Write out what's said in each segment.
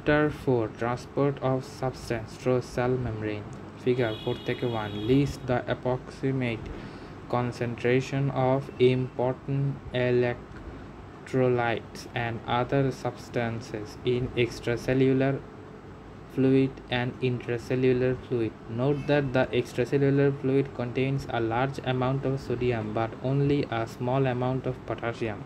Chapter 4 Transport of Substance through Cell Membrane. Figure 4-1 lists the approximate concentration of important electrolytes and other substances in extracellular fluid and intracellular fluid. Note that the extracellular fluid contains a large amount of sodium but only a small amount of potassium.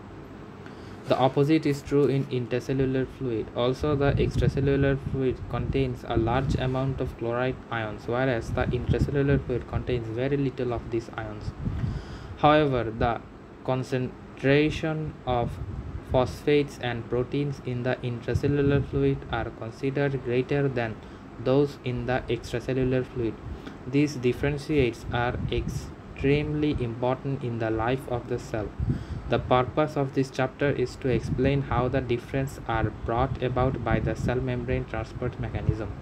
The opposite is true in intercellular fluid. Also, the extracellular fluid contains a large amount of chloride ions, whereas the intracellular fluid contains very little of these ions. However, the concentration of phosphates and proteins in the intracellular fluid are considered greater than those in the extracellular fluid. These differentiates are extremely important in the life of the cell. The purpose of this chapter is to explain how the differences are brought about by the cell membrane transport mechanism.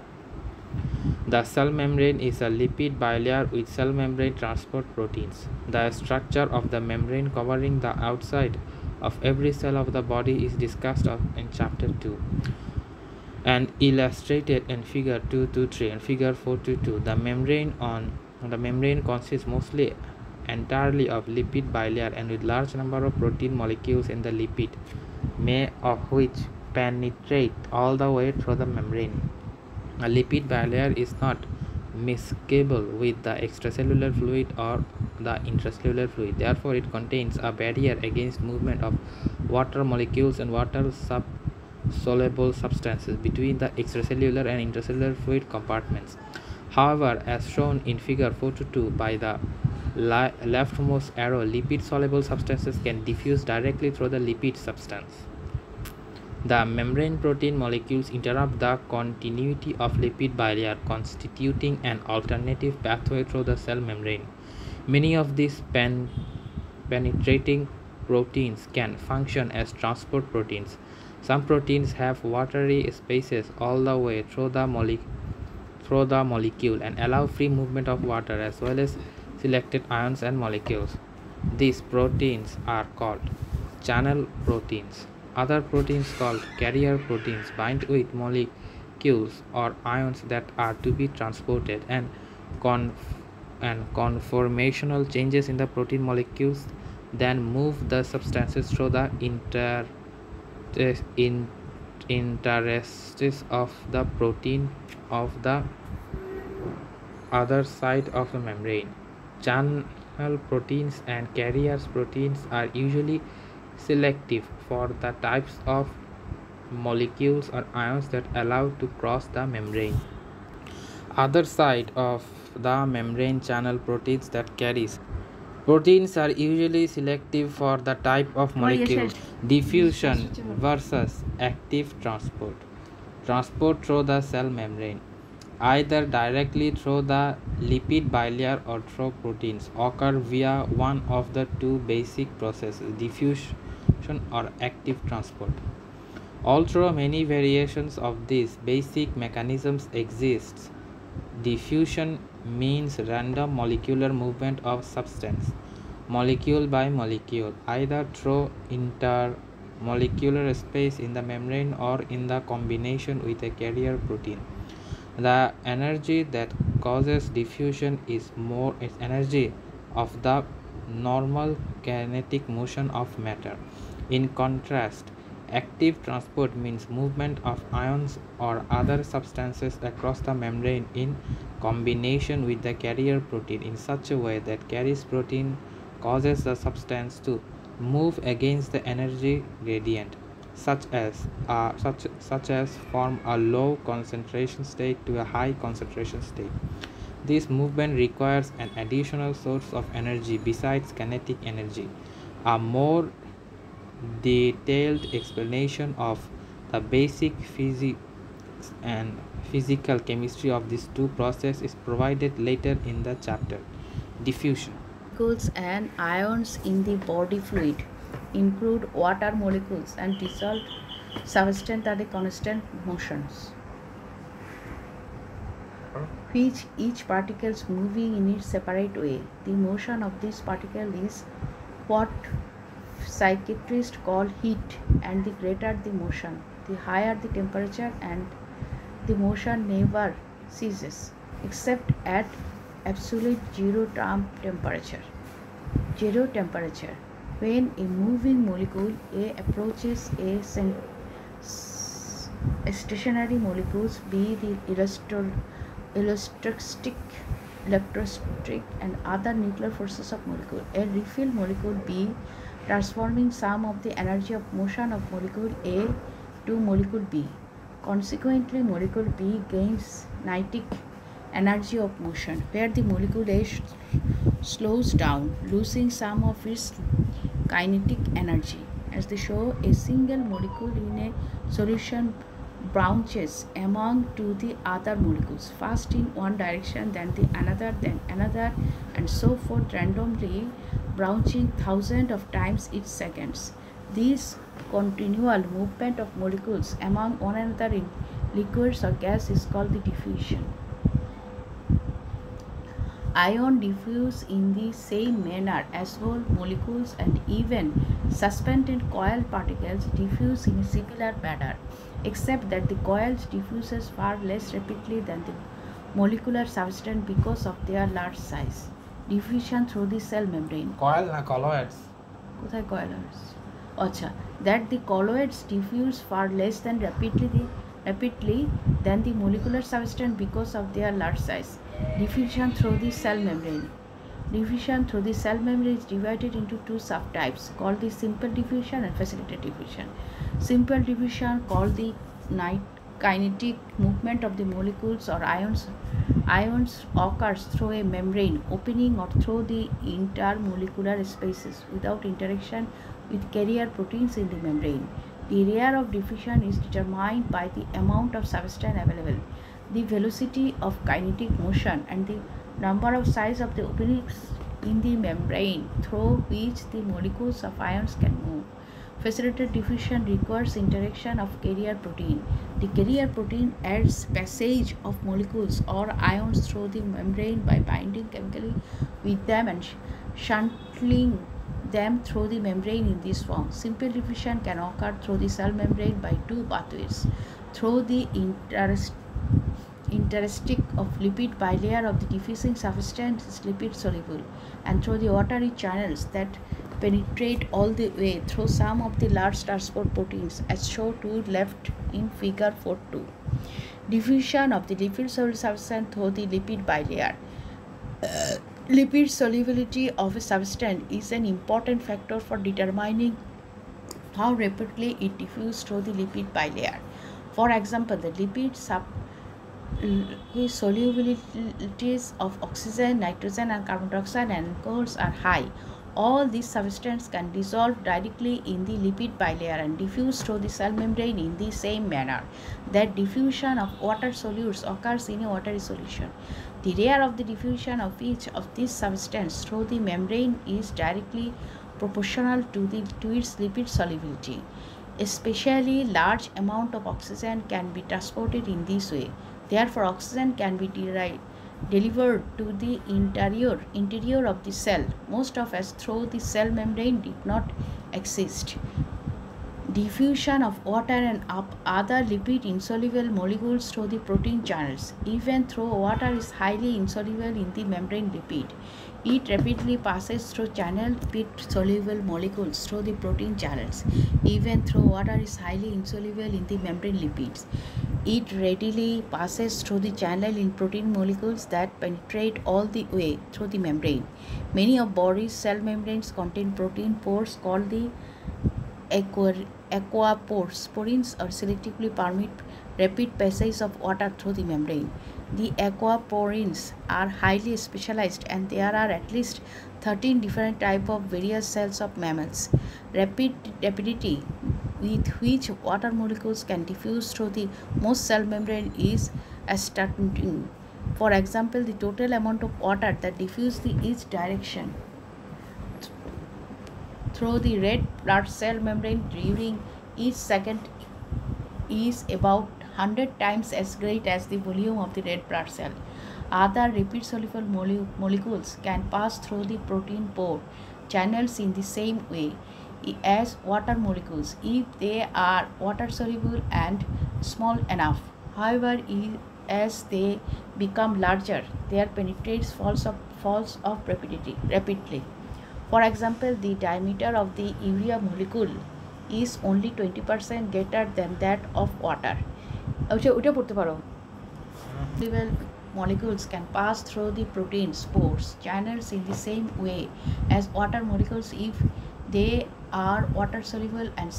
The cell membrane is a lipid bilayer with cell membrane transport proteins. The structure of the membrane covering the outside of every cell of the body is discussed in chapter 2 and illustrated in figure 2-3 and figure 4-2. The membrane consists mostly entirely of lipid bilayer and with large number of protein molecules in the lipid, many of which penetrate all the way through the membrane. A lipid bilayer is not miscible with the extracellular fluid or the intracellular fluid. Therefore, it contains a barrier against movement of water molecules and water soluble substances between the extracellular and intracellular fluid compartments. However, as shown in figure 4-2 by the leftmost arrow, lipid soluble substances can diffuse directly through the lipid substance. The membrane protein molecules interrupt the continuity of lipid bilayer, constituting an alternative pathway through the cell membrane. Many of these penetrating proteins can function as transport proteins. Some proteins have watery spaces all the way through the molecule and allow free movement of water as well as selected ions and molecules. These proteins are called channel proteins. Other proteins called carrier proteins bind with molecules or ions that are to be transported, and conformational changes in the protein molecules then move the substances through the interstices of the protein of the other side of the membrane. Channel proteins and carrier proteins are usually selective for the types of molecules or ions that allow to cross the membrane. Other side of the membrane channel proteins that carries. Proteins are usually selective for the type of molecule. Diffusion versus active transport. Transport through the cell membrane, either directly through the lipid bilayer or through proteins, occur via one of the two basic processes, diffusion or active transport. Although many variations of these basic mechanisms exist, diffusion means random molecular movement of substance, molecule by molecule, either through intermolecular space in the membrane or in the combination with a carrier protein. The energy that causes diffusion is energy of the normal kinetic motion of matter. In contrast, active transport means movement of ions or other substances across the membrane in combination with the carrier protein in such a way that carrier protein causes the substance to move against the energy gradient, such as form a low concentration state to a high concentration state. This movement requires an additional source of energy besides kinetic energy. A more detailed explanation of the basic physics and physical chemistry of these two processes is provided later in the chapter. Diffusion. Molecules and ions in the body fluid include water molecules and dissolved substance at a constant motions, which each particle is moving in its separate way. The motion of this particle is what psychiatrists call heat, and the greater the motion, the higher the temperature and the motion never ceases except at absolute temperature. Zero temperature. When a moving molecule A approaches a stationary molecule B, the electrostatic and other nuclear forces of molecule A refill molecule B, transforming some of the energy of motion of molecule A to molecule B. Consequently, molecule B gains kinetic energy of motion, where the molecule A slows down, losing some of its kinetic energy. As they show, a single molecule in a solution branches among to the other molecules, first in one direction, then another, and so forth, randomly branching thousands of times each seconds. This continual movement of molecules among one another in liquids or gas is called the diffusion. Ions diffuse in the same manner as whole molecules, and even suspended coil particles diffuse in a similar manner, except that the coils diffuses far less rapidly than the molecular substance because of their large size. Diffusion through the cell membrane. Coil na colloids. কোথায় colloids? আচ্ছা, that the colloids diffuse far less than rapidly than the molecular substance because of their large size. Diffusion through the cell membrane. Diffusion through the cell membrane is divided into two subtypes called the simple diffusion and facilitated diffusion. Simple diffusion, called the kinetic movement of the molecules or ions occurs through a membrane opening or through the intermolecular spaces without interaction with carrier proteins in the membrane. The area of diffusion is determined by the amount of substance available, the velocity of kinetic motion, and the number of size of the openings in the membrane through which the molecules of ions can move. Facilitated diffusion requires interaction of carrier protein. The carrier protein aids passage of molecules or ions through the membrane by binding chemically with them and shuttling them through the membrane in this form. Simple diffusion can occur through the cell membrane by two pathways: through the interstice of lipid bilayer of the diffusing substance is lipid soluble, and through the watery channels that penetrate all the way through some of the large transport proteins, as shown to left in figure 4.2. Diffusion of the lipid soluble substance through the lipid bilayer. Lipid solubility of a substance is an important factor for determining how rapidly it diffuses through the lipid bilayer. For example, the lipid solubilities of oxygen, nitrogen, and carbon dioxide and alcohols are high. All these substances can dissolve directly in the lipid bilayer and diffuse through the cell membrane in the same manner that diffusion of water solutes occurs in a watery solution. The rate of the diffusion of each of these substances through the membrane is directly proportional to its lipid solubility. Especially large amount of oxygen can be transported in this way. Therefore, oxygen can be delivered to the interior of the cell, most of us through the cell membrane did not exist. Diffusion of water and other lipid insoluble molecules through the protein channels. Even though water is highly insoluble in the membrane lipid, it rapidly passes through channel lipid soluble molecules through the protein channels. Even though water is highly insoluble in the membrane lipids, it readily passes through the channel in protein molecules that penetrate all the way through the membrane. Many of body's cell membranes contain protein pores called the aquapores. Porins are selectively permit rapid passage of water through the membrane. The aquaporins are highly specialized, and there are at least 13 different types of various cells of mammals. Rapidity with which water molecules can diffuse through the most cell membrane is astonishing. For example, the total amount of water that diffuses in each direction through the red blood cell membrane during each second is about 100 times as great as the volume of the red blood cell. Other rapid soluble molecules can pass through the protein pore channels in the same way as water molecules if they are water soluble and small enough. However, as they become larger, their penetrance falls off rapidly. For example, the diameter of the urea molecule is only 20% greater than that of water. ওটা পড়তে পারো। Soluble molecules can pass through the protein pores channels in the same way as water molecules if they are water soluble and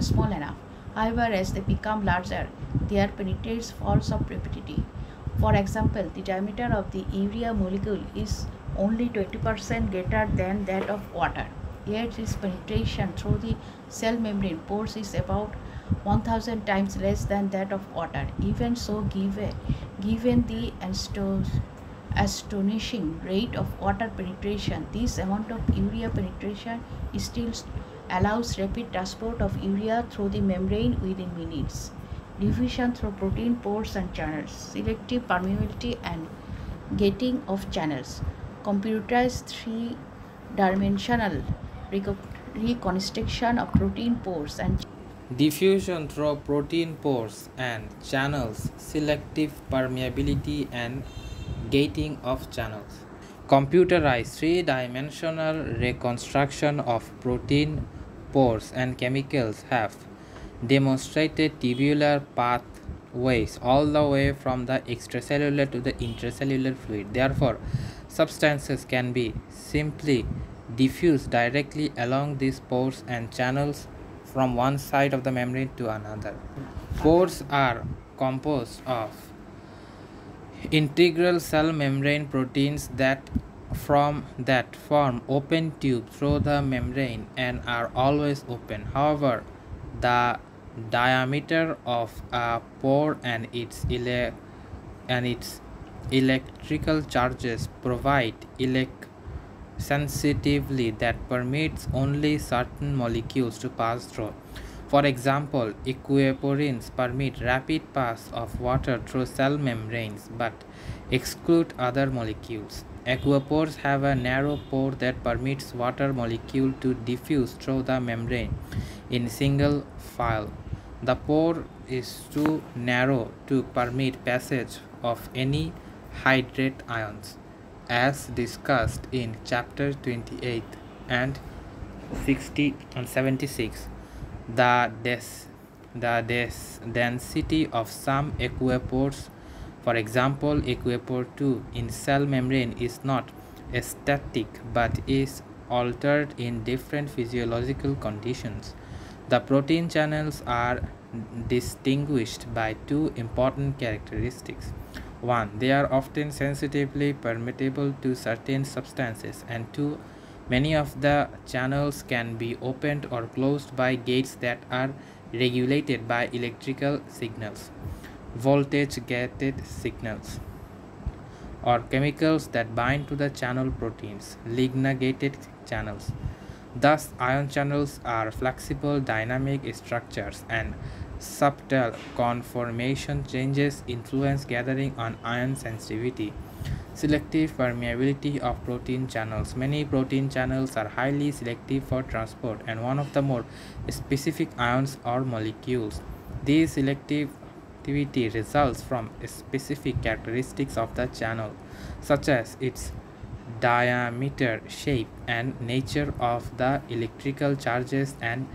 small enough. However, as they become larger, their penetrance falls off rapidly. For example, the diameter of the urea molecule is only 20% greater than that of water, yet its penetration through the cell membrane pores is about 1000 times less than that of water. Even so, given the astonishing rate of water penetration, this amount of urea penetration still allows rapid transport of urea through the membrane within minutes. Diffusion through protein pores and channels, selective permeability and gating of channels, computerized three-dimensional reconstruction of protein pores and Diffusion through protein pores and channels, selective permeability and gating of channels. Computerized three-dimensional reconstruction of protein pores and chemicals have demonstrated tubular pathways all the way from the extracellular to the intracellular fluid. Therefore, substances can be simply diffused directly along these pores and channels from one side of the membrane to another. Pores are composed of integral cell membrane proteins that form open tube through the membrane and are always open. However, the diameter of a pore and its electrical charges provide sensitively that permits only certain molecules to pass through. For example, aquaporins permit rapid pass of water through cell membranes but exclude other molecules. Aquapores have a narrow pore that permits water molecule to diffuse through the membrane in single file. The pore is too narrow to permit passage of any hydrate ions, as discussed in chapter 28 and 60 and 76. The density of some aquapores, for example aquapore 2 in cell membrane, is not static but is altered in different physiological conditions. The protein channels are distinguished by two important characteristics. 1. They are often sensitively permeable to certain substances, and 2. Many of the channels can be opened or closed by gates that are regulated by electrical signals, voltage gated signals, or chemicals that bind to the channel proteins, ligand gated channels. Thus, ion channels are flexible dynamic structures, and subtle conformation changes influence gathering on ion sensitivity. Selective permeability of protein channels. Many protein channels are highly selective for transport and one of the more specific ions or molecules. This selectivity results from specific characteristics of the channel, such as its diameter, shape, and nature of the electrical charges and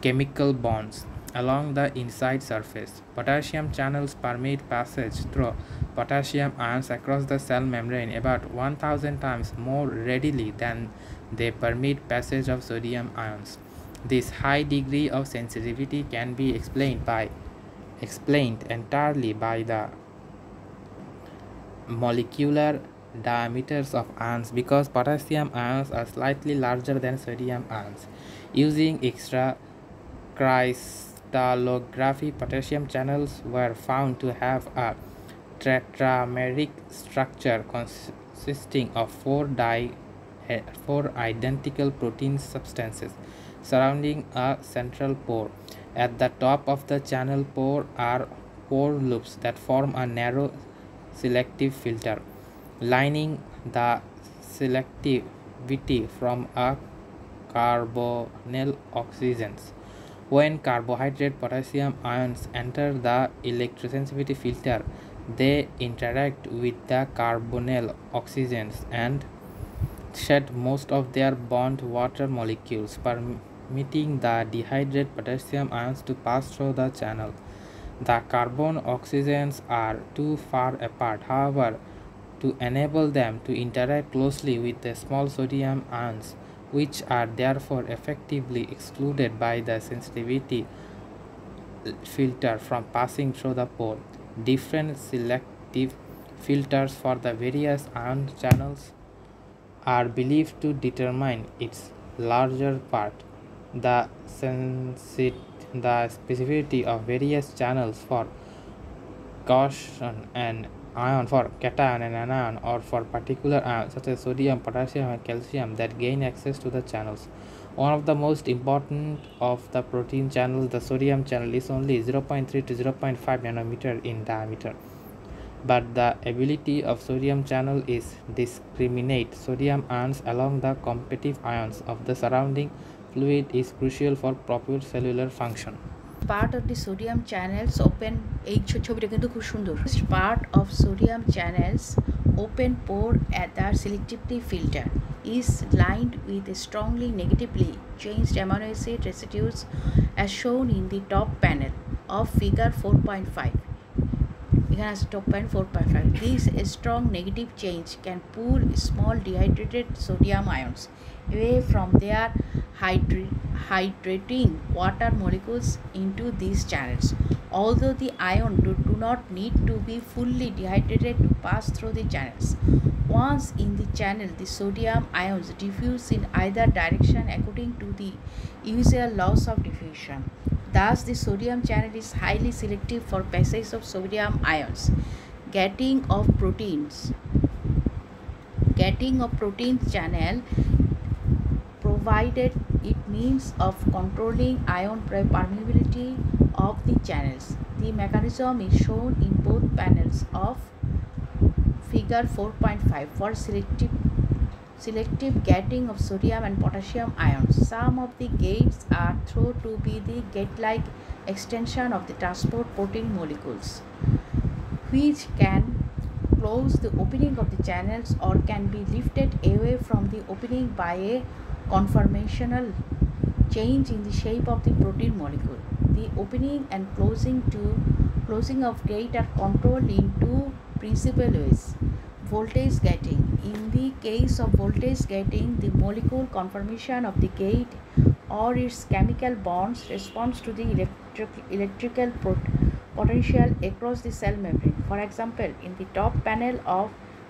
chemical bonds along the inside surface. Potassium channels permit passage through potassium ions across the cell membrane about 1000 times more readily than they permit passage of sodium ions. This high degree of sensitivity can be explained entirely by the molecular diameters of ions, because potassium ions are slightly larger than sodium ions. Using extra crystallography, potassium channels were found to have a tetrameric structure consisting of four identical protein substances surrounding a central pore. At the top of the channel pore are pore loops that form a narrow selective filter, lining the selectivity from a carbonyl oxygens. When carbohydrate potassium ions enter the electrosensitivity filter, they interact with the carbonyl oxygens and shed most of their bond water molecules, permitting the dehydrated potassium ions to pass through the channel. The carbon oxygens are too far apart, however, to enable them to interact closely with the small sodium ions, which are therefore effectively excluded by the sensitivity filter from passing through the pore. Different selective filters for the various ion channels are believed to determine its larger part. The the specificity of various channels for cation and ion, for cation and anion, or for particular ions such as sodium, potassium, and calcium that gain access to the channels. One of the most important of the protein channels, the sodium channel, is only 0.3 to 0.5 nanometer in diameter. But the ability of sodium channel is discriminate sodium ions along the competitive ions of the surrounding fluid is crucial for proper cellular function. Part of the sodium channels open এই ছবিটা কিন্তু খুব সুন্দর part of sodium channels open pore at the selectivity filter is lined with strongly negatively changed amino acid residues as shown in the top panel of figure 4.5. এখানে আছে top panel 4.5. This strong negative change can pull small dehydrated sodium ions away from their hydrating water molecules into these channels. Although the ion do not need to be fully dehydrated to pass through the channels. Once in the channel, the sodium ions diffuse in either direction according to the usual laws of diffusion. Thus, the sodium channel is highly selective for passage of sodium ions. Getting of protein channel provided it means of controlling ion permeability of the channels. The mechanism is shown in both panels of figure 4.5 for selective gating of sodium and potassium ions. Some of the gates are thought to be the gate-like extension of the transport protein molecules, which can close the opening of the channels or can be lifted away from the opening by a conformational change in the shape of the protein molecule. The opening and closing of gate are controlled in two principal ways. Voltage gating. In the case of voltage gating, the molecule conformation of the gate or its chemical bonds responds to the electrical potential across the cell membrane. For example, in the top panel of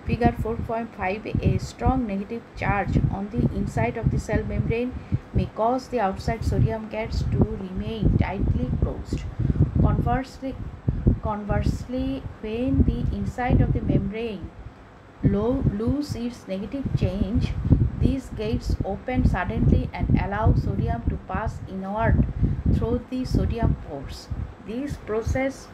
figure 4.5, a strong negative charge on the inside of the cell membrane may cause the outside sodium gates to remain tightly closed. Conversely, when the inside of the membrane lose its negative change, these gates open suddenly and allow sodium to pass inward through the sodium pores. This process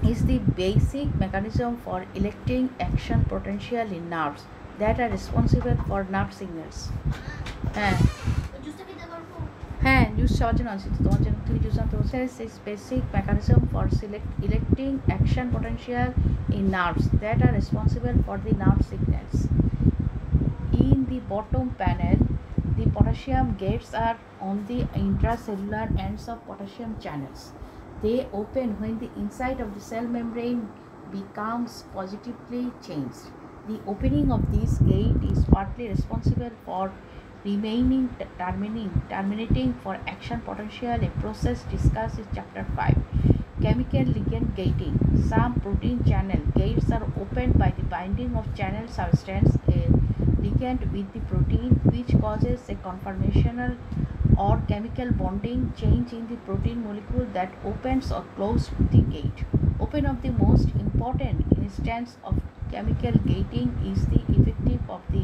is the basic mechanism for electing action potential in nerves that are responsible for nerve signals. Use is basic mechanism for electing action potential in nerves that are responsible for the nerve signals. In the bottom panel, the potassium gates are on the intracellular ends of potassium channels. They open when the inside of the cell membrane becomes positively changed. The opening of this gate is partly responsible for terminating for action potential, a process discussed in chapter 5. Chemical ligand gating. Some protein channel gates are opened by the binding of channel substance, a ligand with the protein, which causes a conformational or chemical bonding change in the protein molecule that opens or closes the gate. One of the most important instance of chemical gating is the effect of the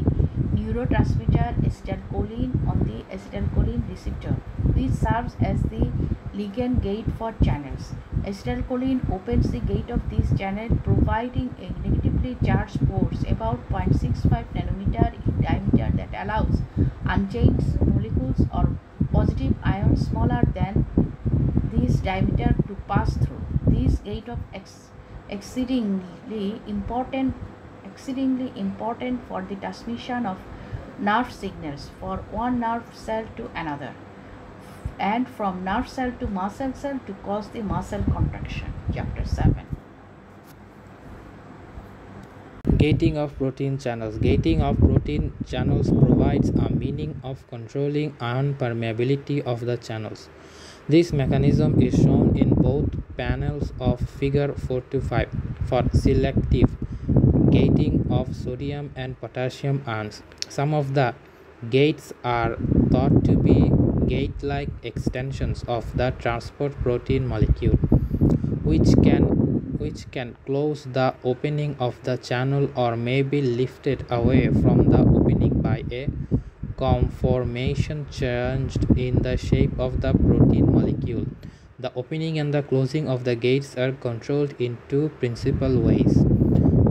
neurotransmitter acetylcholine on the acetylcholine receptor, which serves as the ligand gate for channels. Acetylcholine opens the gate of this channel, providing a negatively charged force about 0.65 nanometer in diameter that allows unchanged molecules or positive ion smaller than this diameter to pass through. This gate of exceedingly important for the transmission of nerve signals for one nerve cell to another and from nerve cell to muscle cell to cause the muscle contraction. Chapter 7. Gating of protein channels. Gating of protein channels provides a means of controlling ion permeability of the channels. This mechanism is shown in both panels of figure 4 to 5 for selective gating of sodium and potassium ions. Some of the gates are thought to be gate-like extensions of the transport protein molecule, which can close the opening of the channel or may be lifted away from the opening by a conformation changed in the shape of the protein molecule. The opening and the closing of the gates are controlled in two principal ways.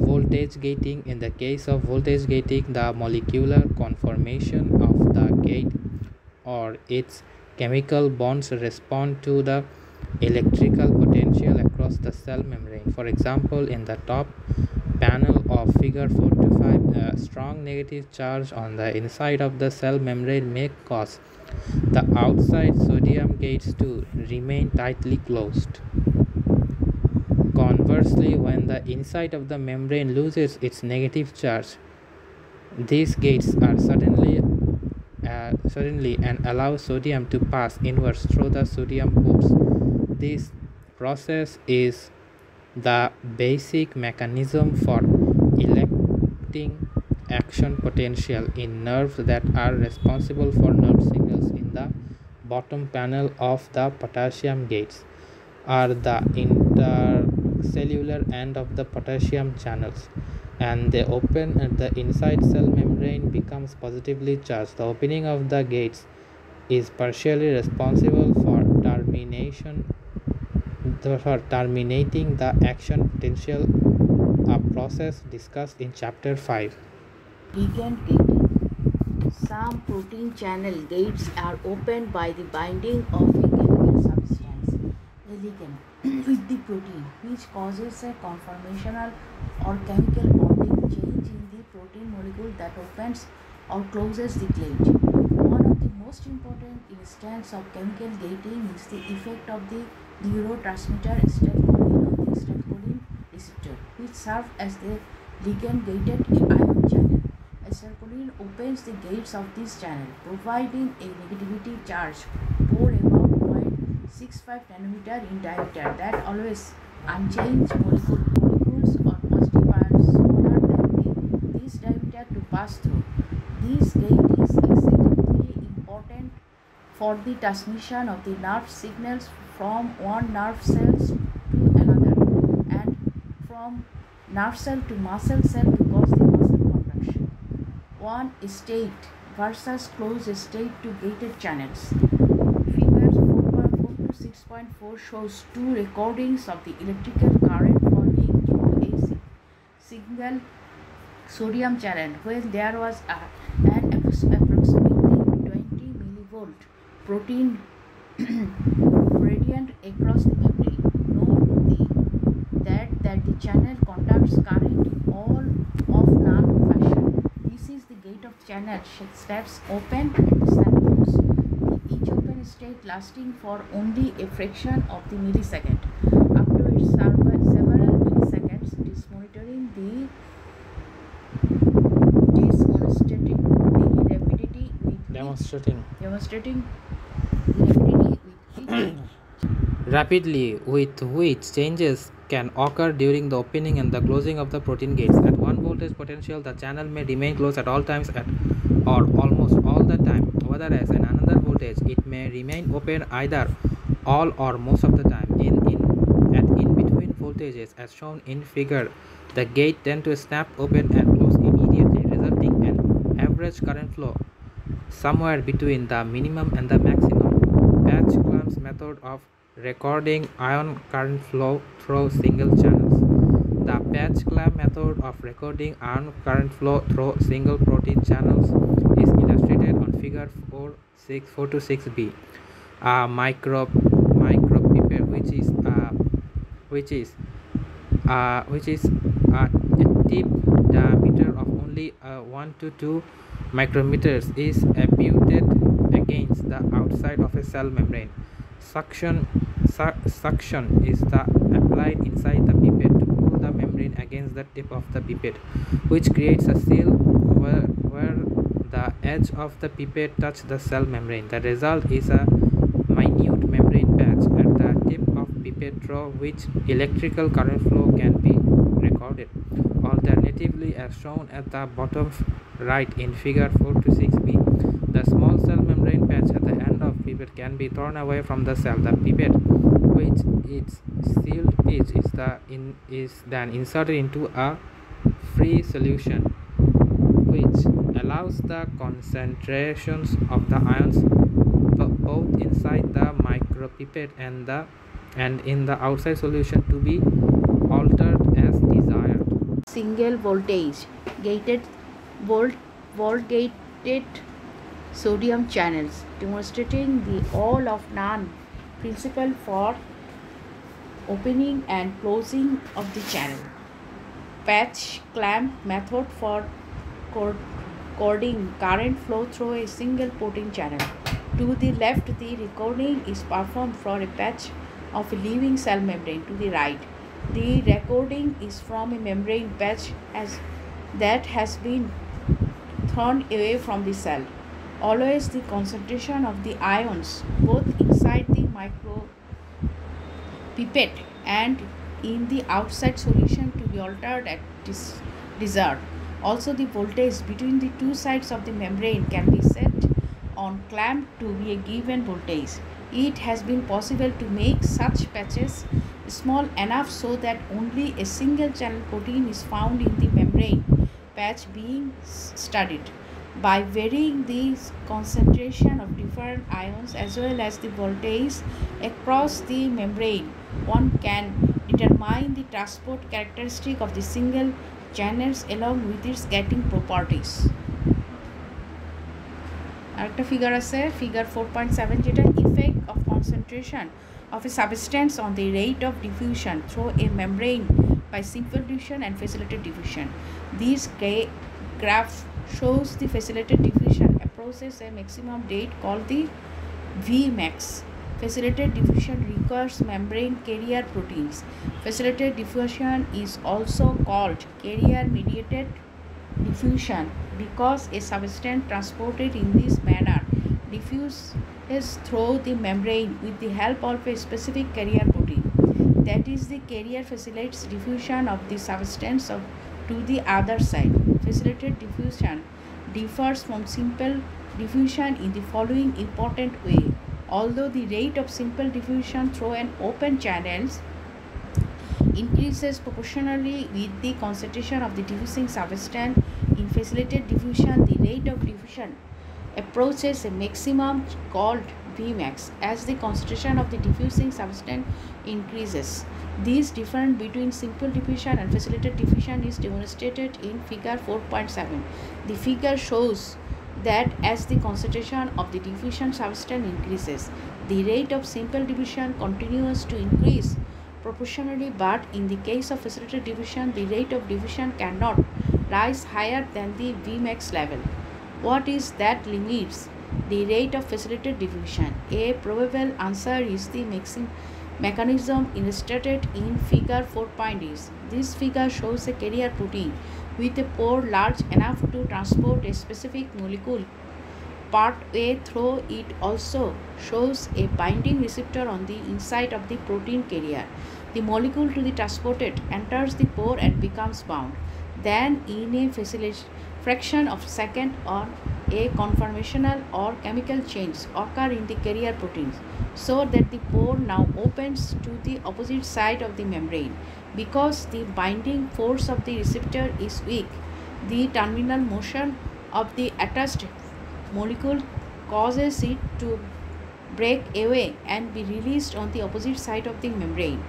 Voltage gating. In the case of voltage gating, the molecular conformation of the gate or its chemical bonds respond to the electrical potential across the cell membrane. For example, in the top panel of figure 4 to 5, a strong negative charge on the inside of the cell membrane may cause the outside sodium gates to remain tightly closed. Conversely, when the inside of the membrane loses its negative charge, these gates are suddenly and allow sodium to pass inwards through the sodium pores. This process is the basic mechanism for electing action potential in nerves that are responsible for nerve signals. In the bottom panel of the potassium gates are the intercellular end of the potassium channels, and they open at the inside cell membrane becomes positively charged. The opening of the gates is partially responsible for terminating the action potential, a process discussed in chapter 5. Ligand gating. Some protein channel gates are opened by the binding of a chemical substance, a ligand, with the protein, which causes a conformational or chemical bonding change in the protein molecule that opens or closes the gate. One of the most important instances of chemical gating is the effect of the neurotransmitter acetylcholine on the acetylcholine receptor, which serves as the ligand-gated ion channel. Acetylcholine opens the gates of this channel, providing a negativity charge for about 0.65 nanometer in diameter that allows unchanged molecules or positive ions smaller than this diameter to pass through. This gate is exceedingly important for the transmission of the nerve signals from one nerve cells to another and from nerve cell to muscle cell to cause the muscle contraction. One state versus closed state to gated channels. Figures 4.4 to 6.4 shows two recordings of the electrical current flowing through a single sodium channel when there was an approximately 20 millivolt protein gradient across the membrane. Note that the channel conducts current in all of non-fashion. This is the gate of channel steps open and snap close. Each open state lasting for only a fraction of the millisecond. After several milliseconds, demonstrating the rapidity with which changes can occur during the opening and the closing of the protein gates. At one voltage potential, the channel may remain closed at all times or almost all the time, whereas at another voltage it may remain open either all or most of the time. In between voltages, as shown in figure, the gate tend to snap open and close immediately, resulting in average current flow somewhere between the minimum and the maximum. Patch-Clamp method of recording ion current flow through single channels. The Patch-Clamp method of recording ion current flow through single protein channels is illustrated on figure 4 to 6b. A micropipette, which is a tip diameter of only 1 to 2 micrometers, is abutted against the outside of a cell membrane. Suction is applied inside the pipette to pull the membrane against the tip of the pipette, which creates a seal where the edge of the pipette touches the cell membrane. The result is a minute membrane patch at the tip of pipette through which electrical current flow can be recorded. Alternatively, as shown at the bottom right in figure 4 to 6b, the small cell membrane patch at the end of pipette can be torn away from the cell. The pipette, which its sealed edge is then inserted into a free solution, which allows the concentrations of the ions both inside the micropipette and in the outside solution to be altered as desired. Single voltage gated volt gated sodium channels, demonstrating the all of none principle for opening and closing of the channel. Patch clamp method for cording current flow through a single porting channel. To the left, the recording is performed for a patch of a living cell membrane. To the right, the recording is from a membrane patch that has been thrown away from the cell. Always the concentration of the ions both inside the micropipette and in the outside solution to be altered at desired. Also, the voltage between the two sides of the membrane can be set on clamp to be a given voltage. It has been possible to make such patches small enough so that only a single channel protein is found in the membrane patch being studied. By varying the concentration of different ions as well as the voltage across the membrane, one can determine the transport characteristic of the single channels along with its gating properties. আরেকটা figure আছে figure 4.7 যেটা effect of concentration of a substance on the rate of diffusion through a membrane by simple diffusion and facilitated diffusion. This graph shows the facilitated diffusion approaches a maximum rate called the Vmax. Facilitated diffusion requires membrane carrier proteins. Facilitated diffusion is also called carrier mediated diffusion because a substance transported in this manner diffuses through the membrane with the help of a specific carrier protein. That is, the carrier facilitates diffusion of the substance to the other side. Facilitated diffusion differs from simple diffusion in the following important way. Although the rate of simple diffusion through an open channels increases proportionally with the concentration of the diffusing substance, in facilitated diffusion the rate of diffusion approaches a maximum called Vmax as the concentration of the diffusing substance increases. This difference between simple diffusion and facilitated diffusion is demonstrated in figure 4.7. The figure shows that as the concentration of the diffusion substance increases, the rate of simple diffusion continues to increase proportionally, but in the case of facilitated diffusion, the rate of diffusion cannot rise higher than the Vmax level. What is that limits the rate of facilitated diffusion? A probable answer is the mechanism illustrated in figure 4.8. This figure shows a carrier protein with a pore large enough to transport a specific molecule part way through. It also shows a binding receptor on the inside of the protein carrier. The molecule to be transported enters the pore and becomes bound. Then in a fraction of a second or a conformational or chemical change occur in the carrier proteins so that the pore now opens to the opposite side of the membrane. Because the binding force of the receptor is weak, the terminal motion of the attached molecule causes it to break away and be released on the opposite side of the membrane.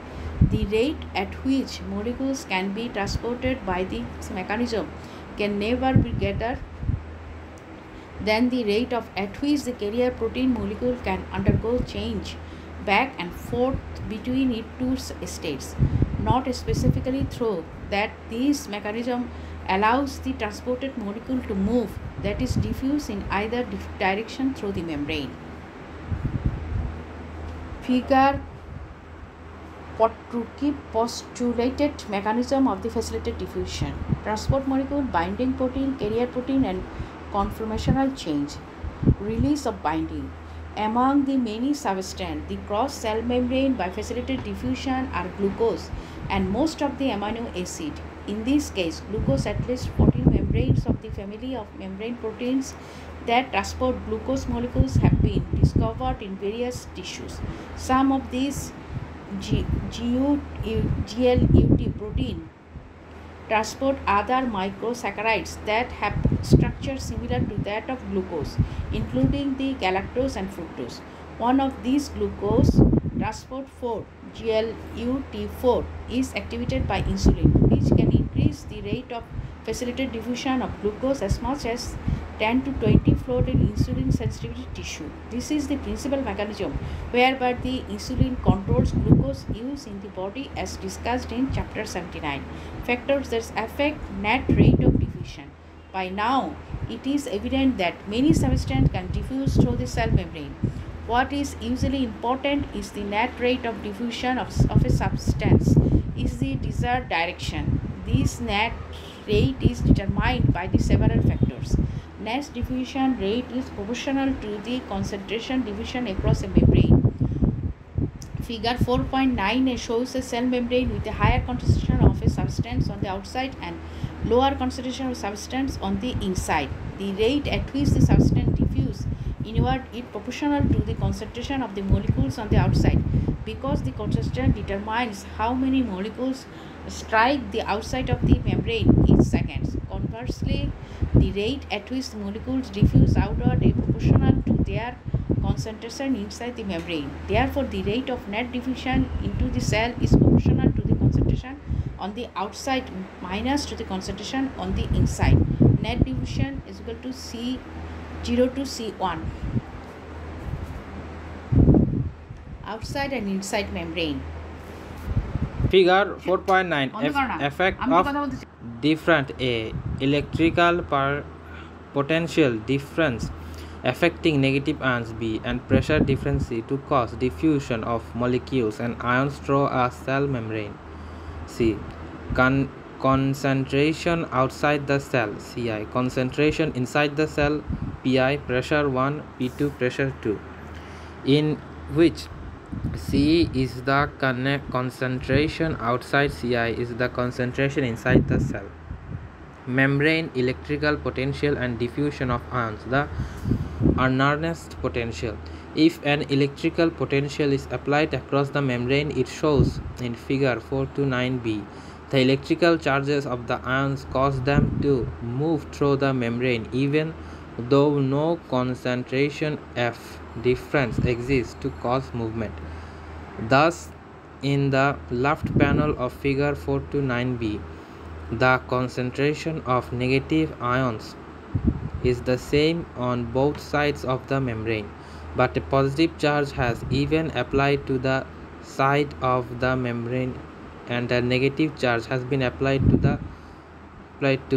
The rate at which molecules can be transported by this mechanism can never be greater than the rate at which the carrier protein molecule can undergo change back and forth between its two states. Not specifically through that, this mechanism allows the transported molecule to move, that is, diffuse in either direction through the membrane. Figure Potrucki postulated mechanism of the facilitated diffusion. Transport molecule, binding protein, carrier protein, and conformational change. Release of binding. Among the many substances, the cross-cell membrane by facilitated diffusion are glucose and most of the amino acid. In this case, glucose, at least 14 membranes of the family of membrane proteins that transport glucose molecules have been discovered in various tissues. Some of these GLUT protein transport other microsaccharides that have structure similar to that of glucose, including the galactose and fructose. One of these glucose transport 4, GLUT4, is activated by insulin, which can increase the rate of facilitated diffusion of glucose as much as 10 to 20-fold in insulin sensitive tissue. This is the principal mechanism whereby the insulin controls glucose use in the body, as discussed in chapter 79. Factors that affect net rate of diffusion. By now, it is evident that many substances can diffuse through the cell membrane. What is usually important is the net rate of diffusion of a substance is the desired direction. This net rate is determined by the several factors. Net diffusion rate is proportional to the concentration diffusion across a membrane. Figure 4.9 shows a cell membrane with a higher concentration of a substance on the outside and lower concentration of substance on the inside. The rate at which the substance diffuses inward is proportional to the concentration of the molecules on the outside, because the concentration determines how many molecules strike the outside of the membrane each second. Conversely, the rate at which the molecules diffuse outward is proportional to their concentration inside the membrane. Therefore, the rate of net diffusion into the cell is proportional to the concentration on the outside minus to the concentration on the inside. Net diffusion is equal to C0 to C1. Outside and inside membrane. Figure 4.9 effect of different electrical potential difference affecting negative ions B and pressure difference C to cause diffusion of molecules and ions through a cell membrane. C. Concentration outside the cell, Ci. Concentration inside the cell, Pi. Pressure 1, P2, pressure 2, in which C is the concentration outside, Ci is the concentration inside the cell. Membrane electrical potential and diffusion of ions, the Earnest potential. If an electrical potential is applied across the membrane, it shows in figure 429b. The electrical charges of the ions cause them to move through the membrane even though no concentration F difference exists to cause movement. Thus, in the left panel of figure 429b, the concentration of negative ions is the same on both sides of the membrane, but a positive charge has even applied to the side of the membrane and a negative charge has been applied to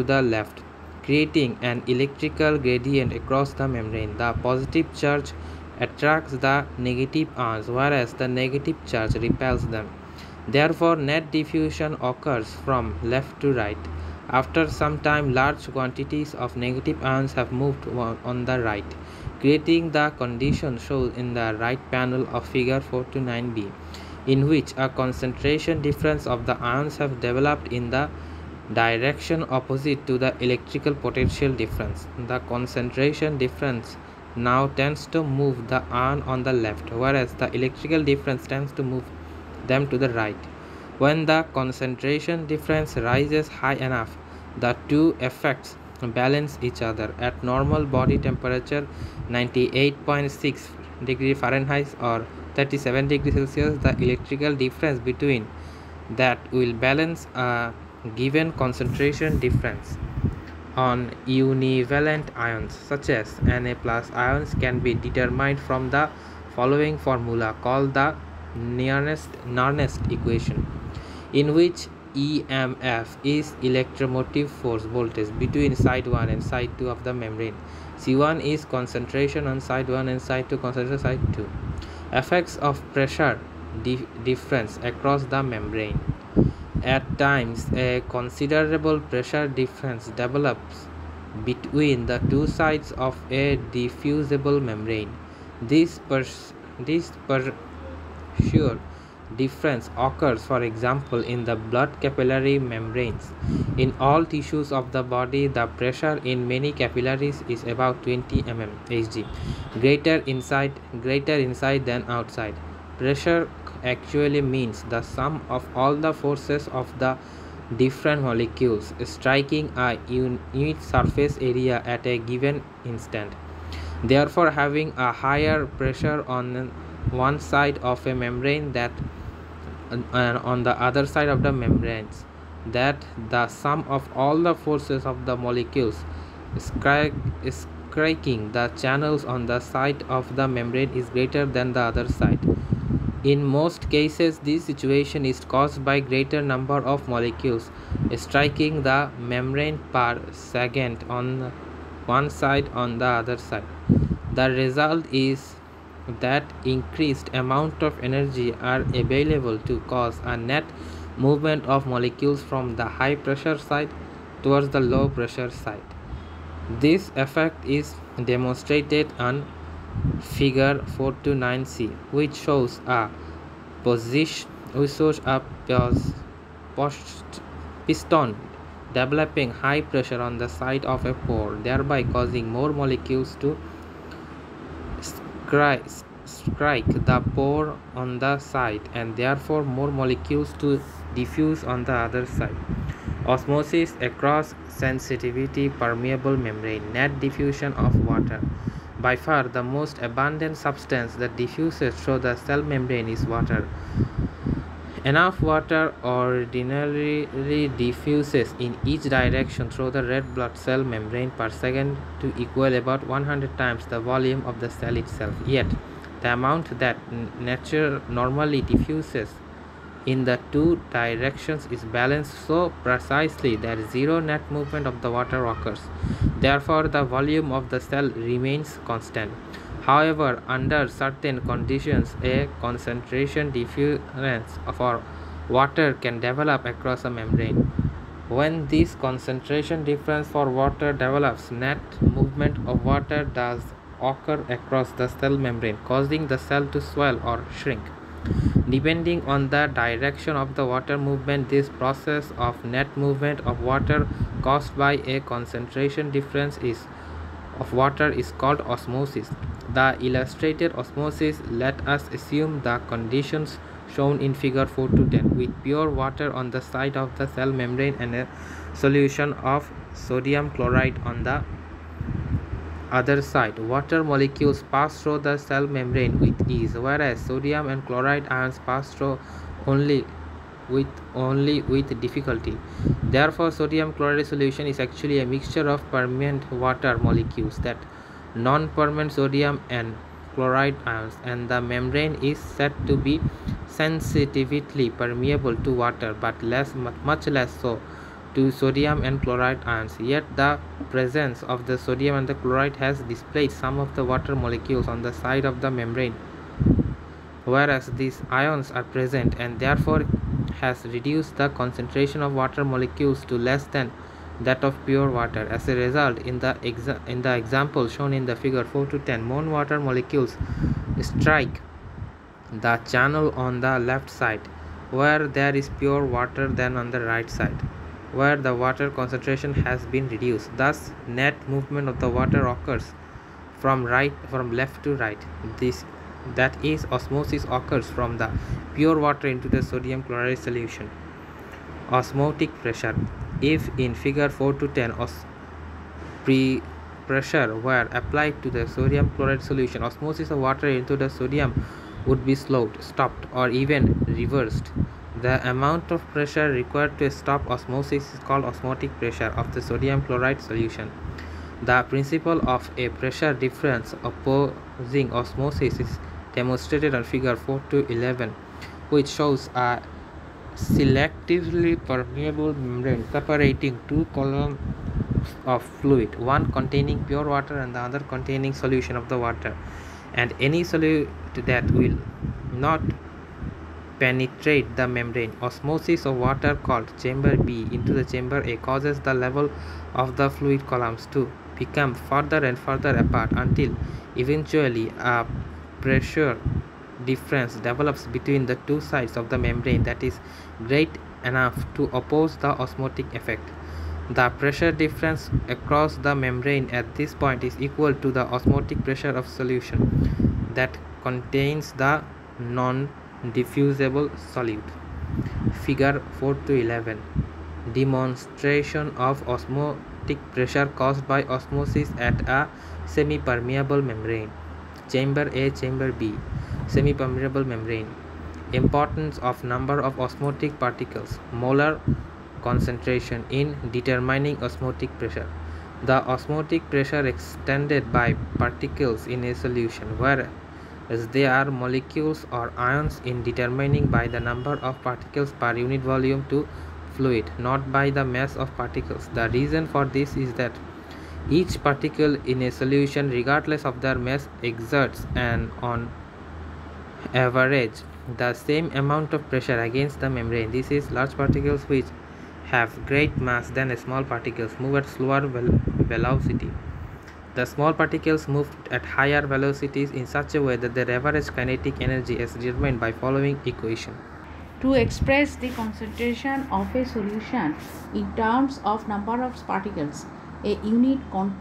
the left, creating an electrical gradient across the membrane. The positive charge attracts the negative ions, whereas the negative charge repels them. Therefore, net diffusion occurs from left to right. After some time, large quantities of negative ions have moved on the right, creating the condition shown in the right panel of figure 429b, in which a concentration difference of the ions have developed in the direction opposite to the electrical potential difference. The concentration difference now tends to move the ion on the left, whereas the electrical difference tends to move them to the right. When the concentration difference rises high enough, the two effects balance each other. At normal body temperature 98.6 degree Fahrenheit or 37 degrees Celsius, the electrical difference between that will balance a given concentration difference. on univalent ions such as Na plus ions can be determined from the following formula called the Nernst equation, in which EMF is electromotive force voltage between side 1 and side 2 of the membrane. C1 is concentration on side 1 and side 2 concentration side 2. Effects of pressure difference across the membrane. At times, a considerable pressure difference develops between the two sides of a diffusible membrane. This pressure difference occurs, for example, in the blood capillary membranes. In all tissues of the body, the pressure in many capillaries is about 20 Hg, greater inside than outside. Pressure actually means the sum of all the forces of the different molecules striking a unit surface area at a given instant. Therefore, having a higher pressure on one side of a membrane that on the other side of the membranes, that the sum of all the forces of the molecules striking the channels on the side of the membrane is greater than the other side. In most cases, this situation is caused by greater number of molecules striking the membrane per second on one side on the other side. The result is that increased amount of energy are available to cause a net movement of molecules from the high pressure side towards the low pressure side. This effect is demonstrated on figure 4 to 9c, which shows a piston developing high pressure on the side of a pore, thereby causing more molecules to strike the pore on the side and therefore more molecules to diffuse on the other side. Osmosis across sensitivity permeable membrane. Net diffusion of water. By far the most abundant substance that diffuses through the cell membrane is water. Enough water ordinarily diffuses in each direction through the red blood cell membrane per second to equal about 100 times the volume of the cell itself. Yet, the amount that nature normally diffuses in the two directions is balanced so precisely that zero net movement of the water occurs. Therefore, the volume of the cell remains constant. However, under certain conditions, a concentration difference for water can develop across a membrane. When this concentration difference for water develops, net movement of water does occur across the cell membrane, causing the cell to swell or shrink. Depending on the direction of the water movement, this process of net movement of water caused by a concentration difference of water is called osmosis. The illustrated osmosis, let us assume the conditions shown in figure 4 to 10, with pure water on the side of the cell membrane and a solution of sodium chloride on the other side. Water molecules pass through the cell membrane with ease, whereas sodium and chloride ions pass through only with difficulty. Therefore, sodium chloride solution is actually a mixture of permeant water molecules, that non-permeant sodium and chloride ions, and the membrane is said to be sensitively permeable to water, but much less so to sodium and chloride ions. Yet the presence of the sodium and the chloride has displaced some of the water molecules on the side of the membrane, whereas these ions are present, and therefore has reduced the concentration of water molecules to less than that of pure water. As a result, in the example shown in the figure 4 to 10, more water molecules strike the channel on the left side where there is pure water than on the right side where the water concentration has been reduced. Thus, net movement of the water occurs from left to right. That is, osmosis occurs from the pure water into the sodium chloride solution. Osmotic pressure. If in figure 4 to 10 pressure were applied to the sodium chloride solution, osmosis of water into the sodium would be stopped, or even reversed. The amount of pressure required to stop osmosis is called osmotic pressure of the sodium chloride solution. The principle of a pressure difference opposing osmosis is demonstrated on figure 4-11, which shows a selectively permeable membrane separating two columns of fluid, one containing pure water and the other containing solution of the water, and any solute that will not penetrate the membrane. Osmosis of water called chamber B into the chamber A causes the level of the fluid columns to become further and further apart until eventually a pressure difference develops between the two sides of the membrane that is great enough to oppose the osmotic effect. The pressure difference across the membrane at this point is equal to the osmotic pressure of solution that contains the non-diffusible solute. Figure 4-11. Demonstration of osmotic pressure caused by osmosis at a semi-permeable membrane. Chamber A, Chamber B. Semi-permeable membrane. Importance of number of osmotic particles. Molar concentration in determining osmotic pressure. The osmotic pressure extended by particles in a solution, whereas they are molecules or ions, in determining by the number of particles per unit volume to fluid, not by the mass of particles. The reason for this is that each particle in a solution, regardless of their mass, exerts an on average the same amount of pressure against the membrane. This is large particles which have great mass than small particles move at slower velocity. The small particles move at higher velocities in such a way that their average kinetic energy is determined by following equation. To express the concentration of a solution in terms of number of particles, a unit called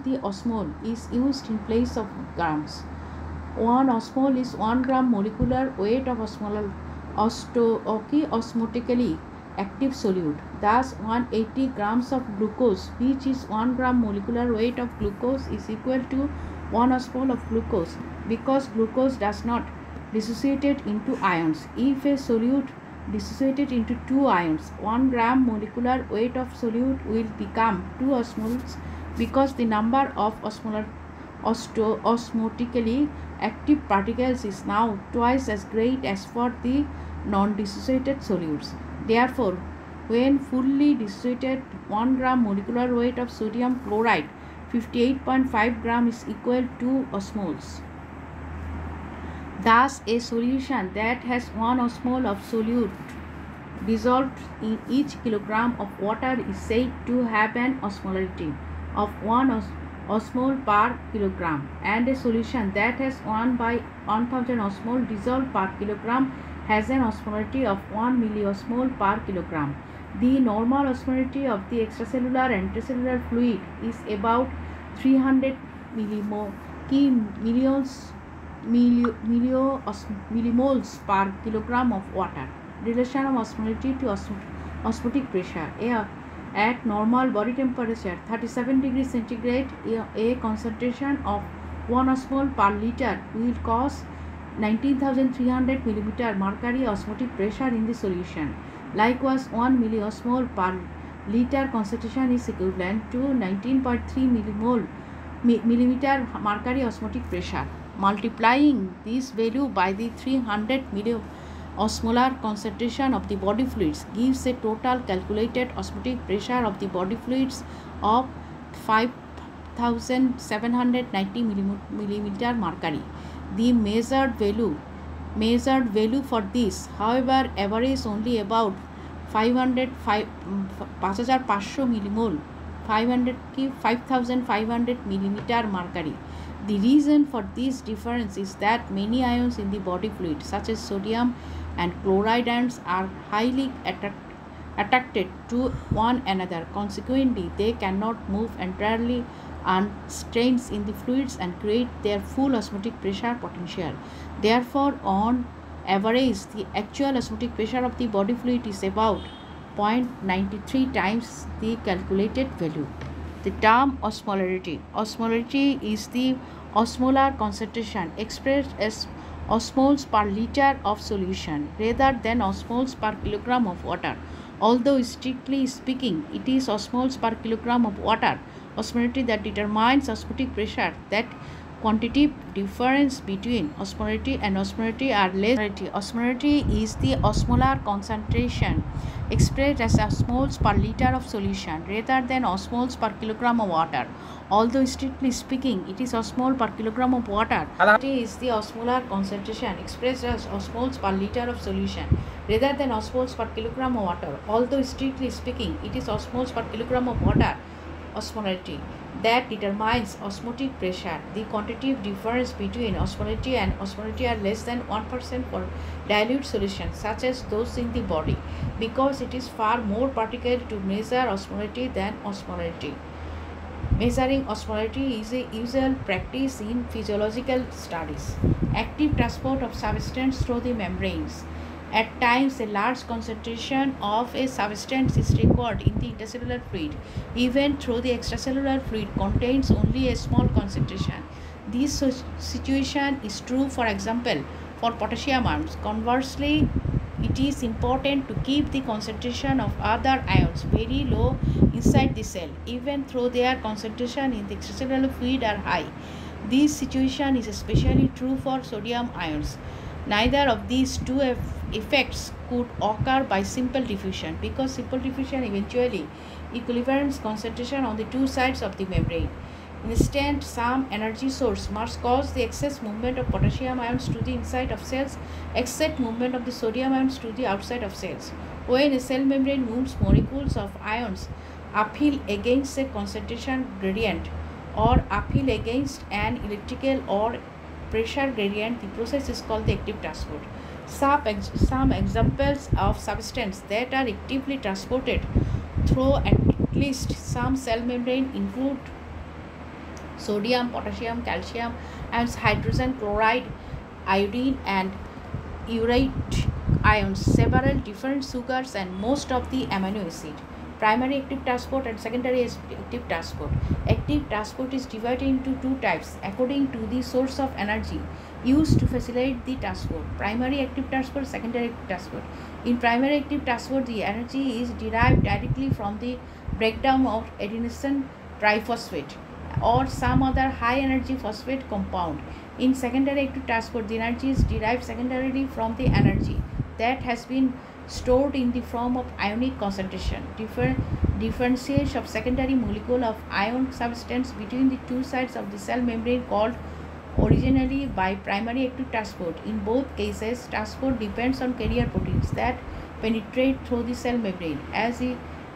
the osmole is used in place of grams. 1 osmole is 1 gram molecular weight of osmotically active solute. Thus, 180 grams of glucose, which is 1 gram molecular weight of glucose, is equal to 1 osmole of glucose, because glucose does not dissociate into ions. If a solute dissociated into 2 ions, 1 gram molecular weight of solute will become 2 osmoles, because the number of osmotically active particles is now twice as great as for the non-dissociated solutes. Therefore, when fully dissociated, 1 gram molecular weight of sodium chloride, 58.5 gram, is equal to osmoles. Thus, a solution that has 1 osmole of solute dissolved in each kilogram of water is said to have an osmolarity of 1 osmole per kilogram, and a solution that has 1 by 1000 osmole dissolved per kilogram has an osmolarity of 1 milliosmole per kilogram. The normal osmolarity of the extracellular and intracellular fluid is about 300 millimoles per kilogram of water. Relation of osmolarity to osmotic pressure. At normal body temperature 37 degrees centigrade, a concentration of 1 osmole per liter will cause 19,300 millimeter mercury osmotic pressure in the solution. Likewise, 1 milliosmole per liter concentration is equivalent to 19.3 millimeter mercury osmotic pressure. Multiplying this value by the 300 osmolar concentration of the body fluids gives a total calculated osmotic pressure of the body fluids of 5,790 millimeter mercury. The measured value for this, however, averages only about 5,500 millimole, 5,500 millimeter mercury. The reason for this difference is that many ions in the body fluid, such as sodium and chloride ions, are highly attracted to one another. Consequently, they cannot move entirely unstrained in the fluids and create their full osmotic pressure potential. Therefore, on average, the actual osmotic pressure of the body fluid is about 0.93 times the calculated value. The term osmolarity. Osmolarity is the osmolar concentration expressed as osmoles per liter of solution rather than osmoles per kilogram of water. Although strictly speaking, it is osmoles per kilogram of water osmolarity that determines osmotic pressure. That quantitative difference between osmolarity and osmolarity are less. Osmolarity is the osmolar concentration expressed as osmoles per liter of solution rather than osmoles per kilogram of water. Although strictly speaking, it is osmole per kilogram of water. Osmolarity is the osmolar concentration expressed as osmoles per liter of solution rather than osmoles per kilogram of water. Although strictly speaking, it is osmoles per kilogram of water osmolarity that determines osmotic pressure. The quantitative difference between osmolarity and osmolarity are less than 1% for dilute solutions such as those in the body, because it is far more practical to measure osmolarity than osmolarity. Measuring osmolarity is a usual practice in physiological studies. Active transport of substance through the membranes. At times, a large concentration of a substance is required in the intercellular fluid, even though the extracellular fluid contains only a small concentration. This situation is true, for example, for potassium ions. Conversely, it is important to keep the concentration of other ions very low inside the cell, even though their concentration in the extracellular fluid are high. This situation is especially true for sodium ions. Neither of these two effects could occur by simple diffusion, because simple diffusion eventually equilibrates concentration on the two sides of the membrane. Instead, some energy source must cause the excess movement of potassium ions to the inside of cells, excess movement of the sodium ions to the outside of cells. When a cell membrane moves molecules of ions uphill against a concentration gradient or uphill against an electrical or pressure gradient, the process is called the active transport. Some examples of substances that are actively transported through at least some cell membrane include sodium, potassium, calcium, and hydrogen chloride, iodine, and urate ions, several different sugars, and most of the amino acid. Primary active transport and secondary active transport. Active transport is divided into two types according to the source of energy used to facilitate the transport. Primary active transport, secondary active transport. In primary active transport, the energy is derived directly from the breakdown of adenosine triphosphate or some other high energy phosphate compound. In secondary active transport, the energy is derived secondarily from the energy that has been stored in the form of ionic concentration. Differentiation of secondary molecule of ion substance between the two sides of the cell membrane called originally by primary active transport. In both cases, transport depends on carrier proteins that penetrate through the cell membrane, as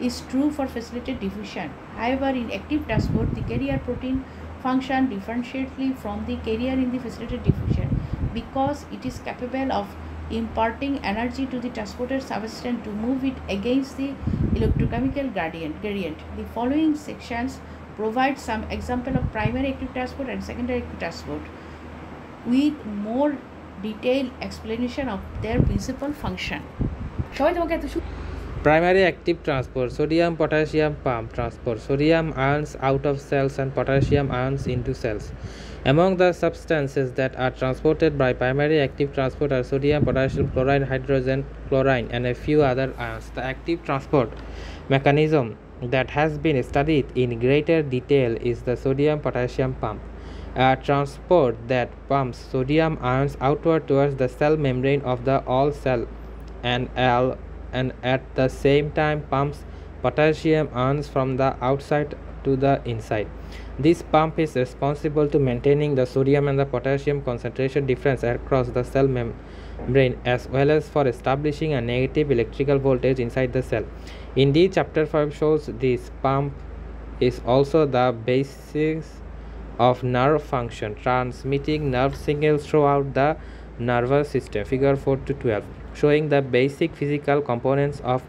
is true for facilitated diffusion. However, in active transport, the carrier protein function differentially from the carrier in the facilitated diffusion, because it is capable of imparting energy to the transported substance to move it against the electrochemical gradient. The following sections provide some example of primary active transport and secondary active transport with more detailed explanation of their principal function. Primary active transport: sodium potassium pump transport sodium ions out of cells and potassium ions into cells. Among the substances that are transported by primary active transport are sodium, potassium, chloride, hydrogen, chlorine, and a few other ions. The active transport mechanism that has been studied in greater detail is the sodium potassium pump, a transport that pumps sodium ions outward towards the cell membrane of the all cell and at the same time pumps potassium ions from the outside to the inside. This pump is responsible to maintaining the sodium and the potassium concentration difference across the cell membrane, as well as for establishing a negative electrical voltage inside the cell. Indeed, chapter 5 shows this pump is also the basis of nerve function, transmitting nerve signals throughout the nervous system. Figure 4 to 12, showing the basic physical components of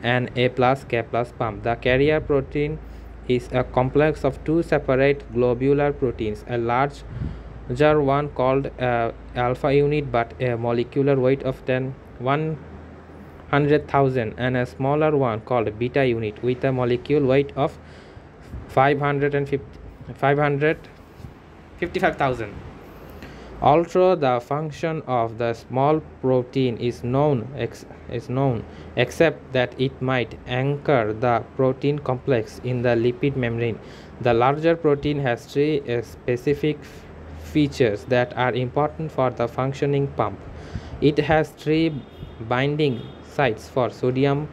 an A plus K plus pump. The carrier protein is a complex of two separate globular proteins, a larger one called alpha unit but a molecular weight of 100,000, and a smaller one called beta unit with a molecule weight of 555,000. Although the function of the small protein is known, except that it might anchor the protein complex in the lipid membrane, the larger protein has three specific features that are important for the functioning pump. It has three binding sites for sodium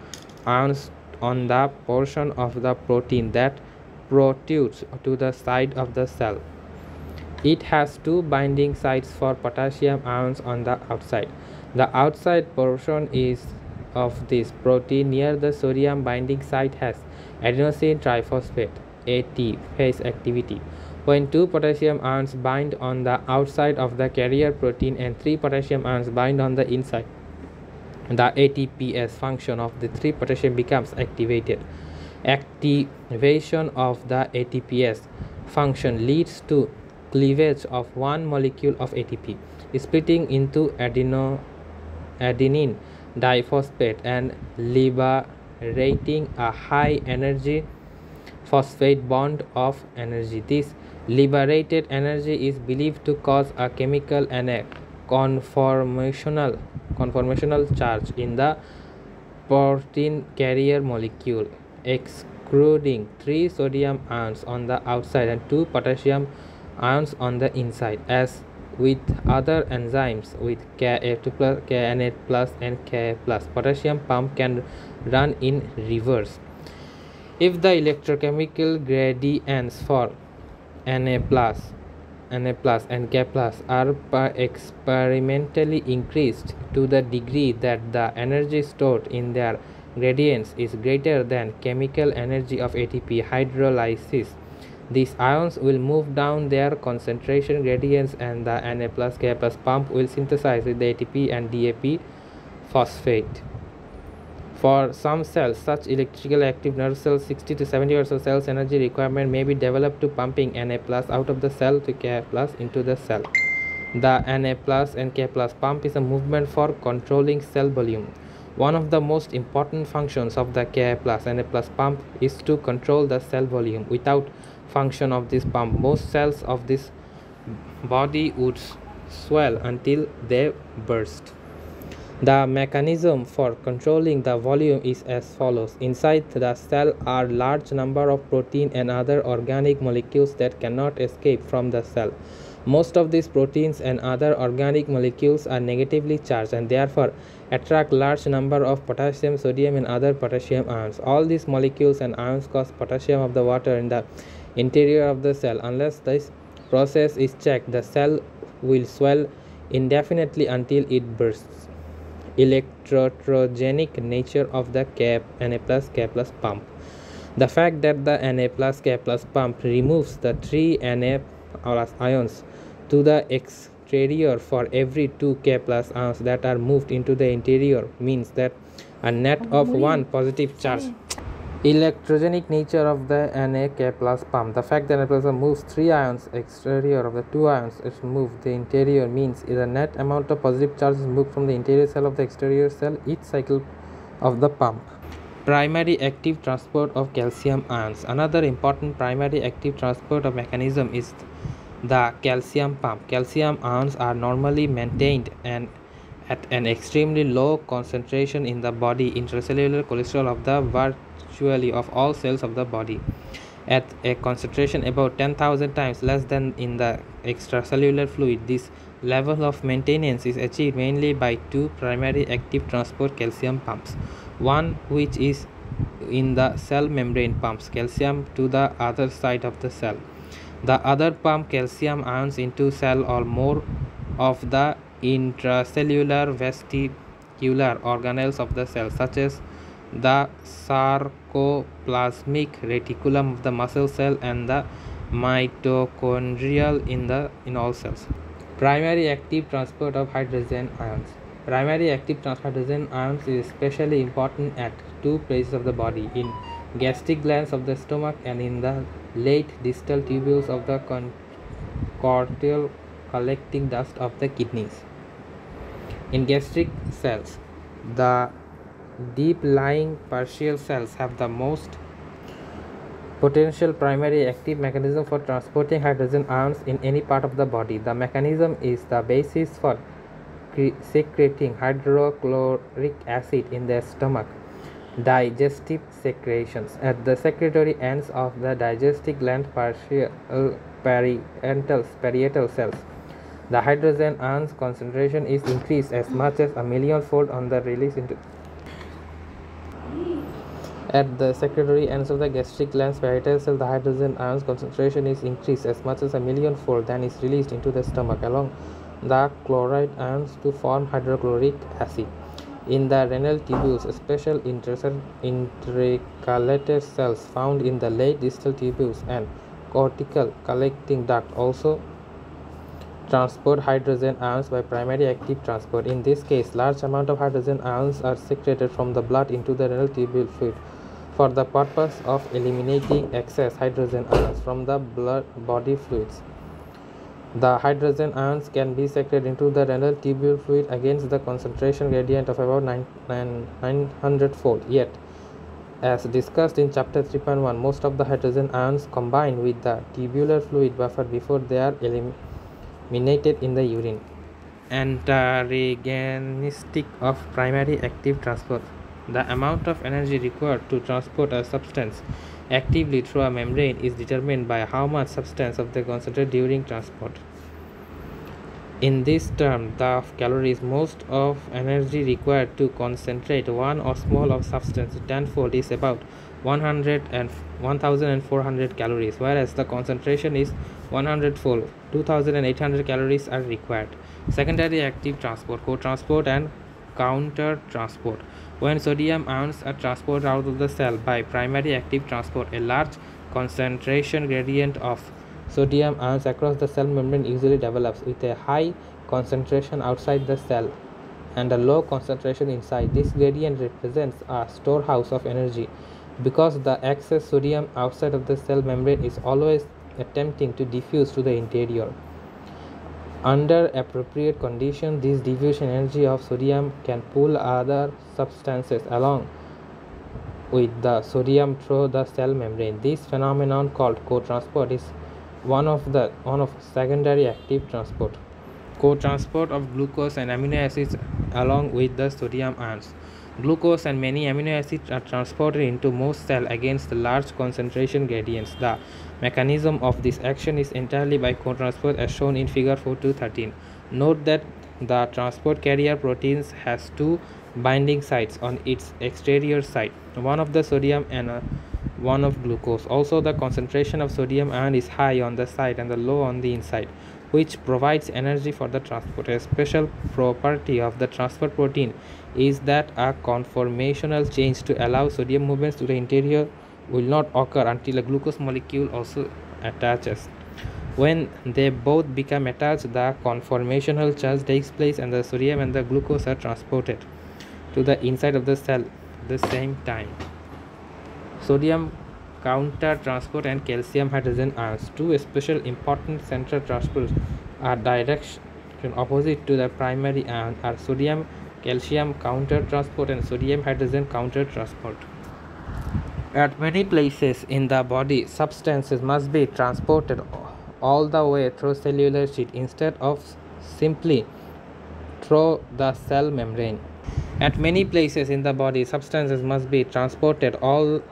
ions on the portion of the protein that protrudes to the side of the cell. It has two binding sites for potassium ions on the outside. The outside portion is of this protein near the sodium binding site has adenosine triphosphate AT phase activity. When two potassium ions bind on the outside of the carrier protein and three potassium ions bind on the inside, the ATPase function of the three potassium becomes activated. Activation of the ATPase function leads to cleavage of one molecule of ATP, splitting into adenine diphosphate and liberating a high energy phosphate bond of energy. This liberated energy is believed to cause a chemical and a conformational charge in the protein carrier molecule, excluding three sodium ions on the outside and two potassium ions on the inside. As with other enzymes with Ka2+, Ka+, and Ka+, potassium pump can run in reverse. If the electrochemical gradients for Na+, and Ka+ are experimentally increased to the degree that the energy stored in their gradients is greater than chemical energy of ATP hydrolysis, these ions will move down their concentration gradients and the Na+, Ka+ pump will synthesize with the ATP and DAP phosphate. For some cells, such electrically active nerve cells, 60 to 70% of cells energy requirement may be developed to pumping Na+ out of the cell to Ka+ into the cell. The Na+ and Ka+ pump is a movement for controlling cell volume. One of the most important functions of the Ka+ Na+ pump is to control the cell volume. Without function of this pump, most cells of this body would swell until they burst. The mechanism for controlling the volume is as follows. Inside the cell are large number of protein and other organic molecules that cannot escape from the cell. Most of these proteins and other organic molecules are negatively charged and therefore attract large number of potassium, sodium, and other potassium ions. All these molecules and ions cause potassium of the water in the interior of the cell. Unless this process is checked, the cell will swell indefinitely until it bursts. Electrogenic nature of the Na+, Ka+ pump. The fact that the Na+, Ka+ pump removes the three Na ions to the exterior for every two Ka+ ions that are moved into the interior means that a net of one positive charge. Electrogenic nature of the Na Ka+ pump. The fact that Na+ moves three ions exterior of the two ions is moved the interior means the net amount of positive charge is moved from the interior cell of the exterior cell each cycle of the pump. Primary active transport of calcium ions. Another important primary active transport of mechanism is the calcium pump. Calcium ions are normally maintained and at an extremely low concentration in the body intracellular cholesterol of the virtually of all cells of the body. At a concentration about 10,000 times less than in the extracellular fluid, this level of maintenance is achieved mainly by two primary active transport calcium pumps. One which is in the cell membrane pumps calcium to the other side of the cell. The other pump calcium ions into cell or more of the intracellular vesicular organelles of the cell, such as the sarcoplasmic reticulum of the muscle cell and the mitochondrial in all cells. Primary active transport of hydrogen ions. Primary active transport of hydrogen ions is especially important at two places of the body, in gastric glands of the stomach and in the late distal tubules of the cortical collecting dust of the kidneys. In gastric cells, the deep lying partial cells have the most Potential primary active mechanism for transporting hydrogen ions in any part of the body. The mechanism is the basis for secreting hydrochloric acid in the stomach. Digestive secretions. At the secretory ends of the digestive gland parietal cells, the hydrogen ions concentration is increased as much as 1,000,000-fold on the release into. At the secretory ends of the gastric glands parietal cell, the hydrogen ions concentration is increased as much as 1,000,000-fold, then is released into the stomach along the chloride ions to form hydrochloric acid. In the renal tubules, special intercalated cells found in the late distal tubules and cortical collecting duct also transport hydrogen ions by primary active transport. In this case, large amount of hydrogen ions are secreted from the blood into the renal tubule fluid for the purpose of eliminating excess hydrogen ions from the body fluids. The hydrogen ions can be secreted into the renal tubule fluid against the concentration gradient of about 900-fold. Yet, as discussed in chapter 3.1, most of the hydrogen ions combine with the tubular fluid buffer before they are eliminated in the urine. Antagonistic of primary active transport. The amount of energy required to transport a substance actively through a membrane is determined by how much substance of the concentrated during transport. In this term, the calories most of energy required to concentrate one osmol of substance tenfold is about 1,400 calories, whereas the concentration is 100-fold, 2,800 calories are required. Secondary active transport, co-transport and counter-transport. When sodium ions are transported out of the cell by primary active transport, a large concentration gradient of sodium ions across the cell membrane usually develops, with a high concentration outside the cell and a low concentration inside. This gradient represents a storehouse of energy because the excess sodium outside of the cell membrane is always attempting to diffuse to the interior. Under appropriate conditions, this diffusion energy of sodium can pull other substances along with the sodium through the cell membrane. This phenomenon, called co-transport, is one of secondary active transport. Co-transport of glucose and amino acids along with the sodium ions. Glucose and many amino acids are transported into most cells against large concentration gradients. The mechanism of this action is entirely by co-transport, as shown in figure 4.2.13. Note that the transport carrier proteins has two binding sites on its exterior side, one of the sodium and one of glucose. Also, the concentration of sodium ion is high on the side and the low on the inside, which provides energy for the transport. A special property of the transport protein is that a conformational change to allow sodium movements to the interior will not occur until a glucose molecule also attaches. When they both become attached, the conformational change takes place and the sodium and the glucose are transported to the inside of the cell at the same time. Sodium counter transport and calcium hydrogen ions. Two special important central transports are direction opposite to the primary ion are sodium calcium counter transport and sodium hydrogen counter transport. At many places in the body, substances must be transported all the way through cellular sheath instead of simply through the cell membrane. At many places in the body, substances must be transported all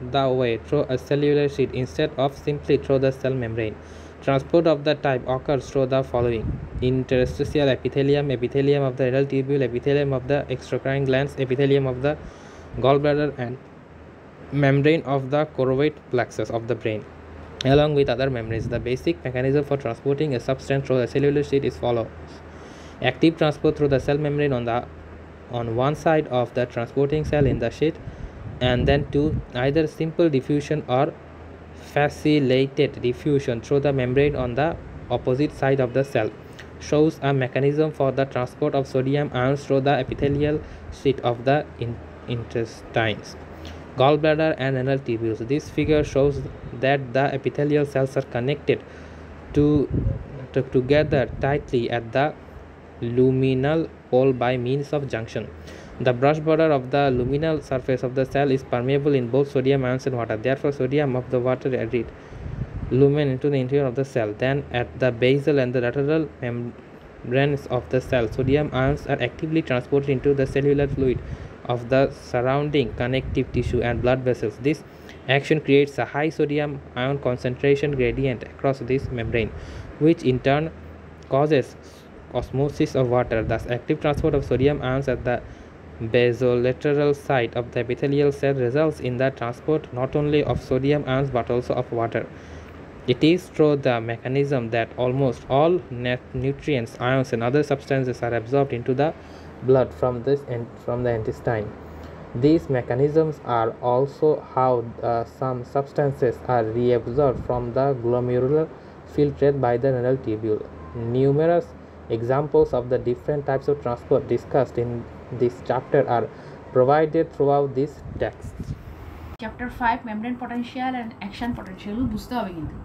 the way through a cellular sheath instead of simply through the cell membrane. Transport of the type occurs through the following: interstitial epithelium, epithelium of the renal tubule, epithelium of the exocrine glands, epithelium of the gallbladder, and membrane of the choroid plexus of the brain, along with other membranes. The basic mechanism for transporting a substance through the cellular sheath is follows: active transport through the cell membrane on one side of the transporting cell in the sheath, and then to either simple diffusion or facilitated diffusion through the membrane on the opposite side of the cell. Shows a mechanism for the transport of sodium ions through the epithelial sheath of the intestines, gallbladder, and renal tubules. This figure shows that the epithelial cells are connected together tightly at the luminal pole by means of junction. The brush border of the luminal surface of the cell is permeable in both sodium ions and water. Therefore, sodium of the water added lumen into the interior of the cell. Then, at the basal and the lateral membranes of the cell, sodium ions are actively transported into the cellular fluid of the surrounding connective tissue and blood vessels. This action creates a high sodium ion concentration gradient across this membrane, which in turn causes osmosis of water. Thus, active transport of sodium ions at the basolateral site of the epithelial cell results in the transport not only of sodium ions but also of water. It is through the mechanism that almost all nutrients, ions, and other substances are absorbed into the blood from the intestine. These mechanisms are also how some substances are reabsorbed from the glomerular filtrate by the renal tubule. Numerous examples of the different types of transport discussed in this chapter are provided throughout this text. Chapter 5 membrane potential and action potential বুঝতে হবে কিন্তু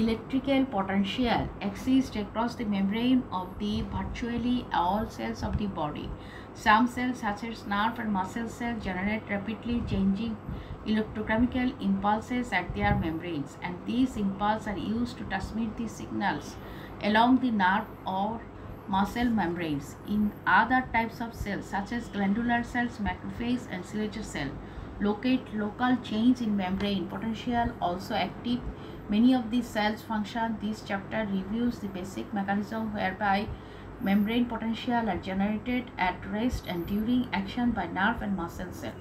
electrical potential exists across the membrane of the virtually all cells of the body. Some cells such as nerve and muscle cells generate rapidly changing electrochemical impulses at their membranes, and these impulses are used to transmit the signals along the nerve or muscle membranes. In other types of cells such as glandular cells, macrophage and Schlecher cell locate local change in membrane potential also active. Many of these cells function. This chapter reviews the basic mechanism whereby membrane potential are generated at rest and during action by nerve and muscle cell.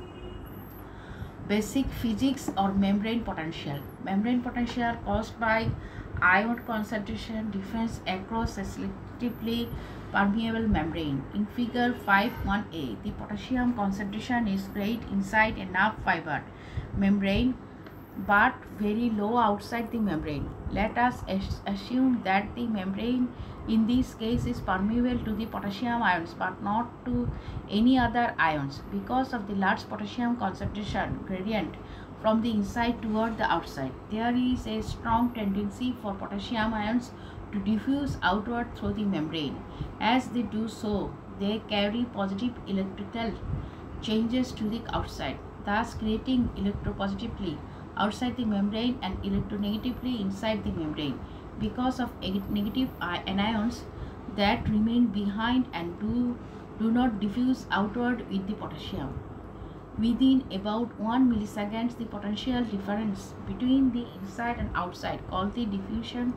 Basic physics or membrane potential. Membrane potential caused by ion concentration difference across a selectively permeable membrane. In figure 5.1a, the potassium concentration is great inside a nerve fiber membrane but very low outside the membrane. Let us assume that the membrane in this case is permeable to the potassium ions but not to any other ions. Because of the large potassium concentration gradient from the inside toward the outside, there is a strong tendency for potassium ions to diffuse outward through the membrane. As they do so, they carry positive electrical changes to the outside, thus creating electropositively outside the membrane and electronegatively inside the membrane. Because of negative anions that remain behind and do not diffuse outward with the potassium. Within about 1 millisecond, the potential difference between the inside and outside, called the diffusion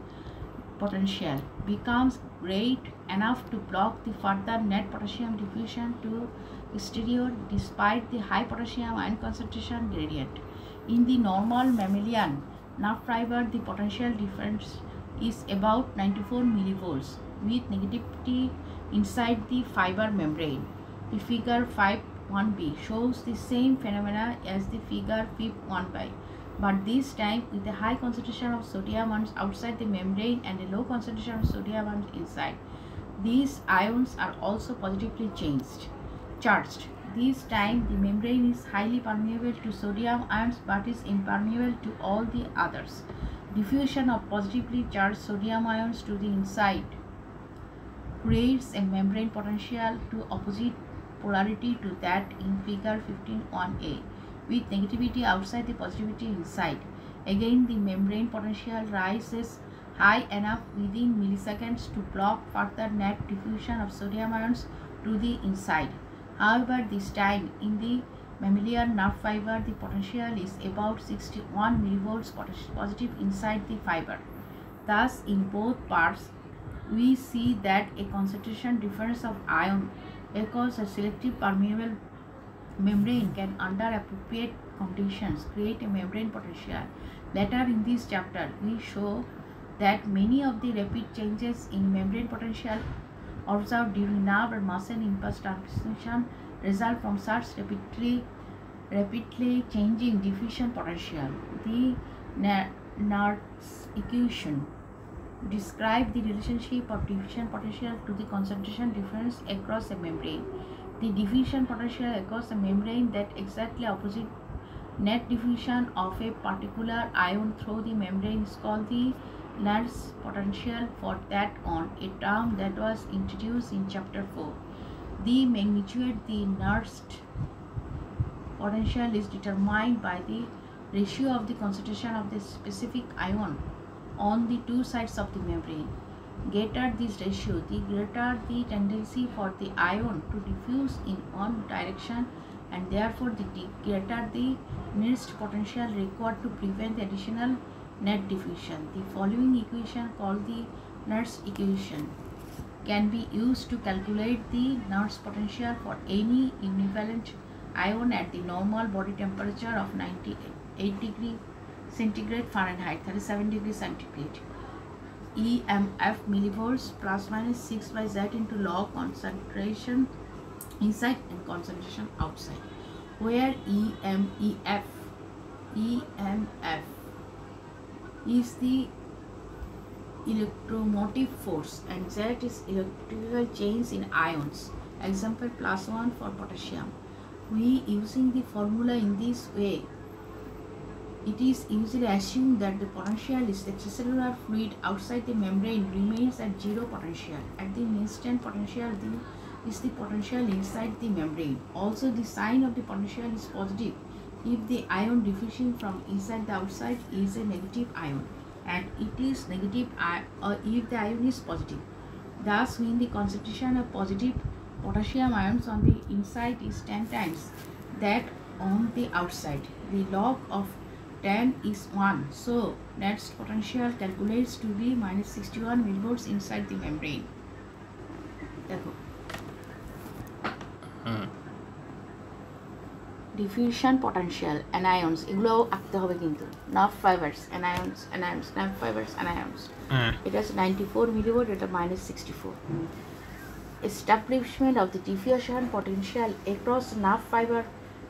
potential, becomes great enough to block the further net potassium diffusion to exterior despite the high potassium ion concentration gradient. In the normal mammalian nerve fiber, the potential difference is about 94 millivolts with negativity inside the fiber membrane. The figure 5.1b shows the same phenomena as the figure 5.1b, but this time with a high concentration of sodium ions outside the membrane and a low concentration of sodium ions inside. These ions are also positively charged. This time the membrane is highly permeable to sodium ions but is impermeable to all the others. Diffusion of positively charged sodium ions to the inside creates a membrane potential to opposite polarity to that in figure 15.1a, with negativity outside the positivity inside. Again, the membrane potential rises high enough within milliseconds to block further net diffusion of sodium ions to the inside. However, this time in the mammalian nerve fiber, the potential is about 61 millivolts positive inside the fiber. Thus, in both parts, we see that a concentration difference of ion across a selective permeable membrane can, under appropriate conditions, create a membrane potential. Later in this chapter, we show that many of the rapid changes in membrane potential observed during nerve and muscle impulse transmission result from such rapidly changing diffusion potential. The Nernst equation describes the relationship of diffusion potential to the concentration difference across a membrane. The diffusion potential across a membrane that exactly opposite net diffusion of a particular ion through the membrane is called the Nernst potential for that on, a term that was introduced in chapter 4. The magnitude, the Nernst potential is determined by the ratio of the concentration of the specific ion on the two sides of the membrane. Greater this ratio, the greater the tendency for the ion to diffuse in one direction, and therefore the greater the Nernst potential required to prevent the additional net diffusion. The following equation, called the Nernst equation, can be used to calculate the Nernst potential for any univalent ion at the normal body temperature of 98 degree centigrade Fahrenheit, 37 degrees centigrade. EMF millivolts plus minus 6 by Z into log concentration inside and concentration outside, where EMF is the electromotive force and Z is electrical change in ions. Example +1 for potassium. We using the formula in this way, it is usually assumed that the potential is extracellular fluid outside the membrane remains at zero potential. At the instant potential is the potential inside the membrane. Also, the sign of the potential is positive if the ion diffusing from inside the outside is a negative ion, and it is negative if the ion is positive. Thus, when the concentration of positive potassium ions on the inside is 10 times that on the outside, the log of 10 is 1. So, Nernst potential calculates to be minus 61 millivolts inside the membrane. দেখো diffusion potential, anions, এগুলো আঁকতে হবে কিন্তু, nerve fibers, anions, nerve fibers, anions. It has 94 millivolt, it is minus 64. Establishment of the diffusion potential across nerve fiber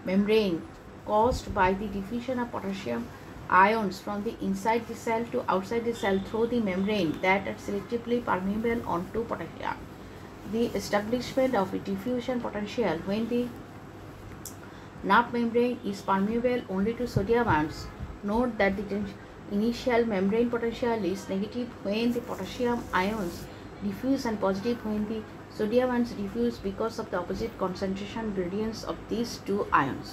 membrane caused by the diffusion of potassium ions from the inside the cell to outside the cell through the membrane that are selectively permeable onto potassium. The establishment of a diffusion potential when the nerve membrane is permeable only to sodium ions. Note that the initial membrane potential is negative when the potassium ions diffuse and positive when the sodium ions diffuse because of the opposite concentration gradients of these two ions.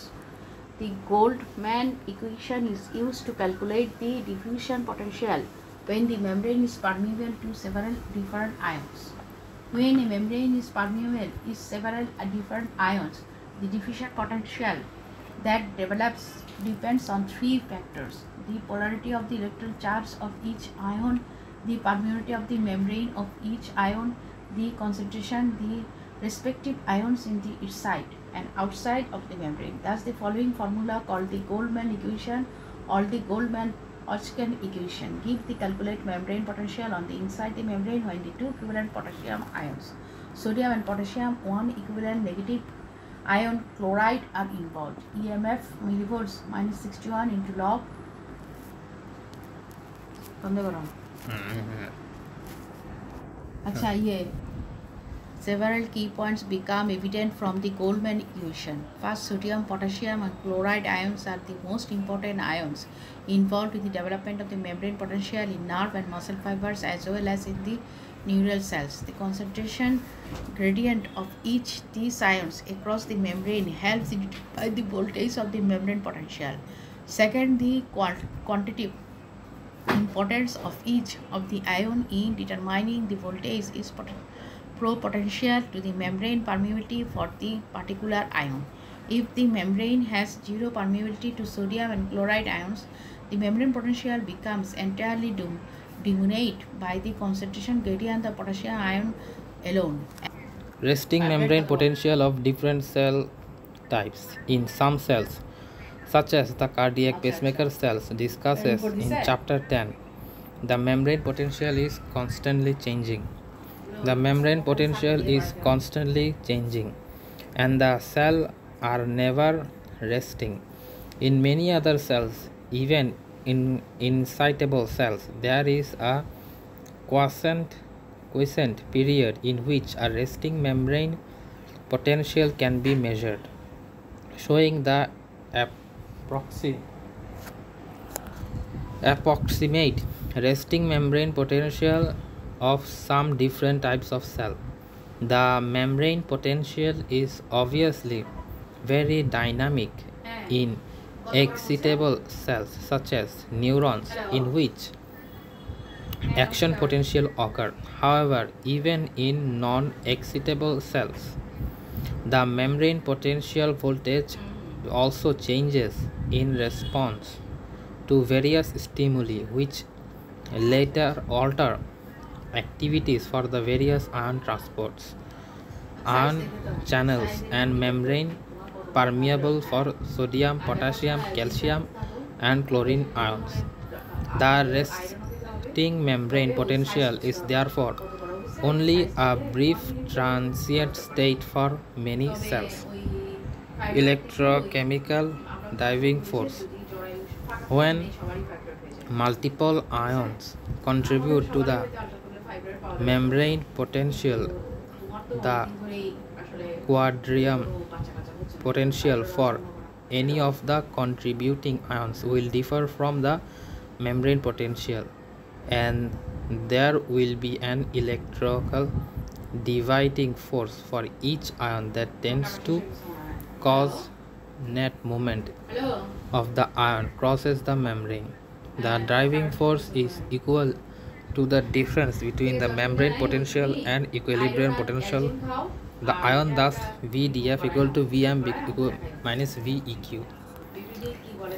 The Goldman equation is used to calculate the diffusion potential when the membrane is permeable to several different ions. When a membrane is permeable is several different ions, the diffusion potential that develops depends on three factors: the polarity of the electric charge of each ion, the permeability of the membrane of each ion, the concentration the respective ions in the inside and outside of the membrane. Thus, the following formula, called the Goldman equation or the Goldman-Hodgkin equation, give the calculate membrane potential on the inside the membrane when the two equivalent potassium ions, sodium and potassium, one equivalent negative ion chloride are involved. EMF millivolts minus 61 into log. अच्छा ये several key points become evident from the Goldman equation. First, sodium, potassium and chloride ions are the most important ions involved in the development of the membrane potential in nerve and muscle fibers as well as in the neural cells. The concentration gradient of each these ions across the membrane helps in determining the voltage of the membrane potential. Second, the quantitative importance of each of the ion in determining the voltage is proportional to the membrane permeability for the particular ion. If the membrane has zero permeability to sodium and chloride ions, the membrane potential becomes entirely dominated by the concentration gradient of potassium ion alone. Resting membrane potential of different cell types in some cells, such as the cardiac pacemaker cells discusses in chapter 10. The membrane potential is constantly changing. The membrane potential is constantly changing and the cells are never resting. In many other cells, even in incitable cells, there is a quiescent period in which a resting membrane potential can be measured, showing the approximate resting membrane potential of some different types of cell. The membrane potential is obviously very dynamic in excitable cells such as neurons, in which action potential occur. However, even in non-excitable cells, the membrane potential voltage also changes in response to various stimuli, which later alter activities for the various ion transports, ion channels, and membrane permeable for sodium, potassium, calcium, and chlorine ions. The resting membrane potential is therefore only a brief transient state for many cells. Electrochemical driving force. When multiple ions contribute to the membrane potential, the quadrium potential for any of the contributing ions will differ from the membrane potential, and there will be an electrical dividing force for each ion that tends to cause net movement of the ion crosses the membrane. The driving force is equal to the difference between the membrane potential and equilibrium potential. The ion thus VDF equal to Vm minus VEQ.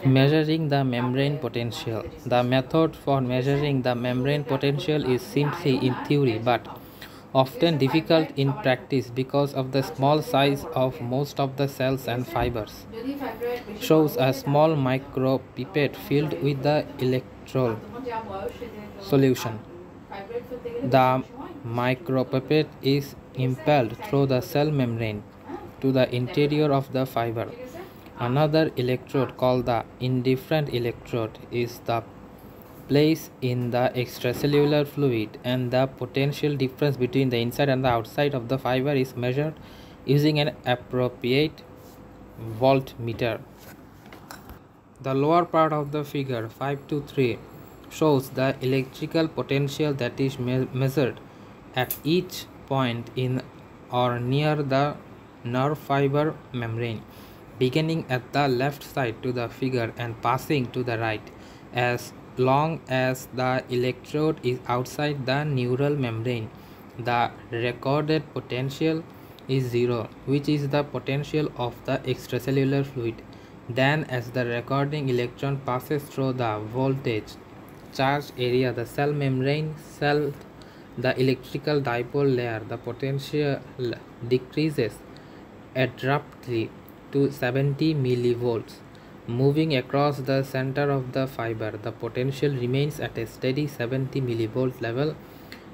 Measuring the membrane potential. The method for measuring the membrane potential is simply in theory but often difficult in practice because of the small size of most of the cells and fibers. Shows a small micropipette filled with the electrol solution. The micropipette is impelled through the cell membrane to the interior of the fiber. Another electrode, called the indifferent electrode, is the place in the extracellular fluid, and the potential difference between the inside and the outside of the fiber is measured using an appropriate voltmeter. The lower part of the figure 5.3 shows the electrical potential that is measured at each point in or near the nerve fiber membrane, beginning at the left side to the figure and passing to the right, as long as the electrode is outside the neural membrane. The recorded potential is zero, which is the potential of the extracellular fluid. Then, as the recording electron passes through the voltage charged area, the cell membrane the electrical dipole layer, the potential decreases abruptly to 70 millivolts. Moving across the center of the fiber, the potential remains at a steady 70 millivolt level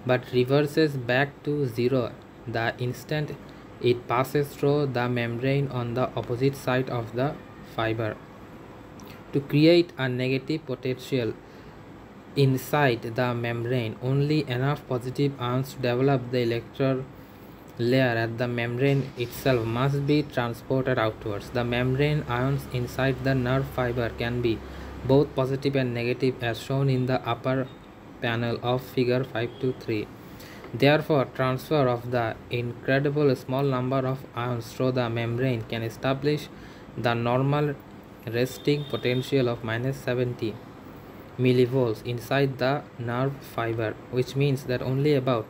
but reverses back to zero the instant it passes through the membrane on the opposite side of the fiber. To create a negative potential inside the membrane, only enough positive ions to develop the electron layer at the membrane itself must be transported outwards. The membrane ions inside the nerve fiber can be both positive and negative, as shown in the upper panel of figure 5.3. Therefore, transfer of the incredible small number of ions through the membrane can establish the normal resting potential of minus 70 millivolts inside the nerve fiber, which means that only about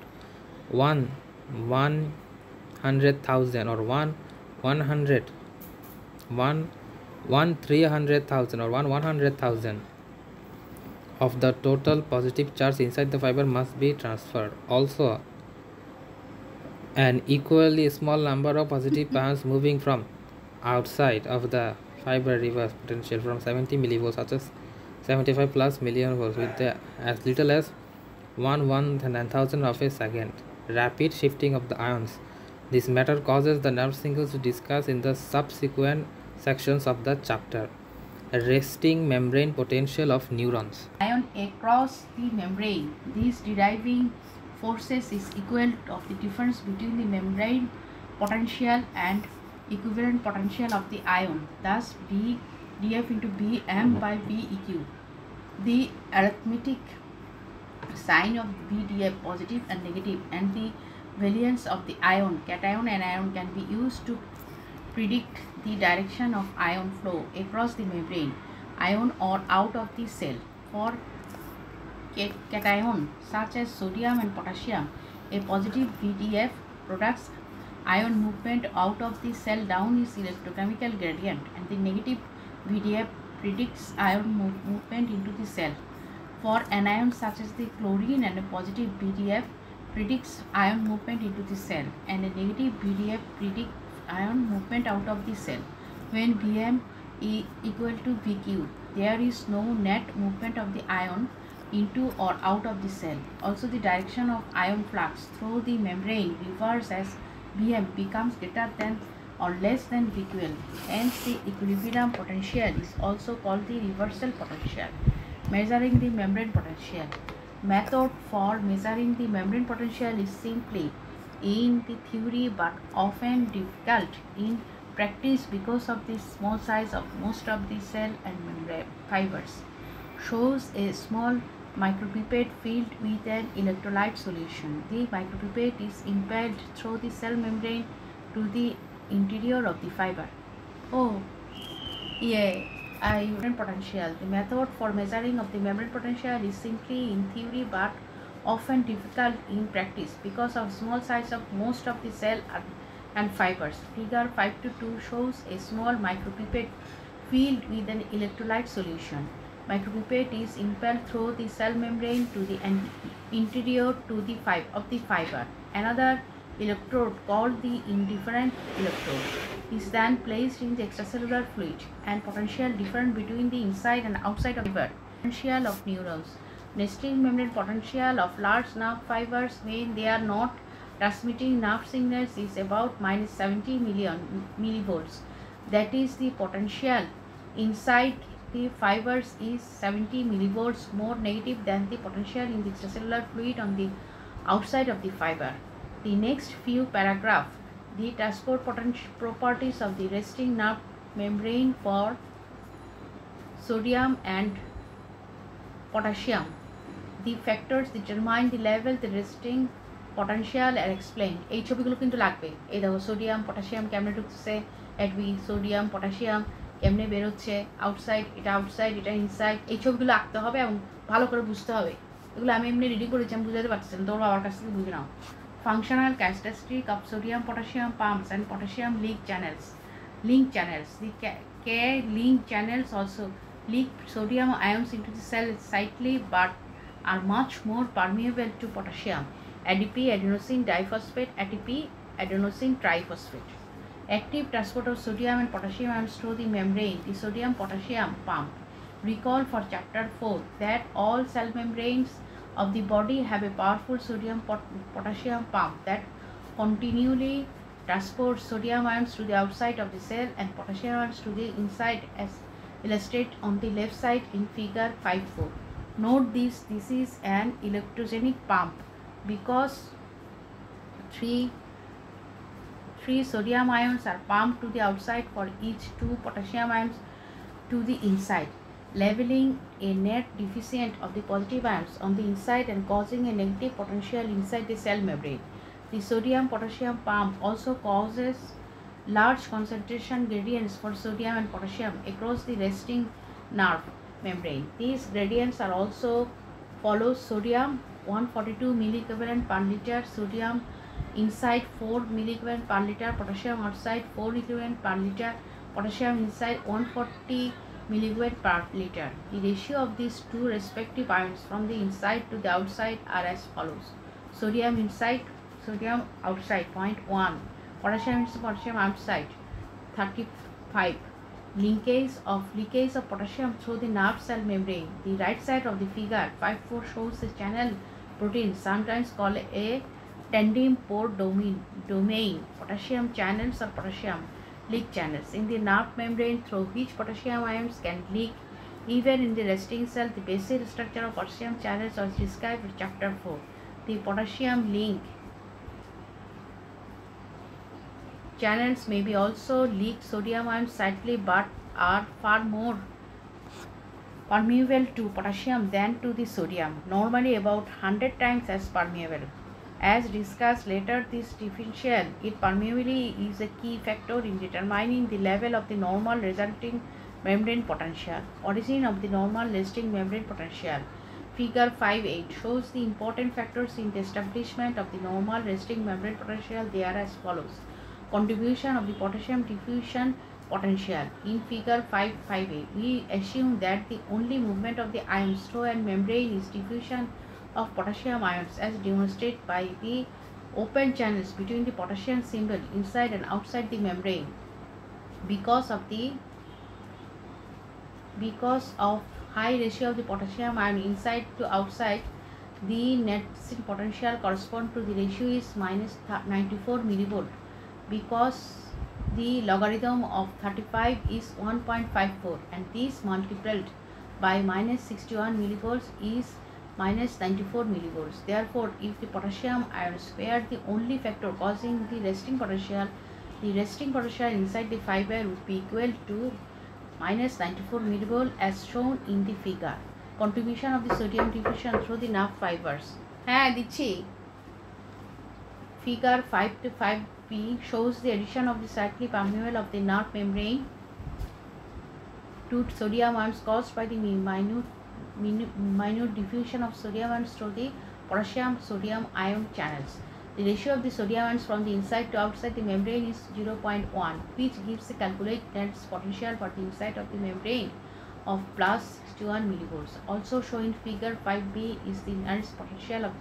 1/100,000 or 1/300,000 or 1/100,000 of the total positive charge inside the fiber must be transferred. Also, an equally small number of positive ions moving from outside of the fiber reverse potential from 70 millivolts, such as 75 plus million volts, with as little as 1/1000 of a second rapid shifting of the ions. This matter causes the nerve signals to discuss in the subsequent sections of the chapter. Resting membrane potential of neurons. Ion across the membrane. These deriving forces is equal of the difference between the membrane potential and equivalent potential of the ion. Thus, B df into Bm by Beq. The arithmetic sign of B df positive and negative, and the valence of the ion, cation and anion, can be used to predict the direction of ion flow across the membrane, ion or out of the cell. For cation such as sodium and potassium, a positive VDF products ion movement out of the cell down its electrochemical gradient, and the negative VDF predicts ion movement into the cell. For anions such as the chlorine, and a positive VDF predicts ion movement into the cell, and a negative VDF predicts ion movement out of the cell. When Vm is equal to Vq, there is no net movement of the ion into or out of the cell. Also, the direction of ion flux through the membrane reverses as Vm becomes greater than or less than VQL. Hence, the equilibrium potential is also called the reversal potential. Measuring the membrane potential. Method for measuring the membrane potential is simply in the theory but often difficult in practice because of the small size of most of the cell and membrane fibers. Shows a small micropipette filled with an electrolyte solution. The micropipette is impelled through the cell membrane to the interior of the fiber. Oh, yeah. Membrane potential. The method for measuring of the membrane potential is simply in theory but often difficult in practice because of small size of most of the cell and fibers. Figure 5.2 shows a small micropipette filled with an electrolyte solution. Micropipette is impelled through the cell membrane to the interior to the fiber. Another electrode, called the indifferent electrode, is then placed in the extracellular fluid, and potential difference between the inside and outside of the fiber. Potential of neurons. Nesting membrane potential of large nerve fibers when they are not transmitting nerve signals is about minus 70 millivolts. That is, the potential inside the fibers is 70 millivolts more negative than the potential in the extracellular fluid on the outside of the fiber. The next few paragraphs, the transport properties of the resting nerve membrane for sodium and potassium. The factors determine the level the resting potential are explained. এই ছবিগুলো কিন্তু লাগবে। এই দেখো sodium potassium কেমনে ঢুকছে, Adobe sodium potassium কেমনে বেরোচ্ছে, আউটসাইড এটা ইনসাইড, এই ছবিগুলো আঁকতে হবে এবং ভালো করে বুঝতে হবে। এগুলো আমি এমনি রেডি করেছি, আমি বুঝাতে পারছি না, তোর বাবার কাছ থেকে বুঝে নাও। Functional characteristic of sodium potassium pumps and potassium link channels. The K link channels also leak sodium ions into the cell slightly but are much more permeable to potassium. ADP, adenosine diphosphate, ATP, adenosine triphosphate. Active transport of sodium and potassium ions through the membrane, the sodium potassium pump. Recall for chapter 4 that all cell membranes of the body have a powerful sodium potassium pump that continually transports sodium ions to the outside of the cell and potassium ions to the inside, as illustrated on the left side in figure 5.4. Note this is an electrogenic pump because three sodium ions are pumped to the outside for each 2 potassium ions to the inside, leveling a net deficient of the positive ions on the inside and causing a negative potential inside the cell membrane. The sodium potassium pump also causes large concentration gradients for sodium and potassium across the resting nerve membrane. These gradients are also follows sodium 142 milliequivalent per liter, sodium inside 4 milliequivalent per liter, potassium outside 4 milliequivalent per liter, potassium inside 140 milliequivalent per liter. The ratio of these two respective ions from the inside to the outside are as follows: sodium inside, sodium outside 0.1, potassium inside, potassium outside 35. Leakage of potassium through the nerve cell membrane. The right side of the figure 5.4 shows a channel protein, sometimes called a tandem pore domain, potassium channels or potassium leak channels in the nerve membrane through which potassium ions can leak even in the resting cell. The basic structure of potassium channels was described in chapter 4. The potassium link channels may be also leak sodium ions slightly but are far more permeable to potassium than to the sodium, normally about 100 times as permeable. As discussed later, this differential permeability is a key factor in determining the level of the normal resulting membrane potential. Origin of the normal resting membrane potential. Figure 5.8 shows the important factors in the establishment of the normal resting membrane potential. They are as follows. Contribution of the potassium diffusion potential. In figure 5.5a, we assume that the only movement of the ions through a membrane is diffusion of potassium ions as demonstrated by the open channels between the potassium symbol inside and outside the membrane. Because of high ratio of the potassium ion inside to outside, the net potential correspond to the ratio is minus 94 millivolt. Because the logarithm of 35 is 1.54 and this multiplied by minus 61 millivolts is minus 94 millivolts. Therefore, if the potassium ions were the only factor causing the resting potential inside the fiber would be equal to minus 94 millivolt as shown in the figure. Contribution of the sodium diffusion through the nerve fibers. Figure 5 to 5b shows the addition of the slightly permeable of the nerve membrane to sodium ions caused by the minute diffusion of sodium ions through the potassium-sodium ion channels. The ratio of the sodium ions from the inside to outside the membrane is 0.1, which gives the calculated net potential for the inside of the membrane of plus 61 millivolts. Also shown in figure 5b is the net potential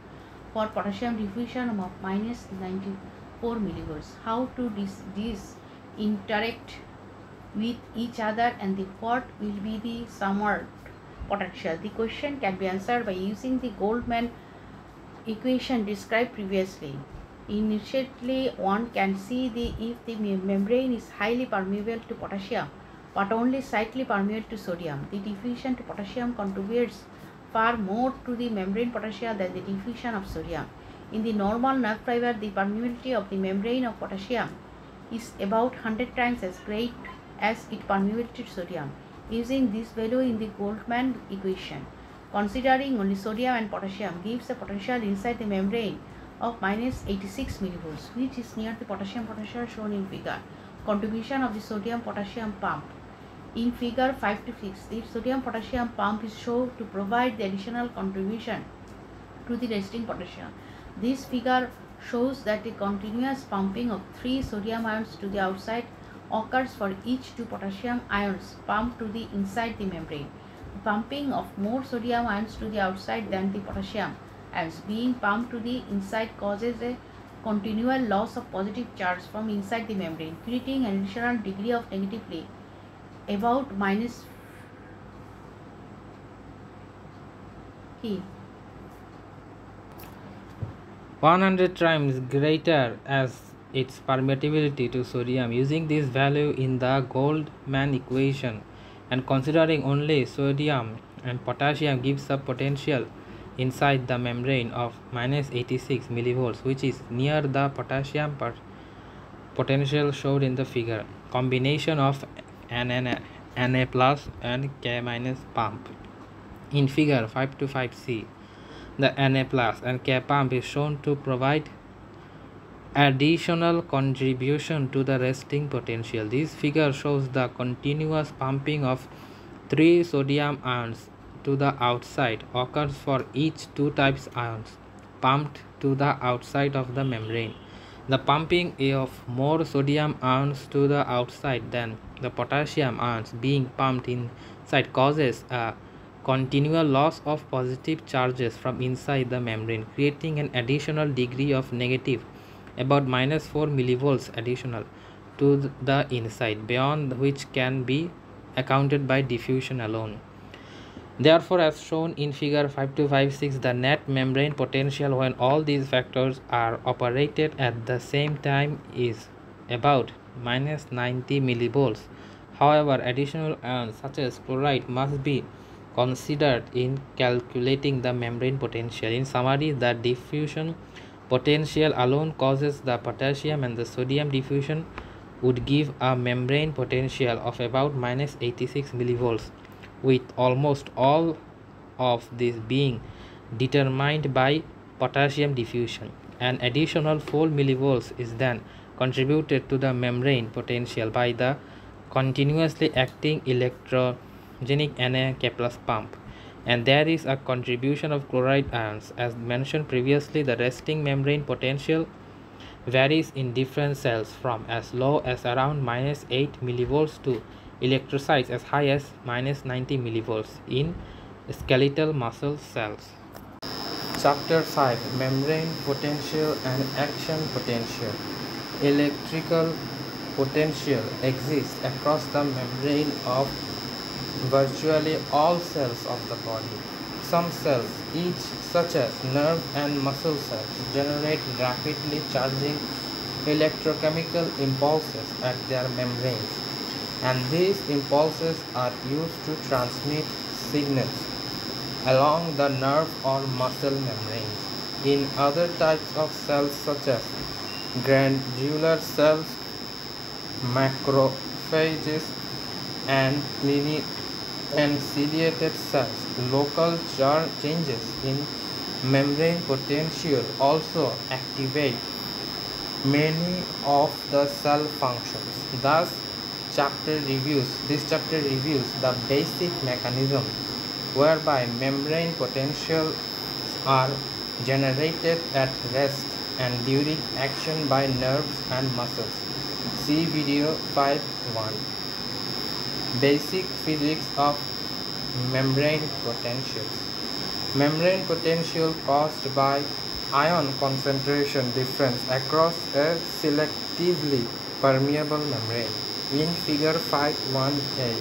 for potassium diffusion of minus 94 millivolts. How to these interact with each other and what will be the summary potential? The question can be answered by using the Goldman equation described previously. Initially, one can see if the membrane is highly permeable to potassium but only slightly permeable to sodium, the diffusion to potassium contributes far more to the membrane potential than the diffusion of sodium. In the normal nerve fiber, the permeability of the membrane of potassium is about 100 times as great as its permeability to sodium. Using this value in the Goldman equation, considering only sodium and potassium gives a potential inside the membrane of minus 86 millivolts, which is near the potassium potential shown in figure. Contribution of the sodium-potassium pump. In figure 5 to 6, the sodium-potassium pump is shown to provide the additional contribution to the resting potassium. This figure shows that the continuous pumping of 3 sodium ions to the outside occurs for each 2 potassium ions pumped to the inside the membrane. The pumping of more sodium ions to the outside than the potassium ions being pumped to the inside causes a continual loss of positive charge from inside the membrane, creating an additional degree of negatively about minus 100 times greater as its permeability to sodium. Using this value in the Goldman equation and considering only sodium and potassium gives a potential inside the membrane of minus 86 millivolts, which is near the potassium potential shown in the figure. Combination of Na plus and K minus pump. In figure 5 to 5c, the Na plus and K pump is shown to provide additional contribution to the resting potential. This figure shows the continuous pumping of 3 sodium ions to the outside occurs for each 2 types ions pumped to the outside of the membrane. The pumping of more sodium ions to the outside than the potassium ions being pumped inside causes a continual loss of positive charges from inside the membrane, creating an additional degree of negative about minus 4 millivolts additional to the inside, beyond which can be accounted by diffusion alone. Therefore, as shown in figure 5 to 5.6, the net membrane potential when all these factors are operated at the same time is about minus 90 millivolts. However, additional ions such as chloride must be considered in calculating the membrane potential. In summary, the diffusion potential alone causes the potassium and the sodium diffusion would give a membrane potential of about minus 86 millivolts, with almost all of this being determined by potassium diffusion. An additional 4 millivolts is then contributed to the membrane potential by the continuously acting electrogenic Na Kepler's pump, and there is a contribution of chloride ions. As mentioned previously, the resting membrane potential varies in different cells from as low as around -8 millivolts to electrocytes as high as -90 millivolts in skeletal muscle cells. Chapter 5: Membrane potential and action potential. Electrical potential exists across the membrane of virtually all cells of the body. Some cells, each such as nerve and muscle cells, generate rapidly charging electrochemical impulses at their membranes, and these impulses are used to transmit signals along the nerve or muscle membranes. In other types of cells such as granular cells, macrophages, and ciliated cells, local charge changes in membrane potential also activate many of the cell functions. Thus, this chapter reviews the basic mechanism whereby membrane potentials are generated at rest and during action by nerves and muscles. See video 5.1. Basic physics of membrane potentials. Membrane potential caused by ion concentration difference across a selectively permeable membrane. In figure 5.1a,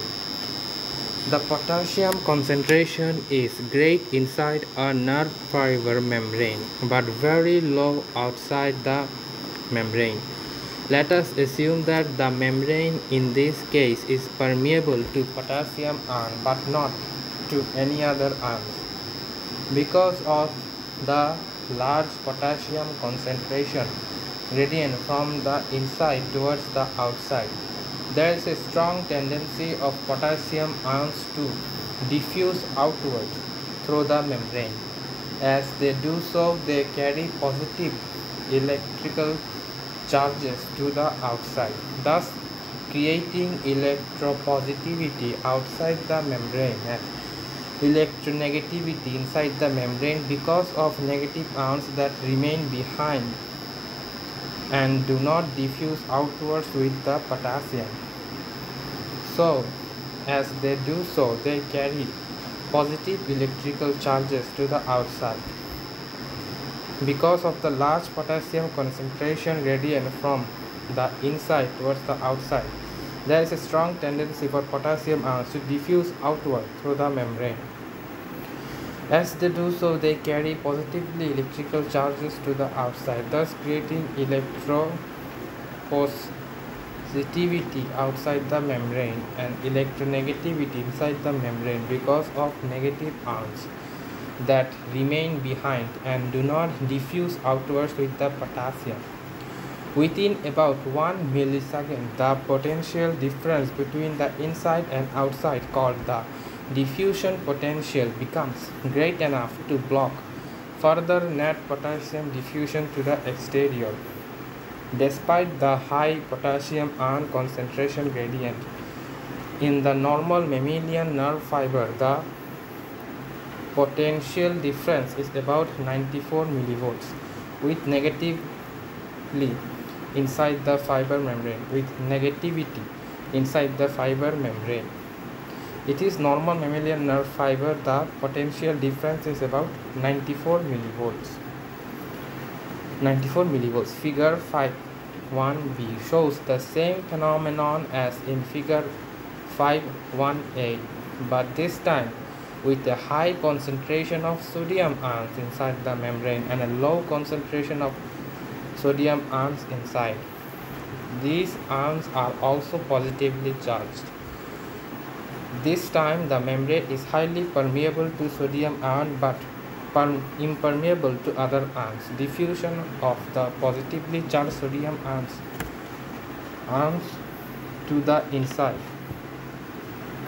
the potassium concentration is great inside a nerve fiber membrane but very low outside the membrane. Let us assume that the membrane in this case is permeable to potassium ion but not to any other ions. Because of the large potassium concentration gradient from the inside towards the outside, there is a strong tendency of potassium ions to diffuse outward through the membrane. As they do so, they carry positive electrical charges to the outside, thus creating electropositivity outside the membrane and electronegativity inside the membrane because of negative ions that remain behind and do not diffuse outwards with the potassium. So, as they do so, they carry positive electrical charges to the outside. Because of the large potassium concentration gradient from the inside towards the outside, there is a strong tendency for potassium ions to diffuse outward through the membrane. As they do so, they carry positively electrical charges to the outside, thus creating electropositivity outside the membrane and electronegativity inside the membrane because of negative ions that remain behind and do not diffuse outwards with the potassium. Within about 1 millisecond, the potential difference between the inside and outside, called the diffusion potential, becomes great enough to block further net potassium diffusion to the exterior. Despite the high potassium ion concentration gradient in the normal mammalian nerve fiber, the potential difference is about 94 millivolts with negatively inside the fiber membrane inside the fiber membrane. It is normal mammalian nerve fiber. The potential difference is about 94 millivolts. Figure 5.1b shows the same phenomenon as in figure 5.1a, but this time with a high concentration of sodium ions inside the membrane and a low concentration of sodium ions inside. These ions are also positively charged. This time the membrane is highly permeable to sodium ion but impermeable to other ions. Diffusion of the positively charged sodium ions to the inside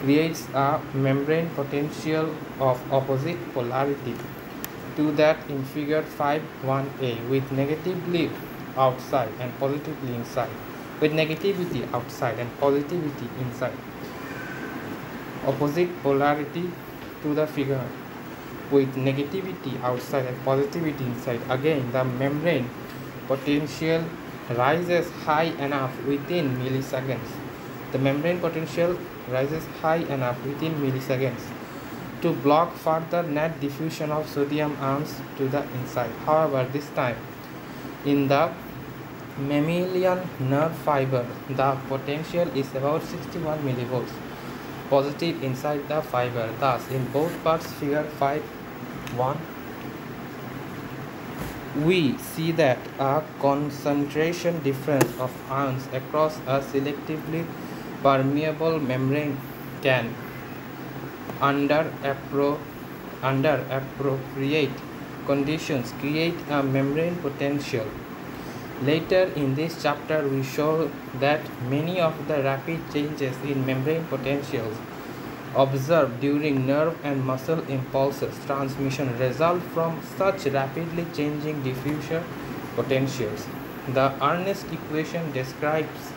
creates a membrane potential of opposite polarity to that in figure 5.1a with negatively outside and positively inside, with negativity outside and positivity inside, opposite polarity to the figure with negativity outside and positivity inside. Again, the membrane potential rises high enough within milliseconds. The membrane potential rises high enough within milliseconds to block further net diffusion of sodium ions to the inside. However, this time in the mammalian nerve fiber, the potential is about 61 millivolts positive inside the fiber. Thus, in both parts, figure 5.1, we see that a concentration difference of ions across a selectively permeable membrane can, under appropriate conditions, create a membrane potential. Later in this chapter, we show that many of the rapid changes in membrane potentials observed during nerve and muscle impulses transmission result from such rapidly changing diffusion potentials. The Ernst equation describes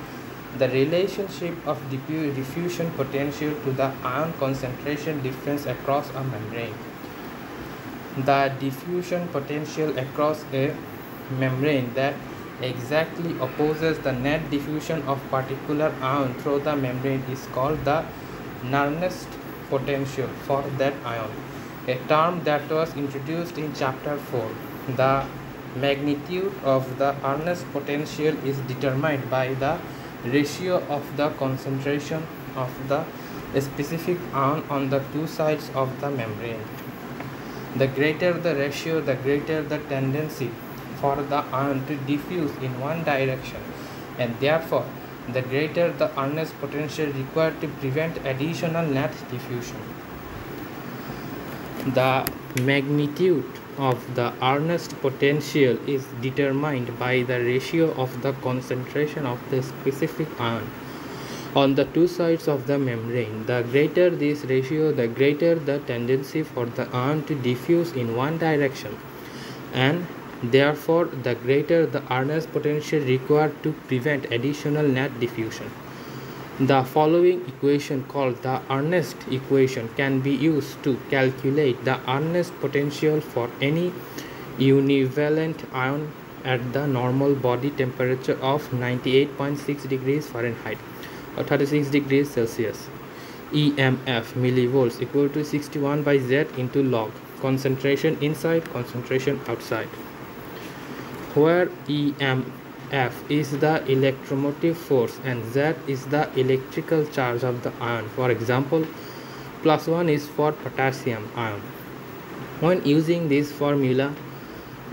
the relationship of diffusion potential to the ion concentration difference across a membrane. The diffusion potential across a membrane that exactly opposes the net diffusion of particular ion through the membrane is called the Nernst potential for that ion, a term that was introduced in chapter 4. The magnitude of the Ernst potential is determined by the ratio of the concentration of the specific ion on the two sides of the membrane. The greater the ratio, the greater the tendency for the ion to diffuse in one direction, and therefore the greater the Ernst potential required to prevent additional net diffusion. The magnitude of the Ernst potential is determined by the ratio of the concentration of the specific ion on the two sides of the membrane. The greater this ratio, the greater the tendency for the ion to diffuse in one direction, and therefore the greater the Ernst potential required to prevent additional net diffusion. The following equation, called the Ernst equation, can be used to calculate the Ernst potential for any univalent ion at the normal body temperature of 98.6 degrees Fahrenheit or 36 degrees Celsius. EMF millivolts equal to 61 by Z into log concentration inside, concentration outside, where EMF is the electromotive force and Z is the electrical charge of the ion. For example, +1 is for potassium ion. When using this formula,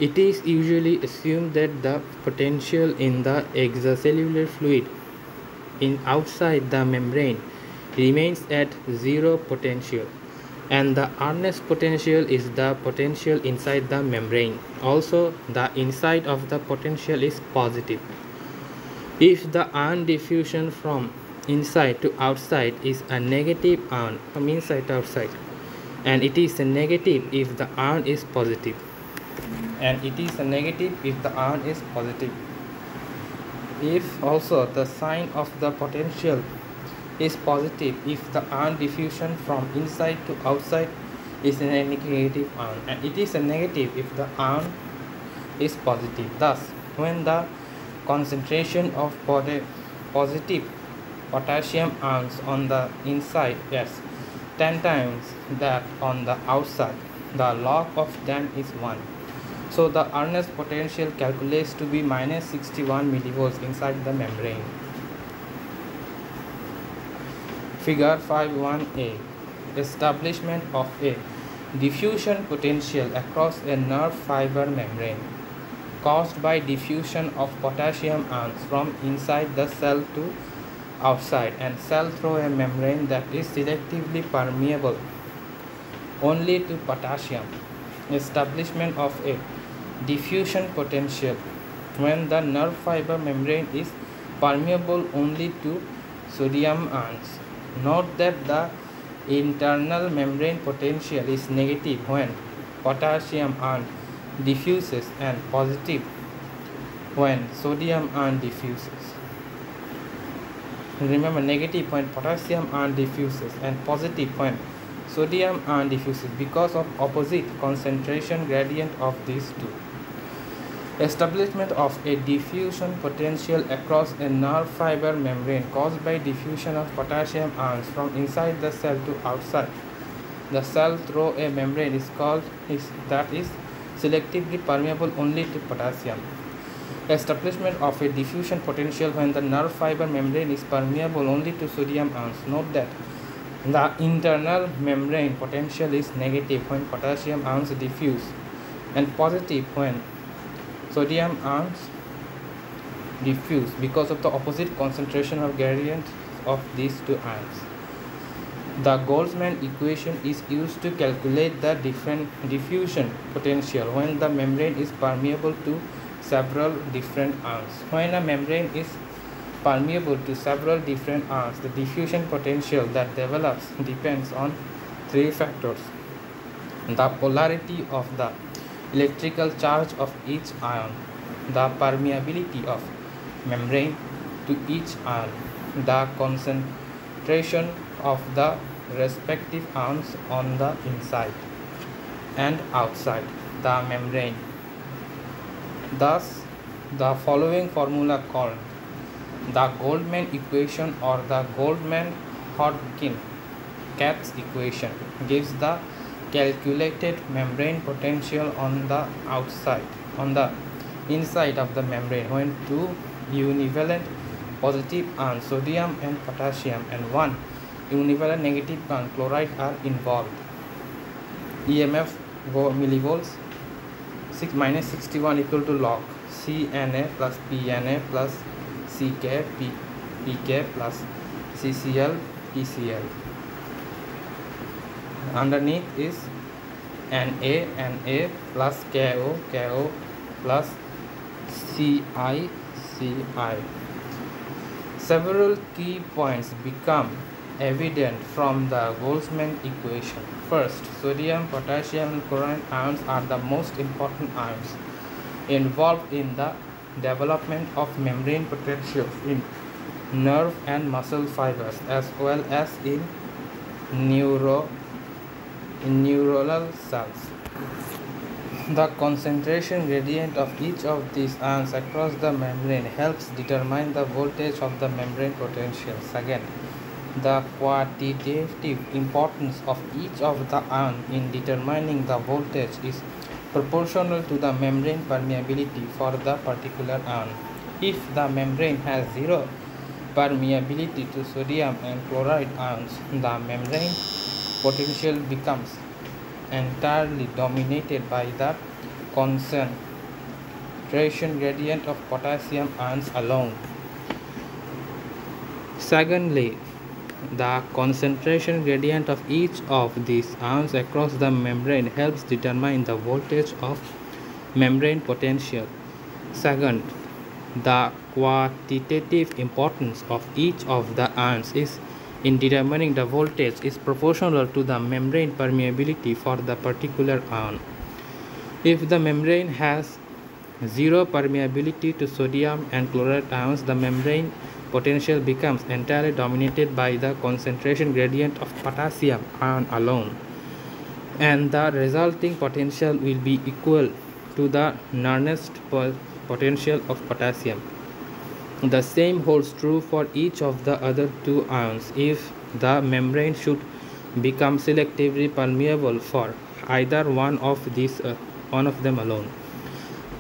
it is usually assumed that the potential in the extracellular fluid in outside the membrane remains at zero potential, and the Ernst potential is the potential inside the membrane. Also, the inside of the potential is positive. If the ion diffusion from inside to outside is a negative ion from inside to outside, and it is a negative if the ion is positive, and it is a negative if the ion is positive. If also the sign of the potential is positive if the ion diffusion from inside to outside is a negative ion, and it is a negative if the ion is positive. Thus, when the concentration of positive potassium ions on the inside is 10 times that on the outside, the log of 10 is 1. So the Ernst potential calculates to be minus 61 millivolts inside the membrane. Figure 5.1a, establishment of a diffusion potential across a nerve fiber membrane caused by diffusion of potassium ions from inside the cell to outside and cell through a membrane that is selectively permeable only to potassium. Establishment of a diffusion potential when the nerve fiber membrane is permeable only to sodium ions. Note that the internal membrane potential is negative when potassium ion diffuses and positive when sodium ion diffuses. Remember, negative when potassium ion diffuses and positive when sodium ion diffuses because of opposite concentration gradient of these two. Establishment of a diffusion potential across a nerve fiber membrane caused by diffusion of potassium ions from inside the cell to outside the cell through a membrane is called that is selectively permeable only to potassium. Establishment of a diffusion potential when the nerve fiber membrane is permeable only to sodium ions. Note that the internal membrane potential is negative when potassium ions diffuse and positive when sodium ions diffuse because of the opposite concentration of gradient of these two ions. The Boltzmann equation is used to calculate the diffusion potential when the membrane is permeable to several different ions. When a membrane is permeable to several different ions, the diffusion potential that develops depends on three factors: the polarity of the electrical charge of each ion, the permeability of membrane to each ion, the concentration of the respective ions on the inside and outside the membrane. Thus, the following formula called the Boltzmann equation or the Goldman-Hodgkin-Katz equation gives the calculated membrane potential on the inside of the membrane when two univalent positive ions, sodium and potassium, and one univalent negative ion, chloride, are involved. EMF millivolts minus 61 equal to log CNA plus PNA plus CK PK plus CCl PCl. Underneath is Na plus KO plus CI. Several key points become evident from the Boltzmann equation. First, sodium, potassium, and chlorine ions are the most important ions involved in the development of membrane potentials in nerve and muscle fibers as well as in neuronal cells. The concentration gradient of each of these ions across the membrane helps determine the voltage of the membrane potential. Second, the quantitative importance of each of the ions in determining the voltage is proportional to the membrane permeability for the particular ion. If the membrane has zero permeability to sodium and chloride ions, the membrane potential becomes entirely dominated by the concentration gradient of potassium ions alone. Secondly, the concentration gradient of each of these ions across the membrane helps determine the voltage of membrane potential. Second, the quantitative importance of each of the ions in determining the voltage is proportional to the membrane permeability for the particular ion. If the membrane has zero permeability to sodium and chloride ions, the membrane potential becomes entirely dominated by the concentration gradient of potassium ion alone, and the resulting potential will be equal to the Nernst potential of potassium. The same holds true for each of the other two ions if the membrane should become selectively permeable for either one of them alone.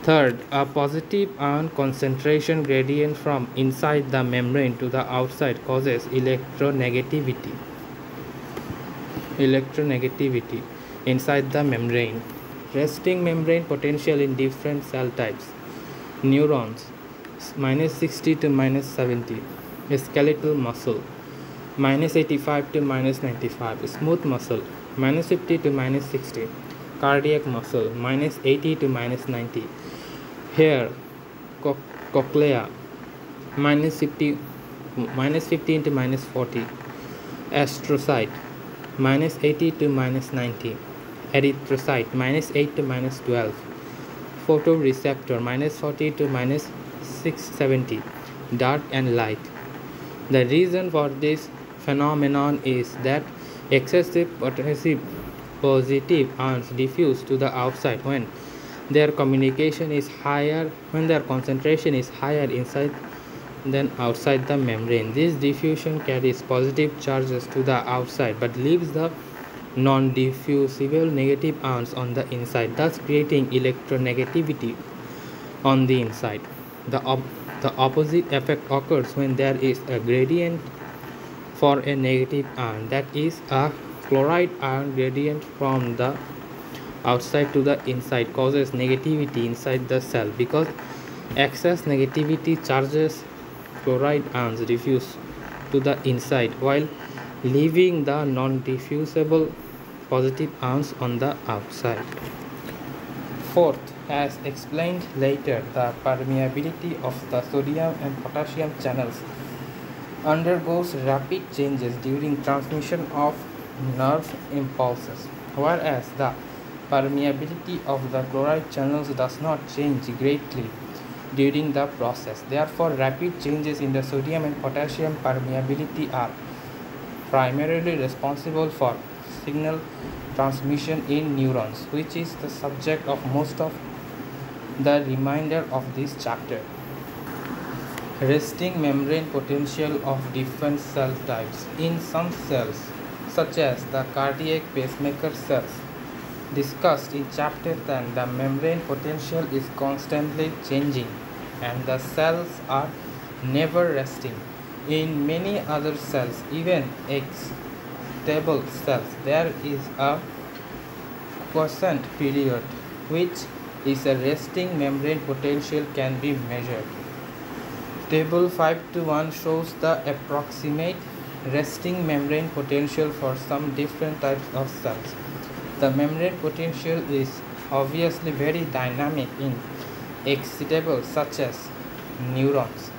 Third, a positive ion concentration gradient from inside the membrane to the outside causes electronegativity inside the membrane. Resting membrane potential in different cell types: neurons minus 60 to minus 70, skeletal muscle minus 85 to minus 95, smooth muscle minus 50 to minus 60, cardiac muscle minus 80 to minus 90, hair, cochlea minus 15 to minus 40, astrocyte minus 80 to minus 90, erythrocyte -8 to -12, photoreceptor -40 to -670, dark and light. The reason for this phenomenon is that excessive positive ions diffuse to the outside when their concentration is higher inside than outside the membrane. This diffusion carries positive charges to the outside but leaves the non-diffusible negative ions on the inside, thus creating electronegativity on the inside. The opposite effect occurs when there is a gradient for a negative ion, that is, a chloride ion gradient from the outside to the inside causes negativity inside the cell because excess negativity charges chloride ions diffuse to the inside while leaving the non-diffusible positive ions on the outside. Fourth, as explained later, the permeability of the sodium and potassium channels undergoes rapid changes during transmission of nerve impulses, whereas the permeability of the chloride channels does not change greatly during the process. Therefore, rapid changes in the sodium and potassium permeability are primarily responsible for signal transmission in neurons, which is the subject of most of the remainder of this chapter. Resting membrane potential of different cell types. In some cells, such as the cardiac pacemaker cells discussed in chapter 10, the membrane potential is constantly changing and the cells are never resting. In many other cells, even stable cells, there is a quiescent period, which is a resting membrane potential can be measured. Table 5:1 shows the approximate resting membrane potential for some different types of cells. The membrane potential is obviously very dynamic in excitable such as neurons,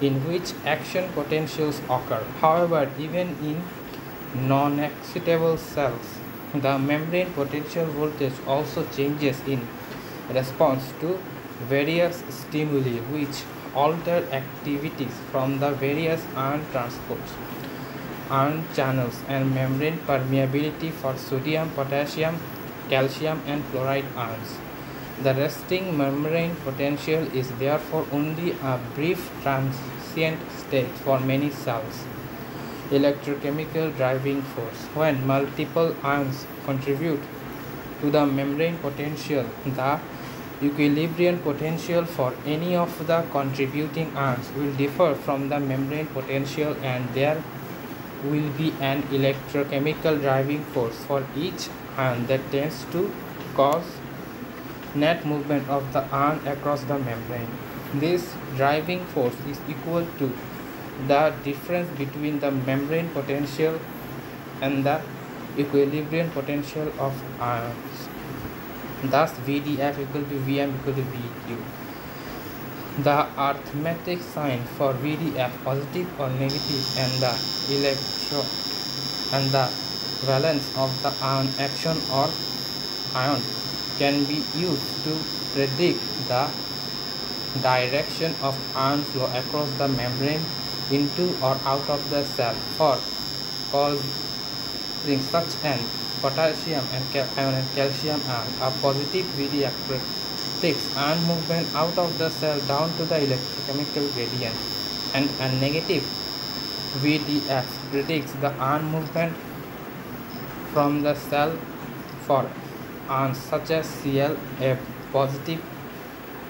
in which action potentials occur. However, even in non-excitable cells, the membrane potential voltage also changes in response to various stimuli which alter activities from the various ion transports, ion channels, and membrane permeability for sodium, potassium, calcium, and chloride ions. The resting membrane potential is therefore only a brief transient state for many cells. Electrochemical driving force. When multiple ions contribute to the membrane potential, the equilibrium potential for any of the contributing ions will differ from the membrane potential, and there will be an electrochemical driving force for each ion that tends to cause net movement of the ion across the membrane. This driving force is equal to the difference between the membrane potential and the equilibrium potential of ions. Thus, VDF equal to Vm equal to Veq. The arithmetic sign for VDF, positive or negative, and the valence of the ion action or ion can be used to predict the direction of ion flow across the membrane into or out of the cell. For causing such an potassium and calcium ion, a positive VDF predicts ion movement out of the cell down to the electrochemical gradient, and a negative VDF predicts the ion movement from the cell. For ions such as Cl, a positive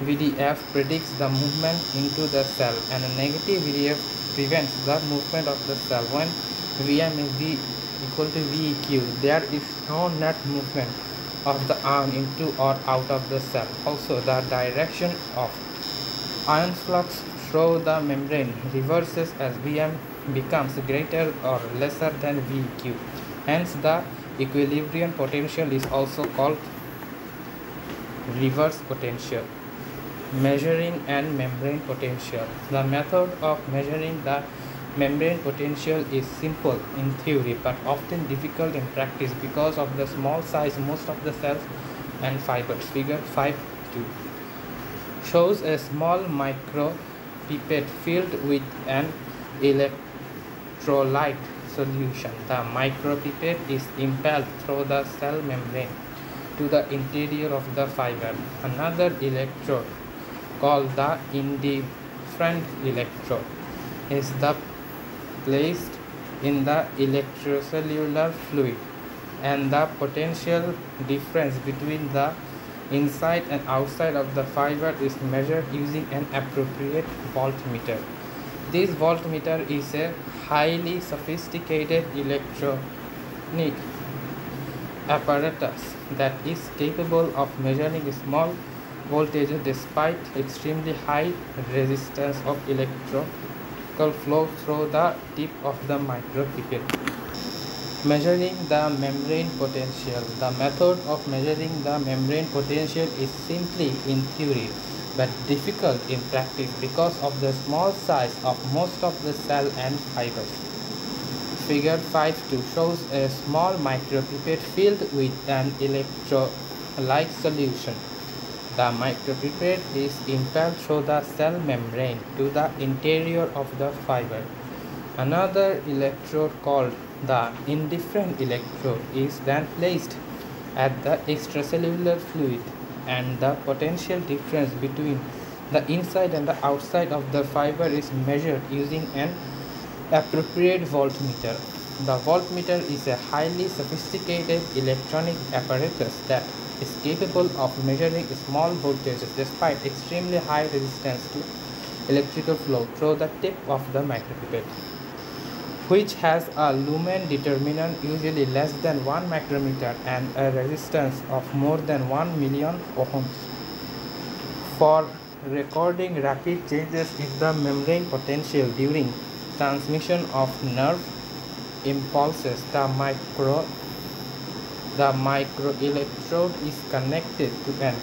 VDF predicts the movement into the cell, and a negative VDF prevents the movement of the cell. When Vm is V equal to Veq, there is no net movement of the ion into or out of the cell. Also, the direction of ion flux through the membrane reverses as Vm becomes greater or lesser than Veq. Hence, the equilibrium potential is also called reverse potential. Measuring and membrane potential. The method of measuring the membrane potential is simple in theory but often difficult in practice because of the small size most of the cells and fibers. Figure 5.2 shows a small micropipette filled with an electrolyte solution. The micropipette is impelled through the cell membrane to the interior of the fiber. Another electrode, called the indifferent electrode, is placed in the electrocellular fluid, and the potential difference between the inside and outside of the fiber is measured using an appropriate voltmeter. This voltmeter is a highly sophisticated electronic apparatus that is capable of measuring small voltages despite extremely high resistance of electrical flow through the tip of the micropipette. Measuring the membrane potential. The method of measuring the membrane potential is simply in theory but difficult in practice because of the small size of most of the cell and fibers. Figure 5.2 shows a small micropipette filled with an electrolyte solution. The micropipette is impelled through the cell membrane to the interior of the fiber. Another electrode, called the indifferent electrode, is then placed at the extracellular fluid, and the potential difference between the inside and the outside of the fiber is measured using an appropriate voltmeter. The voltmeter is a highly sophisticated electronic apparatus that is capable of measuring small voltages despite extremely high resistance to electrical flow through the tip of the micropipette, which has a lumen determinant usually less than 1 micrometer and a resistance of more than 1 million ohms. For recording rapid changes in the membrane potential during transmission of nerve impulses, the microelectrode is connected to an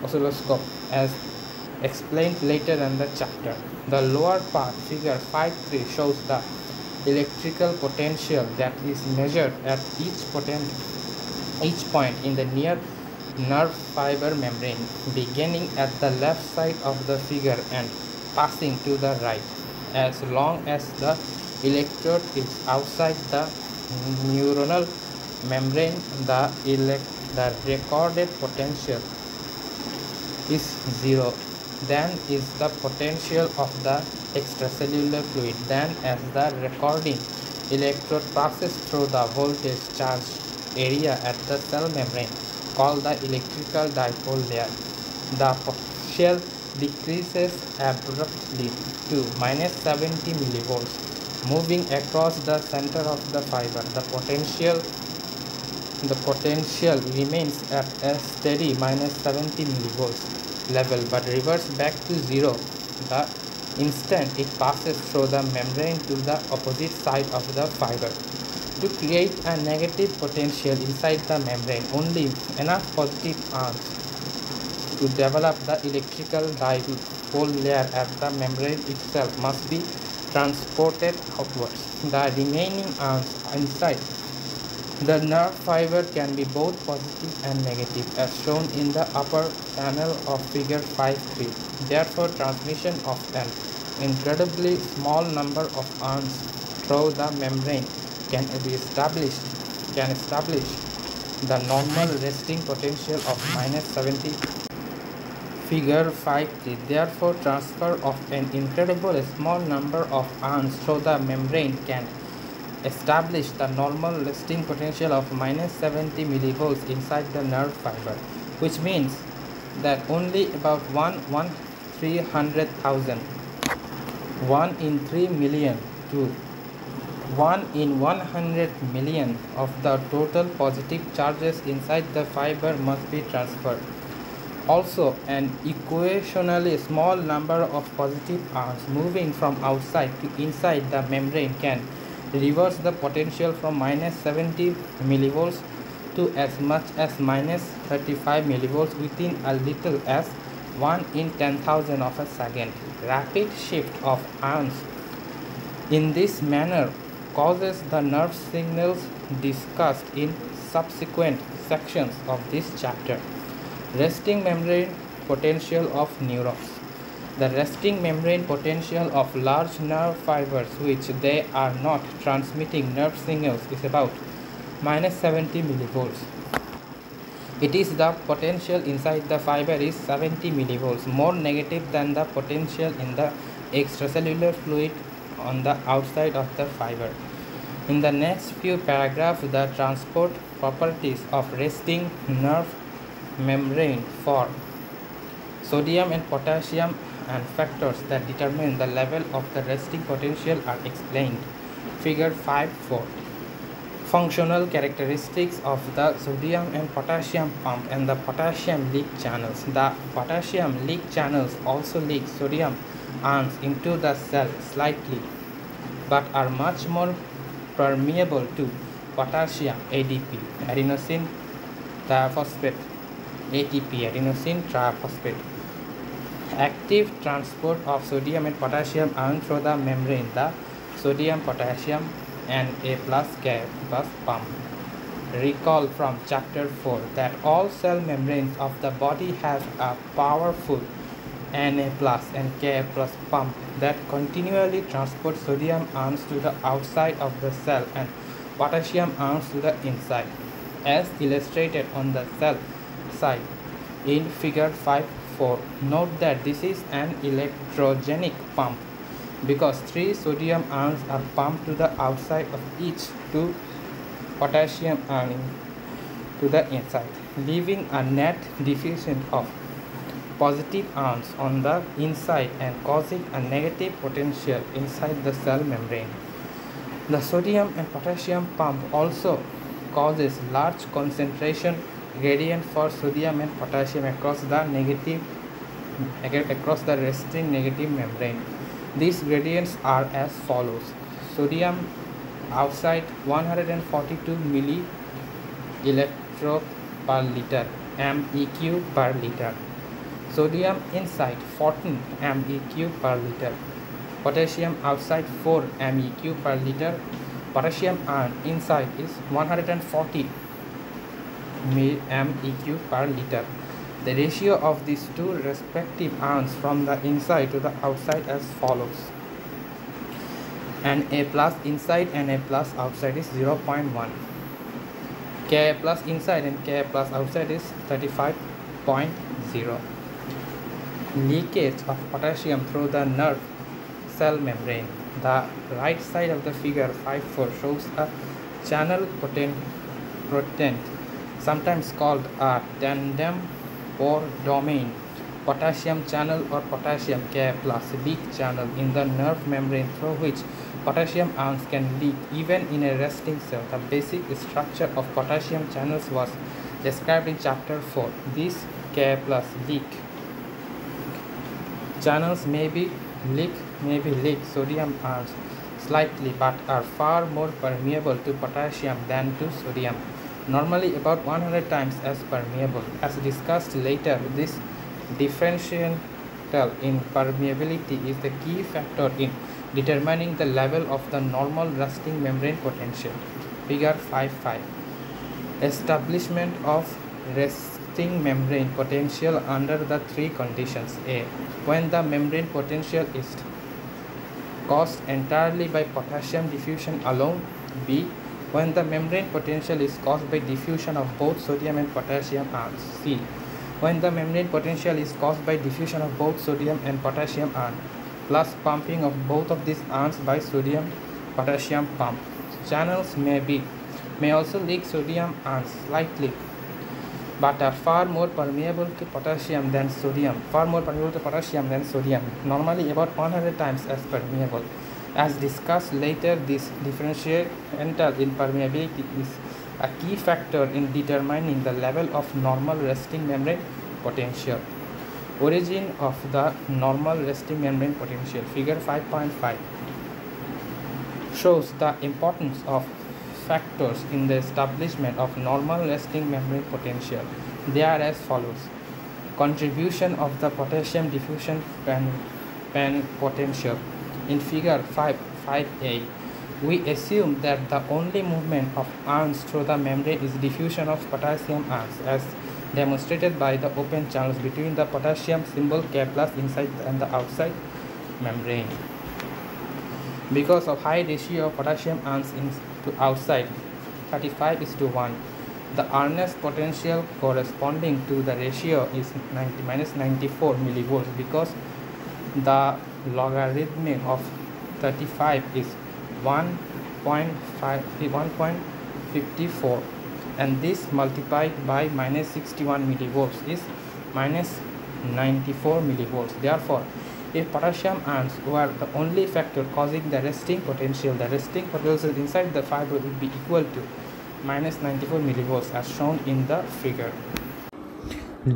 oscilloscope as explained later in the chapter. The lower part, figure 5.3, shows the electrical potential that is measured at each point in the near nerve fiber membrane, beginning at the left side of the figure and passing to the right. As long as the electrode is outside the neuronal membrane, the recorded potential is zero. Then is the potential of the extracellular fluid. Then, as the recording electrode passes through the voltage charged area at the cell membrane, called the electrical dipole layer, the potential decreases abruptly to -70 millivolts, moving across the center of the fiber. The potential remains at a steady -70 millivolts level but reverts back to zero the instant it passes through the membrane to the opposite side of the fiber. To create a negative potential inside the membrane, only enough positive ions to develop the electrical dipole layer at the membrane itself must be transported outwards. The remaining ions inside the nerve fiber can be both positive and negative, as shown in the upper panel of figure 5.3. Therefore, transmission of an incredibly small number of ions through the membrane can establish the normal resting potential of -70. Figure 5.3. Therefore, transfer of an incredibly small number of ions through the membrane can establish the normal resting potential of -70 millivolts inside the nerve fiber, which means that only about 1/300,000, 1 in 3 million to 1 in 100 million of the total positive charges inside the fiber must be transferred. Also, an equationally small number of positive ions moving from outside to inside the membrane can reverse the potential from -70 millivolts to as much as -35 millivolts within as little as 1 in 10,000 of a second. Rapid shift of ions in this manner causes the nerve signals discussed in subsequent sections of this chapter. Resting membrane potential of neurons. The resting membrane potential of large nerve fibers which they are not transmitting nerve signals is about minus 70 millivolts. It is the potential inside the fiber is 70 millivolts, more negative than the potential in the extracellular fluid on the outside of the fiber. In the next few paragraphs, the transport properties of resting nerve membrane for sodium and potassium and factors that determine the level of the resting potential are explained. Figure 5.4. Functional characteristics of the sodium and potassium pump and the potassium leak channels. The potassium leak channels also leak sodium ions into the cell slightly, but are much more permeable to potassium ADP, adenosine triphosphate, ATP, adenosine triphosphate. Active transport of sodium and potassium ion through the membrane, the sodium potassium and A plus K plus pump. Recall from chapter 4 that all cell membranes of the body have a powerful Na plus and Ka plus pump that continually transport sodium ions to the outside of the cell and potassium ions to the inside, as illustrated on the cell side in figure 5.4. Note that this is an electrogenic pump because 3 sodium ions are pumped to the outside of each 2 potassium ions to the inside, leaving a net diffusion of positive ions on the inside and causing a negative potential inside the cell membrane. The sodium and potassium pump also causes large concentration gradient for sodium and potassium across the resting negative membrane. These gradients are as follows: sodium outside 142 millielectro per liter MEq per liter, sodium inside 14 MEq per liter, potassium outside 4 MEq per liter, potassium ion inside is 140 MEq per liter. The ratio of these two respective ions from the inside to the outside as follows: Na plus inside and Na plus outside is 0.1. Ka plus inside and Ka plus outside is 35.0. Leakage of potassium through the nerve cell membrane. The right side of the figure 5.4 shows a channel potent, sometimes called a tandem or domain potassium channel or potassium Ka plus leak channel in the nerve membrane through which potassium ions can leak even in a resting cell. The basic structure of potassium channels was described in chapter 4. These Ka plus leak channels may leak sodium ions slightly but are far more permeable to potassium than to sodium, normally about 100 times as permeable. As discussed later, this differential in permeability is the key factor in determining the level of the normal resting membrane potential. Figure 5.5. Establishment of resting membrane potential under the 3 conditions. A. When the membrane potential is caused entirely by potassium diffusion alone. B. When the membrane potential is caused by diffusion of both sodium and potassium ions. C. When the membrane potential is caused by diffusion of both sodium and potassium ions plus pumping of both of these ions by sodium potassium pump. Channels may also leak sodium ions slightly but are far more permeable to potassium than sodium, normally about 100 times as permeable. As discussed later, this differential in permeability is a key factor in determining the level of normal resting membrane potential. Origin of the normal resting membrane potential. Figure 5.5 shows the importance of factors in the establishment of normal resting membrane potential. They are as follows: contribution of the potassium diffusion potential. In figure 5.8, we assume that the only movement of ions through the membrane is diffusion of potassium ions, as demonstrated by the open channels between the potassium symbol K+ inside and the outside membrane. Because of high ratio of potassium ions to outside, 35:1, the earnest potential corresponding to the ratio is -94 millivolts, because the logarithm of 35 is 1.54, and this multiplied by -61 millivolts is -94 millivolts. Therefore, if potassium ions were the only factor causing the resting potential inside the fiber would be equal to -94 millivolts, as shown in the figure.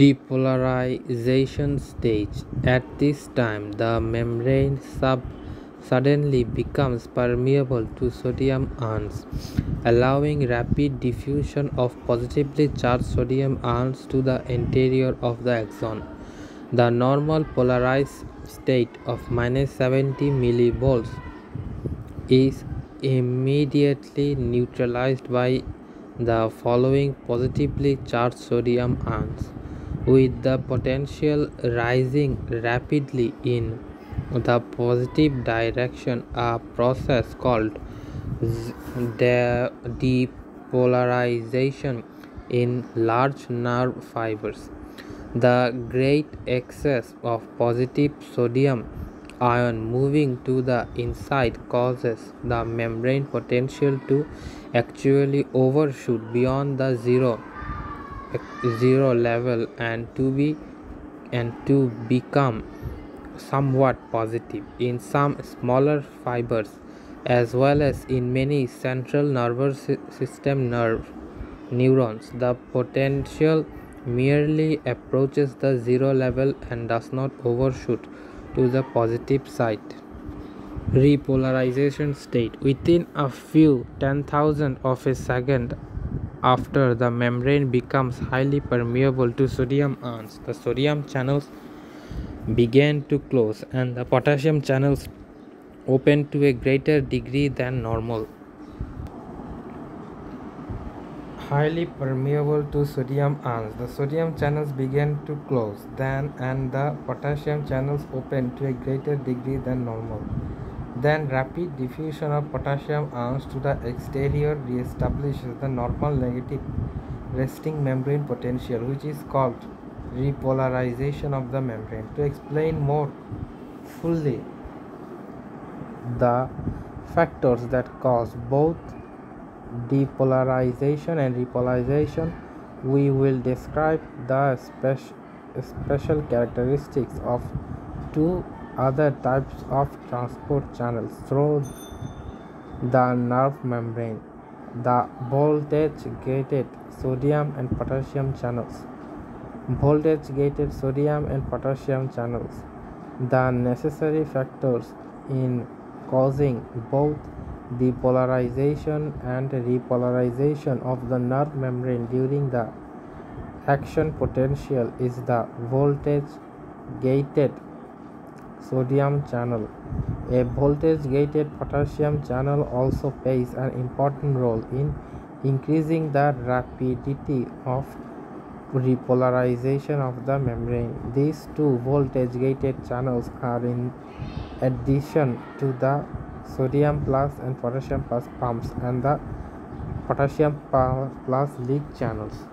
Depolarization stage. At this time, the membrane suddenly becomes permeable to sodium ions, allowing rapid diffusion of positively charged sodium ions to the interior of the axon. The normal polarized state of -70 millivolts is immediately neutralized by the following positively charged sodium ions, with the potential rising rapidly in the positive direction, a process called depolarization in large nerve fibers. The great excess of positive sodium ion moving to the inside causes the membrane potential to actually overshoot beyond the zero level and to become somewhat positive in some smaller fibers, as well as in many central nervous system neurons. The potential merely approaches the zero level and does not overshoot to the positive side. Repolarization state. Within a few 10,000 of a second after the membrane becomes highly permeable to sodium ions, the sodium channels begin to close and the potassium channels open to a greater degree than normal. Highly permeable to sodium ions, the sodium channels begin to close and the potassium channels open to a greater degree than normal. Then rapid diffusion of potassium ions to the exterior re-establishes the normal negative resting membrane potential, which is called repolarization of the membrane. To explain more fully the factors that cause both depolarization and repolarization, we will describe the special characteristics of two other types of transport channels through the nerve membrane: the voltage gated sodium and potassium channels. Voltage gated sodium and potassium channels. The necessary factors in causing both depolarization and repolarization of the nerve membrane during the action potential is the voltage gated sodium channel. A voltage gated potassium channel also plays an important role in increasing the rapidity of repolarization of the membrane. These two voltage gated channels are in addition to the sodium plus and potassium plus pumps and the potassium plus leak channels.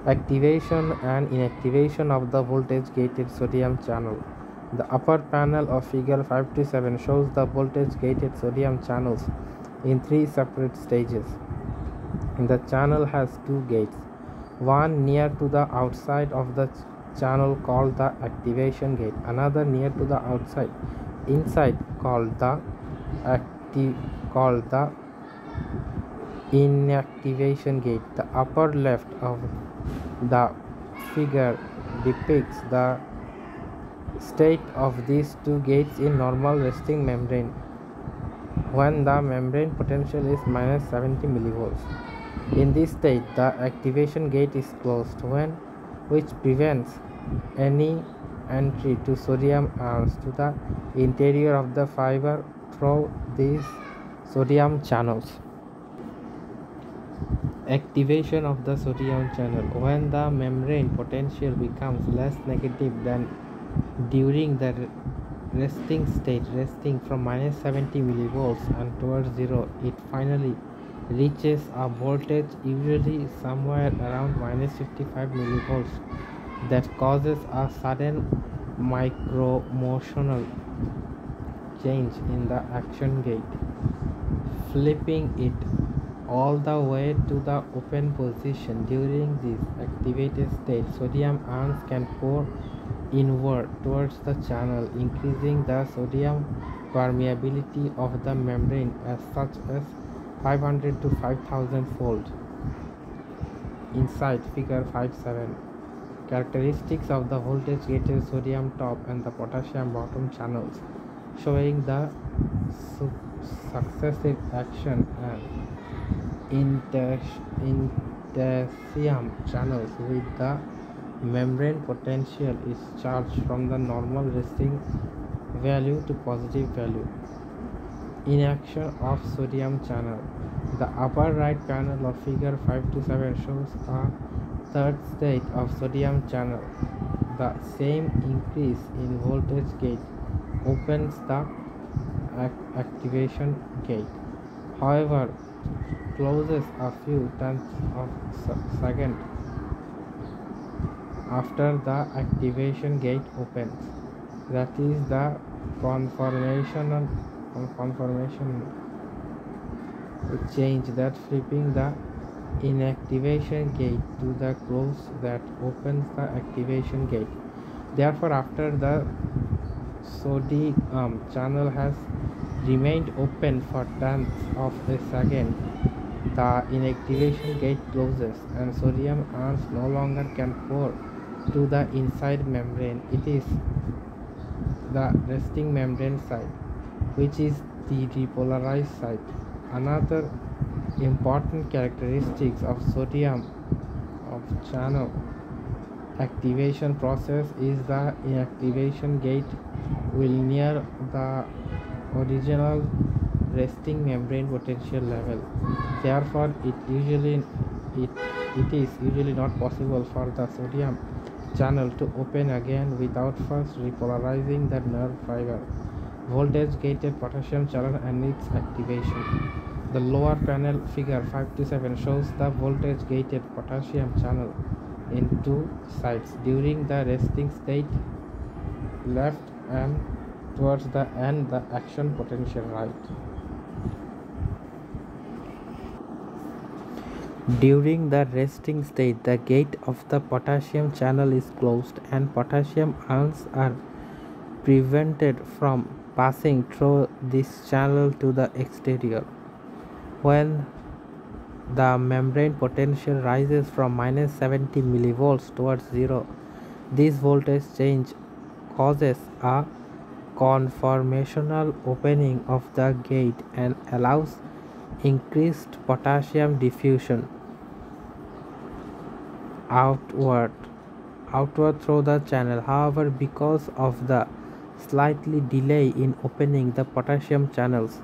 Activation and inactivation of the voltage gated sodium channel. The upper panel of figure 5-7 shows the voltage gated sodium channels in three separate stages. The channel has two gates, one near to the outside of the channel called the activation gate, another near to the inside called the inactivation gate. The upper left of the figure depicts the state of these two gates in normal resting membrane when the membrane potential is -70 millivolts. In this state, the activation gate is closed, which prevents any entry to sodium ions to the interior of the fiber through these sodium channels. Activation of the sodium channel. When the membrane potential becomes less negative than during the resting state, resting from minus 70 millivolts and towards zero, it finally reaches a voltage usually somewhere around minus 55 millivolts that causes a sudden micromotional change in the action gate, flipping it all the way to the open position. During this activated state, sodium ions can pour inward towards the channel, increasing the sodium permeability of the membrane as such as 500 to 5000 fold. Inside figure 5.7, characteristics of the voltage gated sodium top and the potassium bottom channels, showing the successive action and interstitium channels with the membrane potential is charged from the normal resting value to positive value. Inaction of sodium channel. The upper right panel of figure 5 to 7 shows a third state of sodium channel. The same increase in voltage gate opens the activation gate. However, closes a few tenths of a second after the activation gate opens. That is the conformation change that flipping the inactivation gate to the close that opens the activation gate. Therefore, after the sodium channel has remained open for tenths of a second, the inactivation gate closes and sodium ions no longer can pour to the inside membrane. It is the resting membrane side which is the repolarized side. Another important characteristics of sodium channel activation process is the inactivation gate will near the original resting membrane potential level. Therefore, it is usually not possible for the sodium channel to open again without first repolarizing the nerve fiber. Voltage gated potassium channel and its activation. The lower panel figure 5 to 7 shows the voltage gated potassium channel in two sides during the resting state left and towards the end the action potential right. During the resting state, the gate of the potassium channel is closed and potassium ions are prevented from passing through this channel to the exterior. When the membrane potential rises from minus 70 millivolts towards zero, this voltage change causes a conformational opening of the gate and allows increased potassium diffusion outward through the channel. However, because of the slightly delay in opening the potassium channels,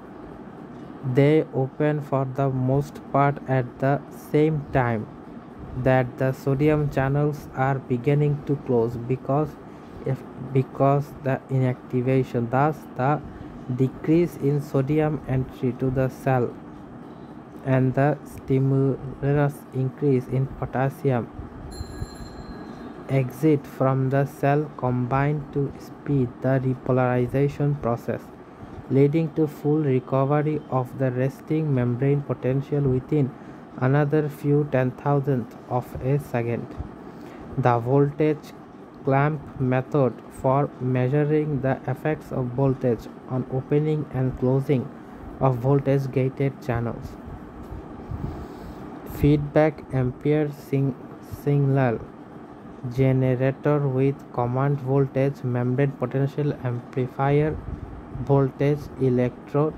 they open for the most part at the same time that the sodium channels are beginning to close because the inactivation. Thus, the decrease in sodium entry to the cell and the stimulus increase in potassium exit from the cell combine to speed the repolarization process, leading to full recovery of the resting membrane potential within another few 10,000ths of a second. The voltage clamp method for measuring the effects of voltage on opening and closing of voltage gated channels. Feedback ampere signal generator with command voltage, membrane potential amplifier, voltage electrode,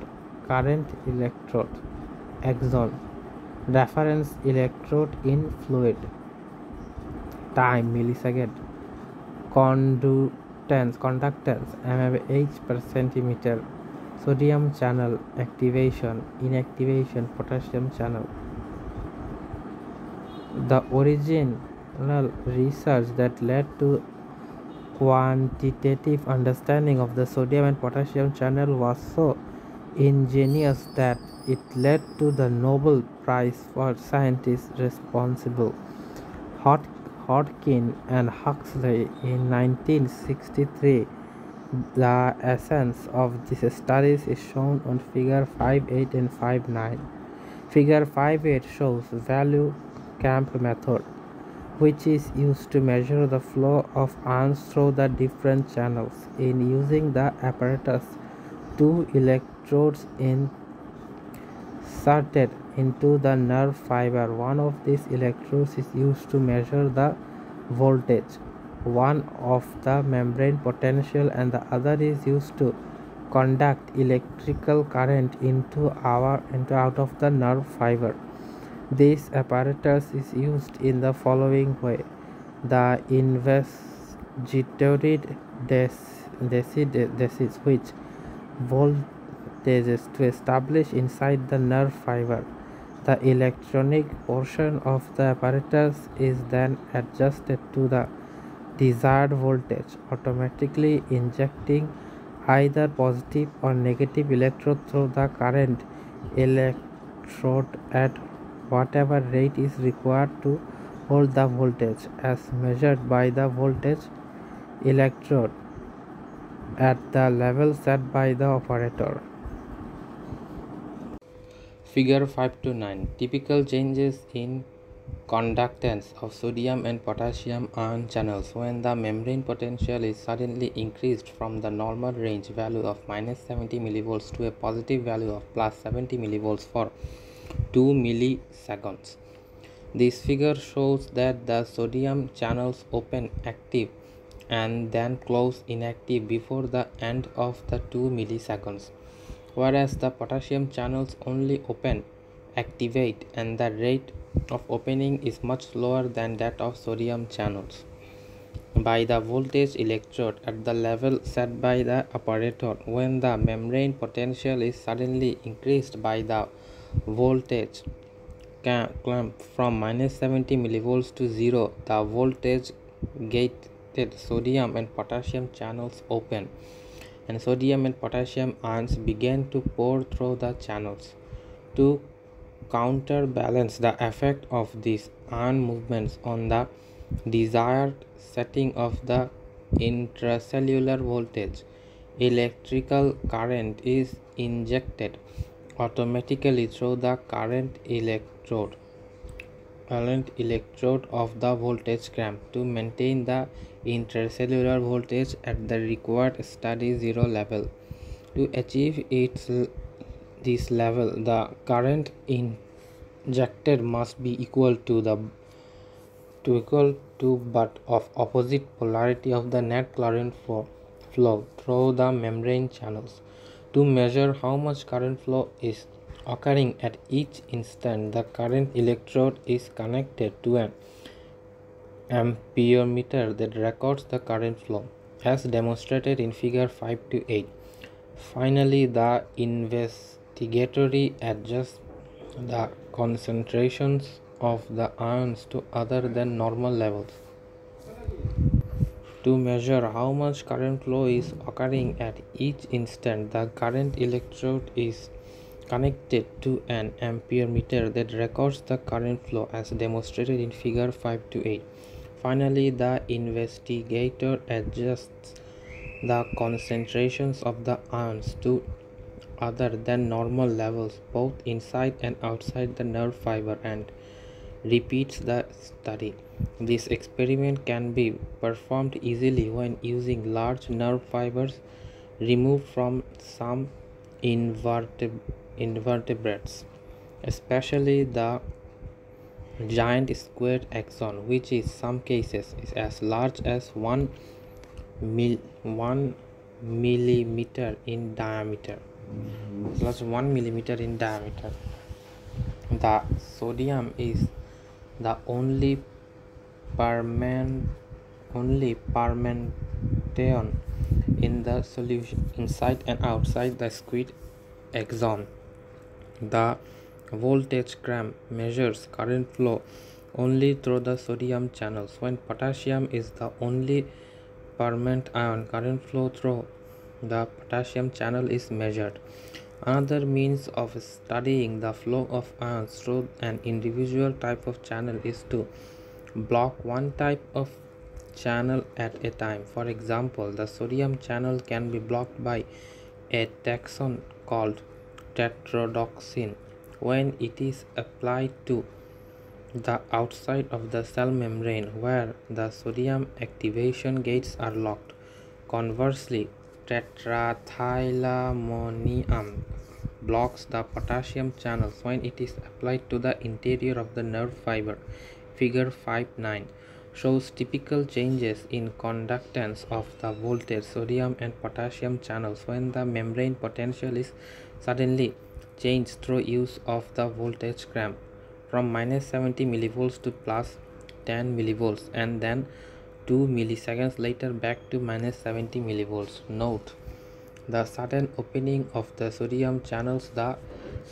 current electrode, axon, reference electrode in fluid, time millisecond, conductance mmH per centimeter. Sodium channel activation, inactivation, potassium channel. The original research that led to quantitative understanding of the sodium and potassium channel was so ingenious that it led to the Nobel Prize for scientists responsible. Hodgkin and Huxley in 1963. The essence of these studies is shown on figure 5.8 and 5.9. Figure 5.8 shows value camp method, which is used to measure the flow of ions through the different channels. In using the apparatus, two electrodes inserted into the nerve fiber. One of these electrodes is used to measure the voltage, one of the membrane potential, and the other is used to conduct electrical current out of the nerve fiber. This apparatus is used in the following way. The investigatory decides which voltages to establish inside the nerve fiber. The electronic portion of the apparatus is then adjusted to the desired voltage, automatically injecting either positive or negative electrode through the current electrode at whatever rate is required to hold the voltage as measured by the voltage electrode at the level set by the operator. Figure 5 to 9. Typical changes in conductance of sodium and potassium ion channels when the membrane potential is suddenly increased from the normal range value of -70 mV to a positive value of +70 mV for 2 milliseconds. This figure shows that the sodium channels open active and then close inactive before the end of the 2 milliseconds, whereas the potassium channels only open, activate, and the rate of opening is much slower than that of sodium channels. By the voltage electrode at the level set by the operator, when the membrane potential is suddenly increased by the voltage clamp from -70 mV to 0, the voltage gated sodium and potassium channels open, and sodium and potassium ions began to pour through the channels. To counterbalance the effect of these ion movements on the desired setting of the intracellular voltage, electrical current is injected automatically through the current electrode of the voltage clamp to maintain the intracellular voltage at the required steady zero level. To achieve this level, the current injected must be equal to but of opposite polarity of the net current flow through the membrane channels. To measure how much current flow is occurring at each instant, the current electrode is connected to an amperemeter that records the current flow, as demonstrated in figure 5 to 8. Finally, the investigatory adjusts the concentrations of the ions to other than normal levels. To measure how much current flow is occurring at each instant, the current electrode is connected to an amperemeter that records the current flow as demonstrated in figure 5 to 8. Finally, the investigator adjusts the concentrations of the ions to other than normal levels both inside and outside the nerve fiber and repeats the study. This experiment can be performed easily when using large nerve fibers removed from some invertebrates, especially the giant squared axon, which in some cases is as large as 1 millimeter in diameter. Plus 1 millimeter in diameter. The sodium is the only permanent only permeation in the solution inside and outside the squid axon. The voltage gram measures current flow only through the sodium channels. When potassium is the only permanent ion, current flow through the potassium channel is measured. Another means of studying the flow of ions through an individual type of channel is to block one type of channel at a time. For example, the sodium channel can be blocked by a taxon called tetrodotoxin when it is applied to the outside of the cell membrane where the sodium activation gates are locked. Conversely, tetrathylamonium blocks the potassium channels when it is applied to the interior of the nerve fiber. Figure 5.9 shows typical changes in conductance of the voltage sodium and potassium channels when the membrane potential is suddenly changed through use of the voltage gram from minus 70 millivolts to plus 10 millivolts and then 2 milliseconds later back to minus 70 millivolts. Note the sudden opening of the sodium channels the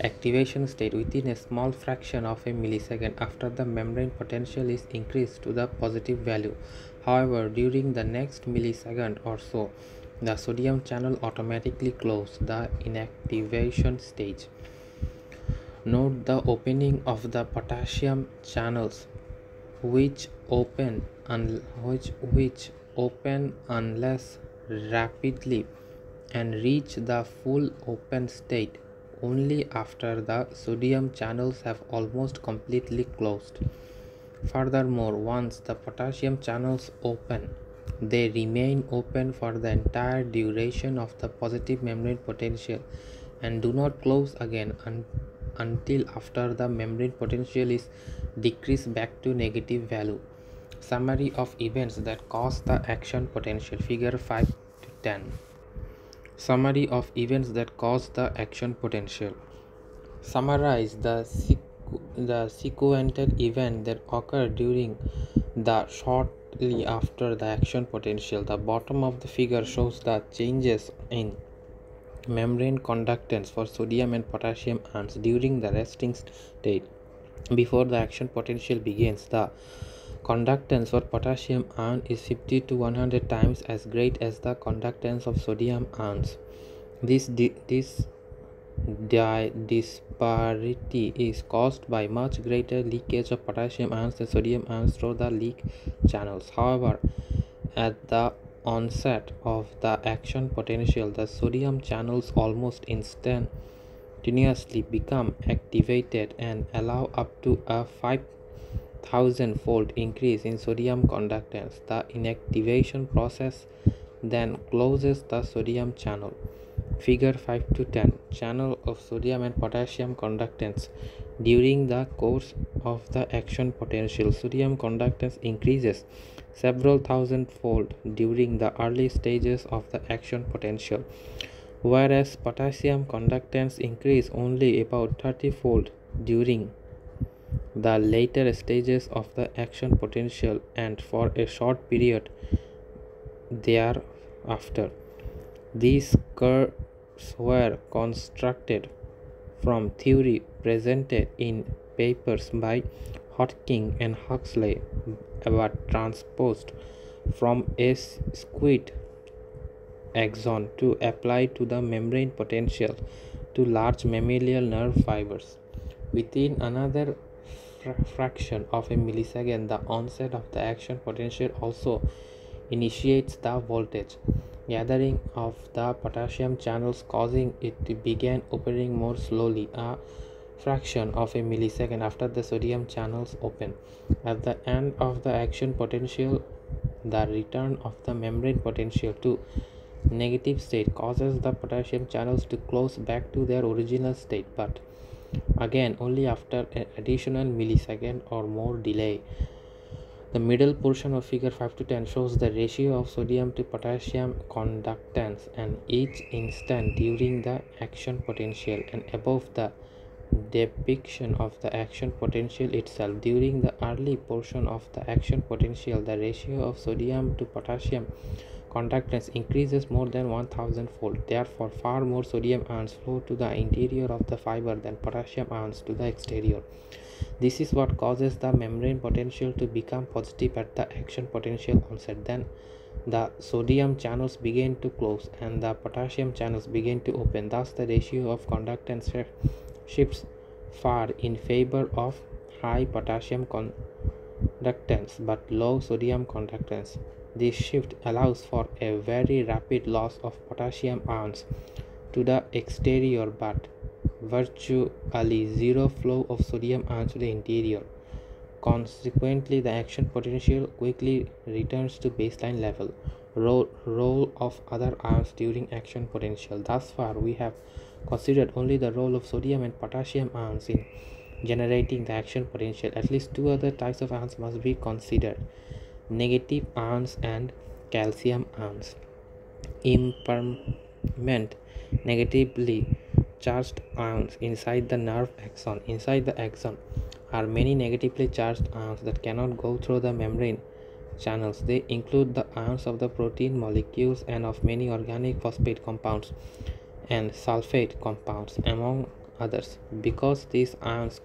activation state within a small fraction of a millisecond after the membrane potential is increased to the positive value. However, during the next millisecond or so, the sodium channel automatically closes the inactivation stage. Note the opening of the potassium channels which open unless rapidly and reach the full open state only after the sodium channels have almost completely closed. Furthermore, once the potassium channels open, they remain open for the entire duration of the positive membrane potential and do not close again until after the membrane potential is decreased back to negative value. Summary of events that cause the action potential. Figure 5 to 10. Summary of events that cause the action potential. Summarize the sequential event that occur during the shortly after the action potential. The bottom of the figure shows the changes in membrane conductance for sodium and potassium ions during the resting state. Before the action potential begins, the conductance for potassium ion is 50 to 100 times as great as the conductance of sodium ions. This disparity is caused by much greater leakage of potassium ions than sodium ions through the leak channels. However, at the onset of the action potential, the sodium channels almost instantaneously become activated and allow up to a 5,000-fold increase in sodium conductance. The inactivation process then closes the sodium channel. Figure 5 to 10. Channel of sodium and potassium conductance. During the course of the action potential, sodium conductance increases several thousand-fold during the early stages of the action potential, whereas potassium conductance increases only about 30-fold during the later stages of the action potential and for a short period thereafter. These curves were constructed from theory presented in papers by Hodgkin and Huxley, but transposed from a squid axon to apply to the membrane potential to large mammalian nerve fibers. Within another fraction of a millisecond, the onset of the action potential also initiates the voltage gathering of the potassium channels, causing it to begin opening more slowly a fraction of a millisecond after the sodium channels open. At the end of the action potential, the return of the membrane potential to negative state causes the potassium channels to close back to their original state, but again only after an additional millisecond or more delay. The middle portion of figure 5 to 10 shows the ratio of sodium to potassium conductance and each instant during the action potential, and above the depiction of the action potential itself. During the early portion of the action potential, the ratio of sodium to potassium conductance increases more than 1000 fold. Therefore, far more sodium ions flow to the interior of the fiber than potassium ions to the exterior. This is what causes the membrane potential to become positive at the action potential onset. Then the sodium channels begin to close and the potassium channels begin to open. Thus, the ratio of conductance shifts far in favor of high potassium conductance but low sodium conductance. This shift allows for a very rapid loss of potassium ions to the exterior but virtually zero flow of sodium ions to the interior. Consequently, the action potential quickly returns to baseline level. Role of other ions during action potential. Thus far, we have considered only the role of sodium and potassium ions in generating the action potential. At least two other types of ions must be considered: negative ions and calcium ions. Impermanent negatively charged ions inside the nerve axon. Inside the axon are many negatively charged ions that cannot go through the membrane channels. They include the ions of the protein molecules and of many organic phosphate compounds and sulfate compounds, among others. Because these ions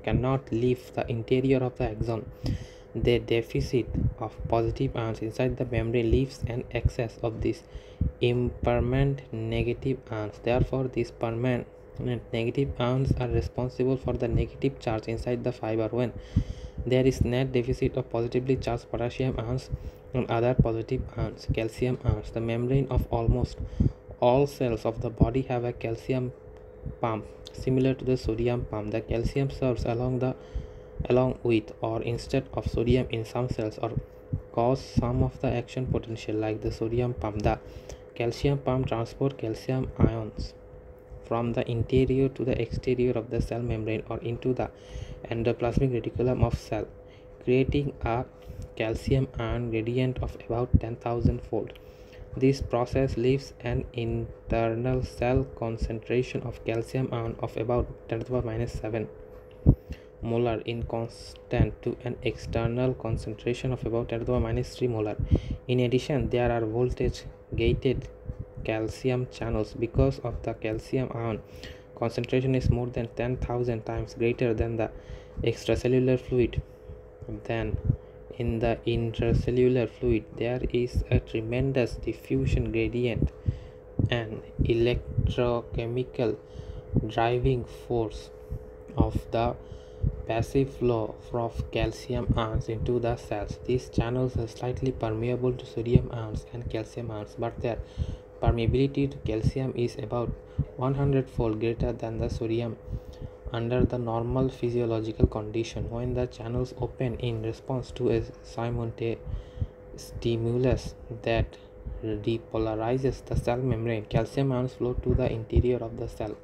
cannot leave the interior of the axon, the deficit of positive ions inside the membrane leaves an excess of these impermanent negative ions. Therefore, these permanent negative ions are responsible for the negative charge inside the fiber. When there is net deficit of positively charged potassium ions and other positive ions, calcium ions, the membrane of almost all cells of the body have a calcium pump similar to the sodium pump. The calcium serves along with or instead of sodium in some cells or cause some of the action potential like the sodium pump. The calcium pump transports calcium ions from the interior to the exterior of the cell membrane or into the endoplasmic reticulum of cell, creating a calcium ion gradient of about 10,000 fold. This process leaves an internal cell concentration of calcium ion of about 10 to the power minus 7 molar in constant to an external concentration of about 10 to the power minus 3 molar. In addition, there are voltage gated calcium channels. Because of the calcium ion concentration is more than 10,000 times greater than the extracellular fluid. Then in the intracellular fluid there is a tremendous diffusion gradient and electrochemical driving force of the passive flow of calcium ions into the cells. These channels are slightly permeable to sodium ions and calcium ions, but their permeability to calcium is about 100-fold greater than the sodium under the normal physiological condition. When the channels open in response to a simultaneous stimulus that depolarizes the cell membrane, calcium ions flow to the interior of the cell.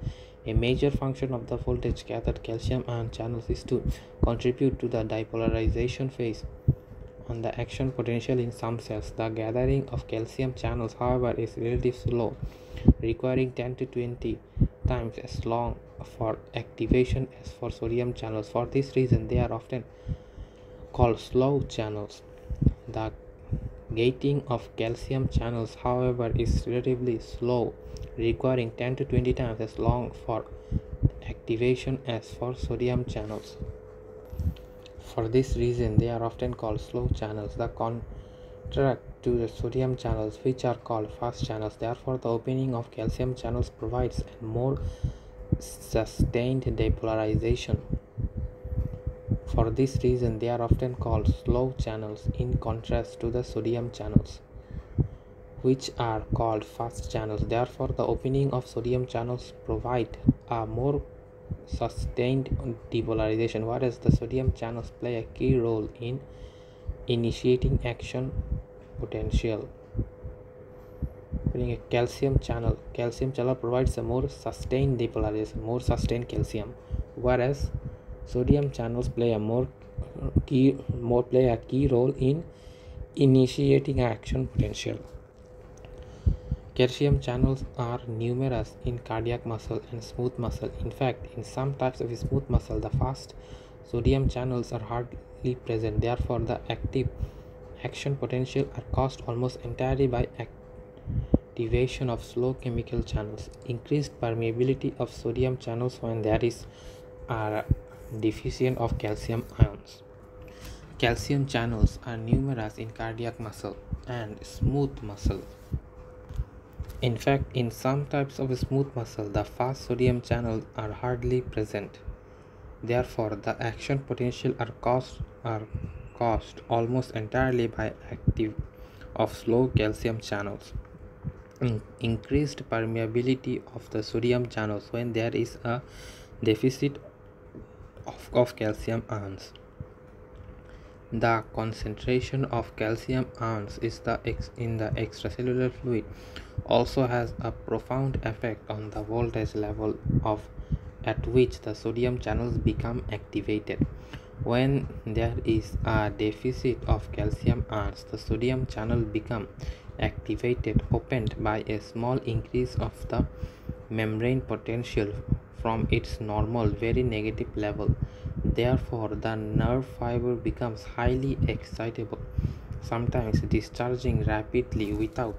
A major function of the voltage gathered calcium ion channels is to contribute to the depolarization phase on the action potential in some cells. The gathering of calcium channels, however, is relatively slow, requiring 10 to 20 times as long for activation as for sodium channels. For this reason, they are often called slow channels. The gating of calcium channels, however, is relatively slow, requiring 10 to 20 times as long for activation as for sodium channels. For this reason, they are often called slow channels. The contrast to the sodium channels, which are called fast channels. Therefore, the opening of calcium channels provides a more sustained depolarization. For this reason, they are often called slow channels in contrast to the sodium channels, which are called fast channels. Therefore, the opening of sodium channels provide a more sustained depolarization, whereas the sodium channels play a key role in initiating action potential. A calcium channel provides a more sustained depolarization, more sustained calcium, whereas sodium channels play a key role in initiating action potential. Calcium channels are numerous in cardiac muscle and smooth muscle. In fact, in some types of smooth muscle, the fast sodium channels are hardly present. Therefore, the active action potential are caused almost entirely by activation of slow chemical channels. Increased permeability of sodium channels when there is a deficient of calcium ions. Calcium channels are numerous in cardiac muscle and smooth muscle. In fact, in some types of smooth muscle, the fast sodium channels are hardly present. Therefore, the action potential are caused almost entirely by active of slow calcium channels. Increased permeability of the sodium channels when there is a deficit of calcium ions. The concentration of calcium ions in the extracellular fluid also has a profound effect on the voltage level at which the sodium channels become activated. When there is a deficit of calcium ions, the sodium channel become activated opened by a small increase of the membrane potential from its normal very negative level. Therefore, the nerve fiber becomes highly excitable, sometimes discharging rapidly without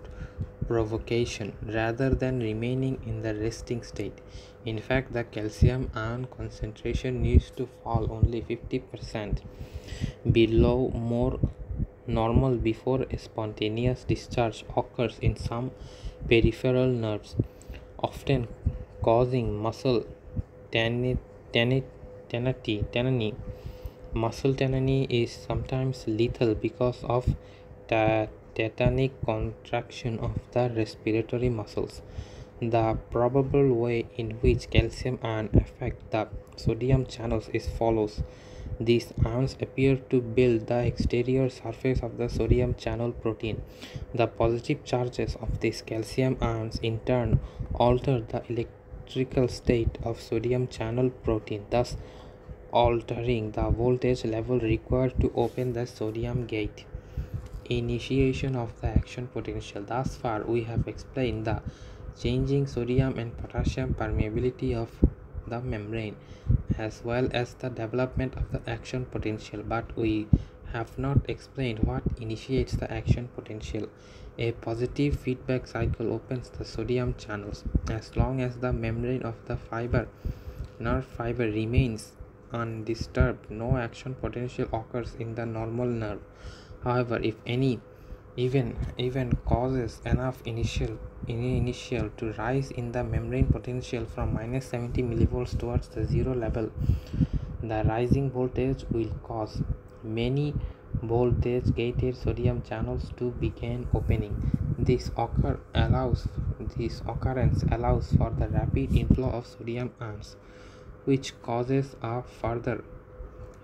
provocation rather than remaining in the resting state. In fact, the calcium ion concentration needs to fall only 50% below more normal before a spontaneous discharge occurs in some peripheral nerves, often causing muscle teni- tenony. Muscle tenony is sometimes lethal because of tetanic contraction of the respiratory muscles. The probable way in which calcium ions affect the sodium channels is follows. These ions appear to build the exterior surface of the sodium channel protein. The positive charges of these calcium ions in turn alter the electrical state of sodium channel protein, thus altering the voltage level required to open the sodium gate. Initiation of the action potential. Thus far, we have explained the changing sodium and potassium permeability of the membrane as well as the development of the action potential, but we have not explained what initiates the action potential. A positive feedback cycle opens the sodium channels. As long as the membrane of the nerve fiber remains undisturbed, no action potential occurs in the normal nerve. However, if any event causes enough initial to rise in the membrane potential from minus 70 millivolts towards the zero level, the rising voltage will cause many voltage gated sodium channels to begin opening. This occurrence allows for the rapid inflow of sodium ions, which causes a further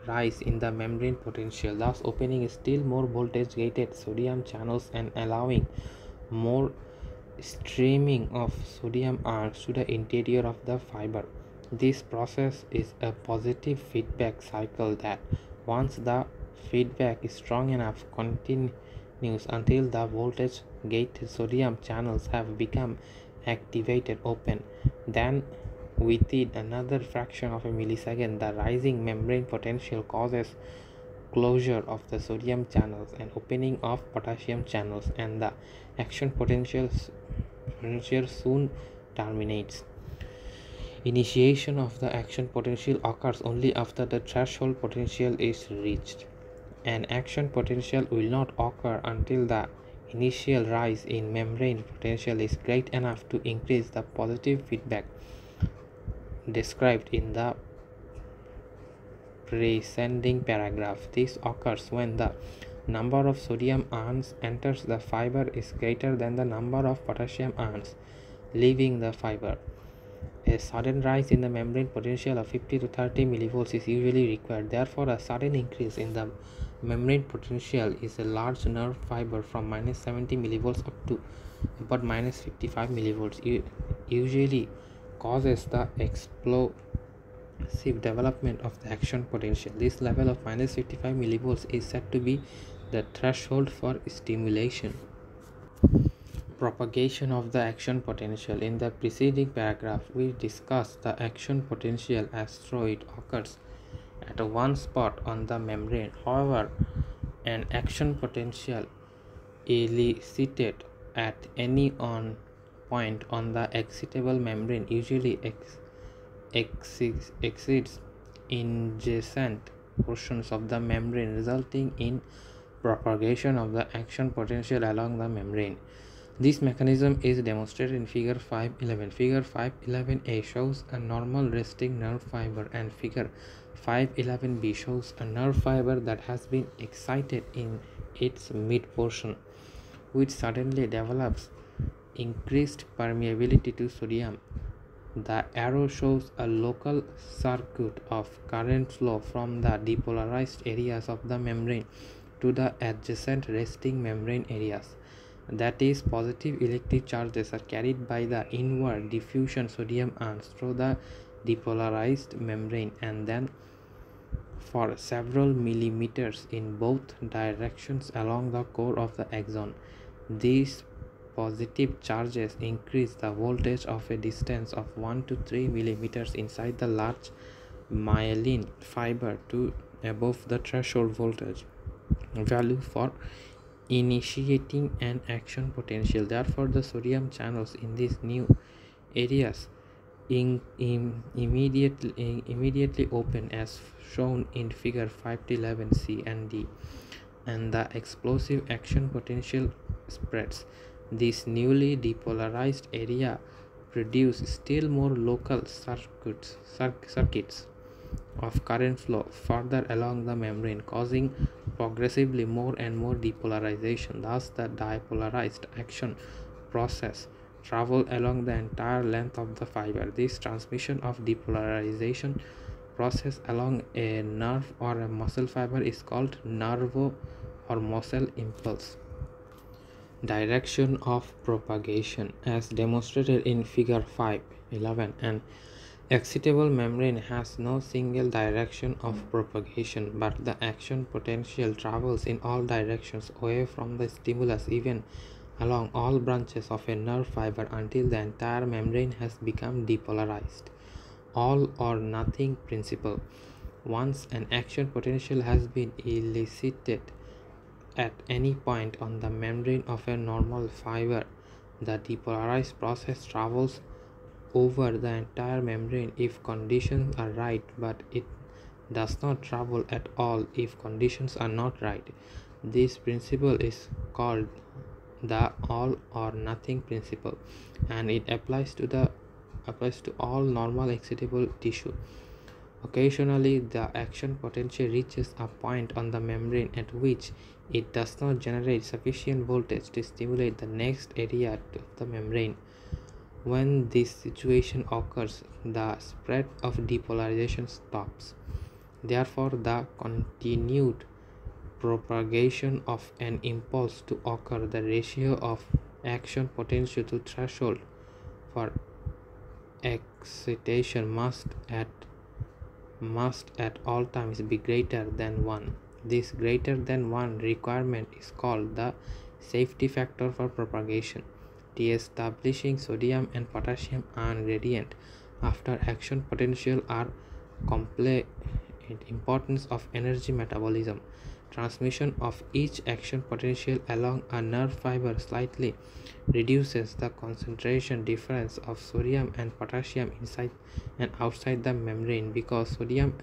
rise in the membrane potential, thus opening still more voltage gated sodium channels and allowing more streaming of sodium ions to the interior of the fiber. This process is a positive feedback cycle that, once the feedback is strong enough, continues until the voltage gated sodium channels have become activated open. Then, within another fraction of a millisecond, the rising membrane potential causes closure of the sodium channels and opening of potassium channels, and the action potential soon terminates. Initiation of the action potential occurs only after the threshold potential is reached. An action potential will not occur until the initial rise in membrane potential is great enough to increase the positive feedback described in the preceding paragraph. This occurs when the number of sodium ions enters the fiber is greater than the number of potassium ions leaving the fiber. A sudden rise in the membrane potential of 50 to 30 millivolts is usually required. Therefore, a sudden increase in the membrane potential is a large nerve fiber from minus 70 millivolts up to about minus 55 millivolts usually causes the explosive development of the action potential. This level of minus 55 millivolts is said to be the threshold for stimulation. Propagation of the action potential. In the preceding paragraph, we discussed the action potential as though it occurs at one spot on the membrane. However, an action potential elicited at any on point on the excitable membrane usually exceeds adjacent portions of the membrane, resulting in propagation of the action potential along the membrane. This mechanism is demonstrated in Figure 5.11. Figure 5.11a shows a normal resting nerve fiber, and Figure 5.11b shows a nerve fiber that has been excited in its mid portion, which suddenly develops increased permeability to sodium. The arrow shows a local circuit of current flow from the depolarized areas of the membrane to the adjacent resting membrane areas. That is, positive electric charges are carried by the inward diffusion sodium ions through the depolarized membrane and then for several millimeters in both directions along the core of the axon. These positive charges increase the voltage of a distance of 1 to 3 millimeters inside the large myelin fiber to above the threshold voltage value for initiating an action potential. Therefore, the sodium channels in these new areas immediately open as shown in Figure 5.11c and d, and the explosive action potential spreads. This newly depolarized area produce still more local circuits of current flow further along the membrane, causing progressively more and more depolarization. Thus, the depolarized action process travel along the entire length of the fiber. This transmission of depolarization process along a nerve or a muscle fiber is called nervo or muscle impulse. Direction of propagation. As demonstrated in Figure 5.11, an excitable membrane has no single direction of propagation, but the action potential travels in all directions away from the stimulus, even along all branches of a nerve fiber, until the entire membrane has become depolarized. All or nothing principle. Once an action potential has been elicited at any point on the membrane of a normal fiber, the depolarized process travels over the entire membrane if conditions are right, but it does not travel at all if conditions are not right. This principle is called the all or nothing principle, and it applies to all normal excitable tissue. Occasionally, the action potential reaches a point on the membrane at which it does not generate sufficient voltage to stimulate the next area of the membrane. When this situation occurs, the spread of depolarization stops. Therefore, the continued propagation of an impulse to occur, the ratio of action potential to threshold for excitation must at all times be greater than 1. This greater than 1 requirement is called the safety factor for propagation. De-establishing sodium and potassium ion gradient after action potential are complex importance of energy metabolism. Transmission of each action potential along a nerve fiber slightly reduces the concentration difference of sodium and potassium inside and outside the membrane, because sodium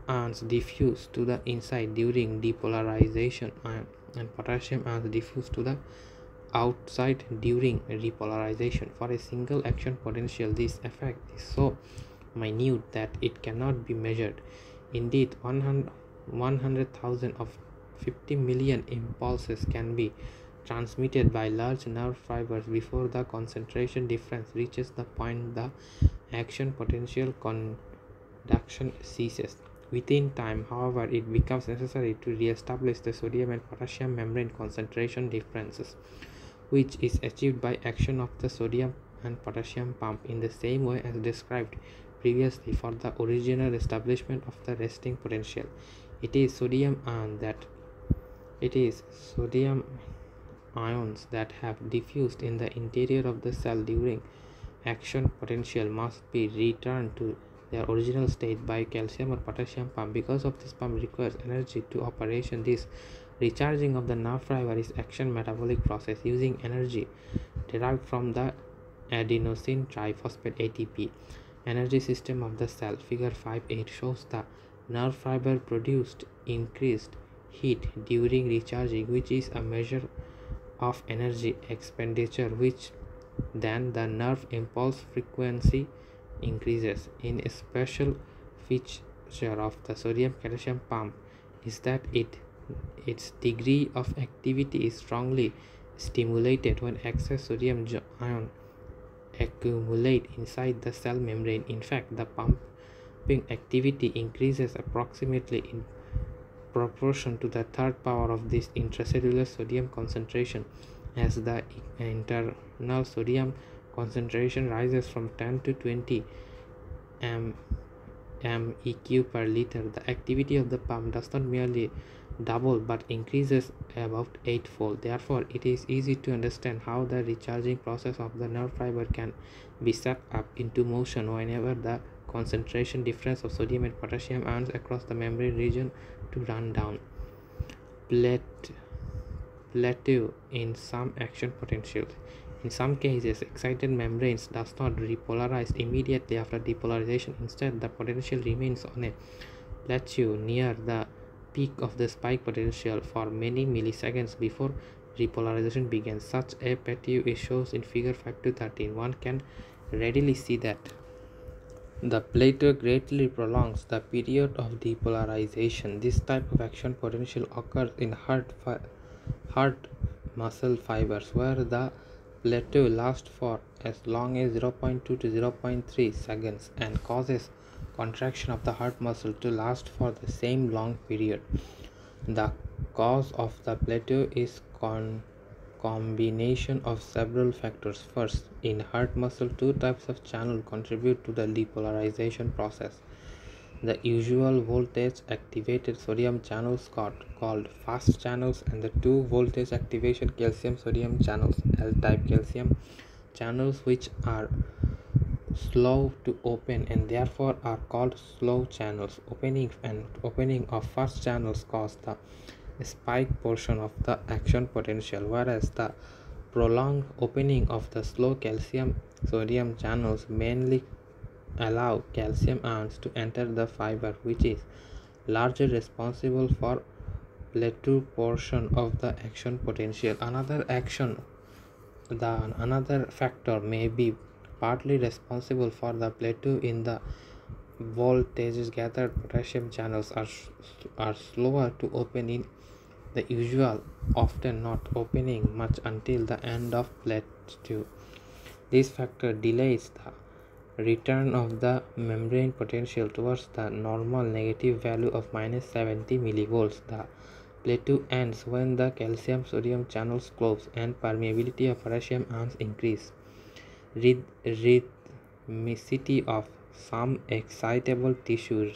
ions diffuse to the inside during depolarization and potassium ions diffuse to the outside during repolarization. For a single action potential, this effect is so minute that it cannot be measured. Indeed, 100,000 of 50 million impulses can be transmitted by large nerve fibers before the concentration difference reaches the point the action potential conduction ceases. Within time, however, it becomes necessary to re-establish the sodium and potassium membrane concentration differences, which is achieved by action of the sodium and potassium pump in the same way as described previously for the original establishment of the resting potential. It is sodium ions that have diffused in the interior of the cell during action potential must be returned to their original state by calcium or potassium pump. Because of this pump requires energy to operation, this recharging of the nerve fiber is action metabolic process using energy derived from the adenosine triphosphate ATP. Energy system of the cell. Figure 5.8 shows the nerve fiber produced increased heat during recharging, which is a measure of energy expenditure, which then the nerve impulse frequency increases. In a special feature of the sodium calcium pump is that its degree of activity is strongly stimulated when excess sodium ion accumulate inside the cell membrane. In fact, the pumping activity increases approximately in proportion to the third power of this intracellular sodium concentration. As the internal sodium concentration rises from 10 to 20 MEq per liter, the activity of the pump does not merely double but increases about eightfold. Therefore, it is easy to understand how the recharging process of the nerve fiber can be set up into motion whenever the concentration difference of sodium and potassium ions across the membrane region to run down. Plateau in some action potentials. In some cases, excited membranes does not repolarize immediately after depolarization. Instead, the potential remains on a plateau near the peak of the spike potential for many milliseconds before repolarization begins. Such a plateau is shown in figure 5 to 13. One can readily see that the plateau greatly prolongs the period of depolarization. This type of action potential occurs in heart muscle fibers, where the plateau lasts for as long as 0.2 to 0.3 seconds and causes contraction of the heart muscle to last for the same long period. The cause of the plateau is combination of several factors. First, in heart muscle, two types of channel contribute to the depolarization process. The usual voltage activated sodium channels called fast channels, and the two voltage activation calcium sodium channels, L type calcium channels, which are slow to open and therefore are called slow channels. Opening of fast channels cause the spike portion of the action potential, whereas the prolonged opening of the slow calcium sodium channels mainly allow calcium ions to enter the fiber, which is largely responsible for plateau portion of the action potential. Another factor may be partly responsible for the plateau in the voltages. Gathered potassium channels are slower to open in the usual, often not opening much until the end of plateau. This factor delays the return of the membrane potential towards the normal negative value of -70 millivolts. The plateau ends when the calcium sodium channels close and permeability of potassium ions increase. Rhythmicity of some excitable tissue.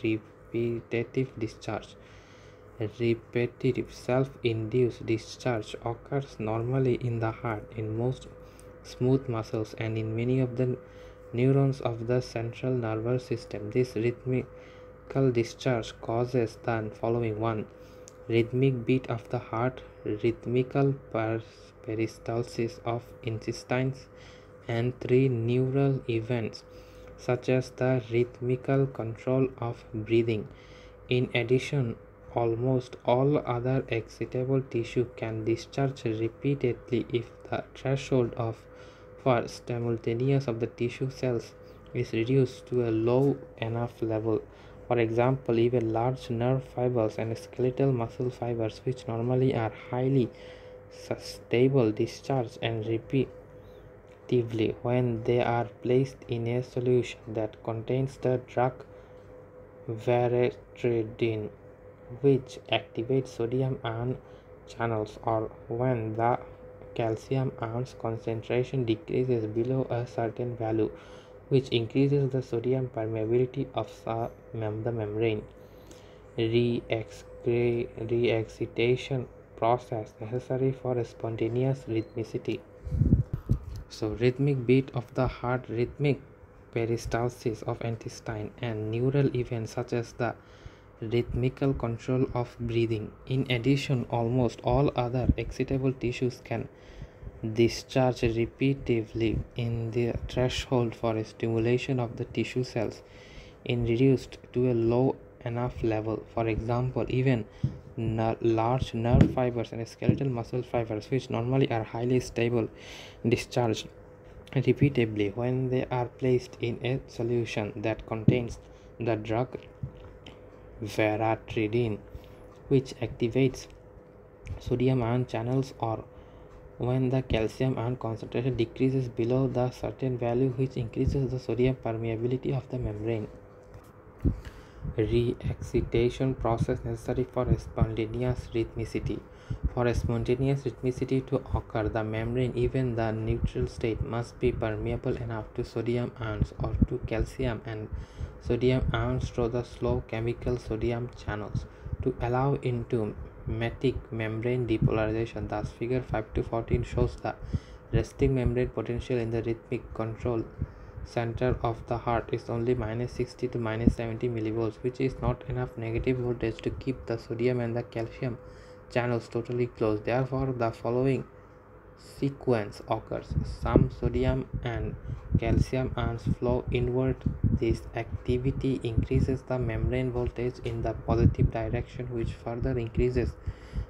Repetitive self-induced discharge occurs normally in the heart, in most smooth muscles, and in many of the neurons of the central nervous system. This rhythmical discharge causes the following: 1. Rhythmic beat of the heart, rhythmical peristalsis of intestines, and 3. Neural events such as the rhythmical control of breathing. In addition, almost all other excitable tissue can discharge repeatedly if the threshold for simultaneous of the tissue cells is reduced to a low enough level. For example, even large nerve fibers and skeletal muscle fibers, which normally are highly stable, discharge and repeatedly when they are placed in a solution that contains the drug veratridine, which activates sodium ion channels, or when the calcium ions concentration decreases below a certain value, which increases the sodium permeability of the membrane. Re-excitation process necessary for spontaneous rhythmicity. So, rhythmic beat of the heart, rhythmic peristalsis of intestine, and neural events such as the rhythmical control of breathing. In addition, almost all other excitable tissues can discharge repetitively in the threshold for a stimulation of the tissue cells in reduced to a low enough level. For example, even large nerve fibers and skeletal muscle fibers, which normally are highly stable, discharge repeatedly when they are placed in a solution that contains the drug veratridine, which activates sodium ion channels, or when the calcium ion concentration decreases below the certain value, which increases the sodium permeability of the membrane. Re-excitation process necessary for spontaneous rhythmicity. For spontaneous rhythmicity to occur, the membrane, even the neutral state, must be permeable enough to sodium ions or to calcium and sodium ions through the slow chemical sodium channels to allow into metic membrane depolarization. Thus, figure 5 to 14 shows the resting membrane potential in the rhythmic control center of the heart is only -60 to -70 millivolts, which is not enough negative voltage to keep the sodium and the calcium channels totally closed. Therefore, the following sequence occurs. Some sodium and calcium ions flow inward. This activity increases the membrane voltage in the positive direction, which further increases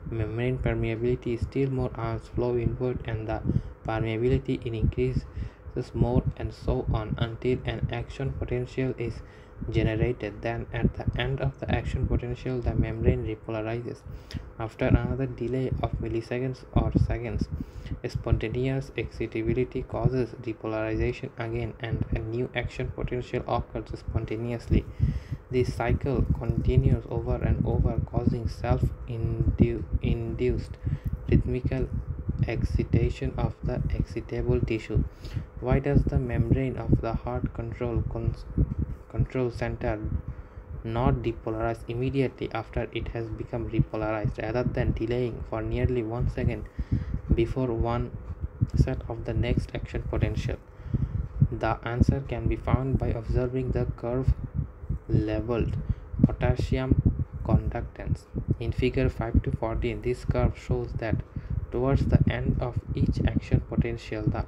membrane permeability. Still more ions flow inward, and the permeability increases more, and so on until an action potential is generated. Then at the end of the action potential, the membrane repolarizes. After another delay of milliseconds or seconds, spontaneous excitability causes repolarization again, and a new action potential occurs spontaneously. This cycle continues over and over, causing self-induced rhythmical excitation of the excitable tissue. Why does the membrane of the heart control center not depolarize immediately after it has become repolarized, rather than delaying for nearly 1 second before one set of the next action potential? The answer can be found by observing the curve labeled potassium conductance. In figure 5 to 14, this curve shows that towards the end of each action potential, the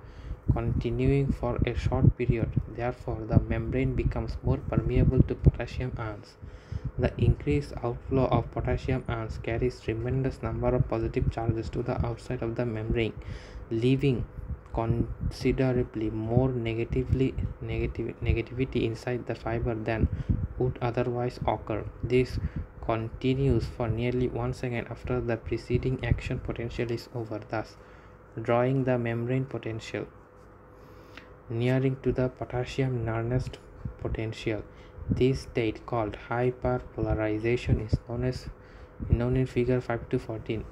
continuing for a short period, therefore the membrane becomes more permeable to potassium ions. The increased outflow of potassium ions carries tremendous number of positive charges to the outside of the membrane, leaving considerably more negativity inside the fiber than would otherwise occur. This continues for nearly 1 second after the preceding action potential is over, thus drawing the membrane potential nearing to the potassium Nernst potential. This state, called hyperpolarization, is known in figure 5 to 14.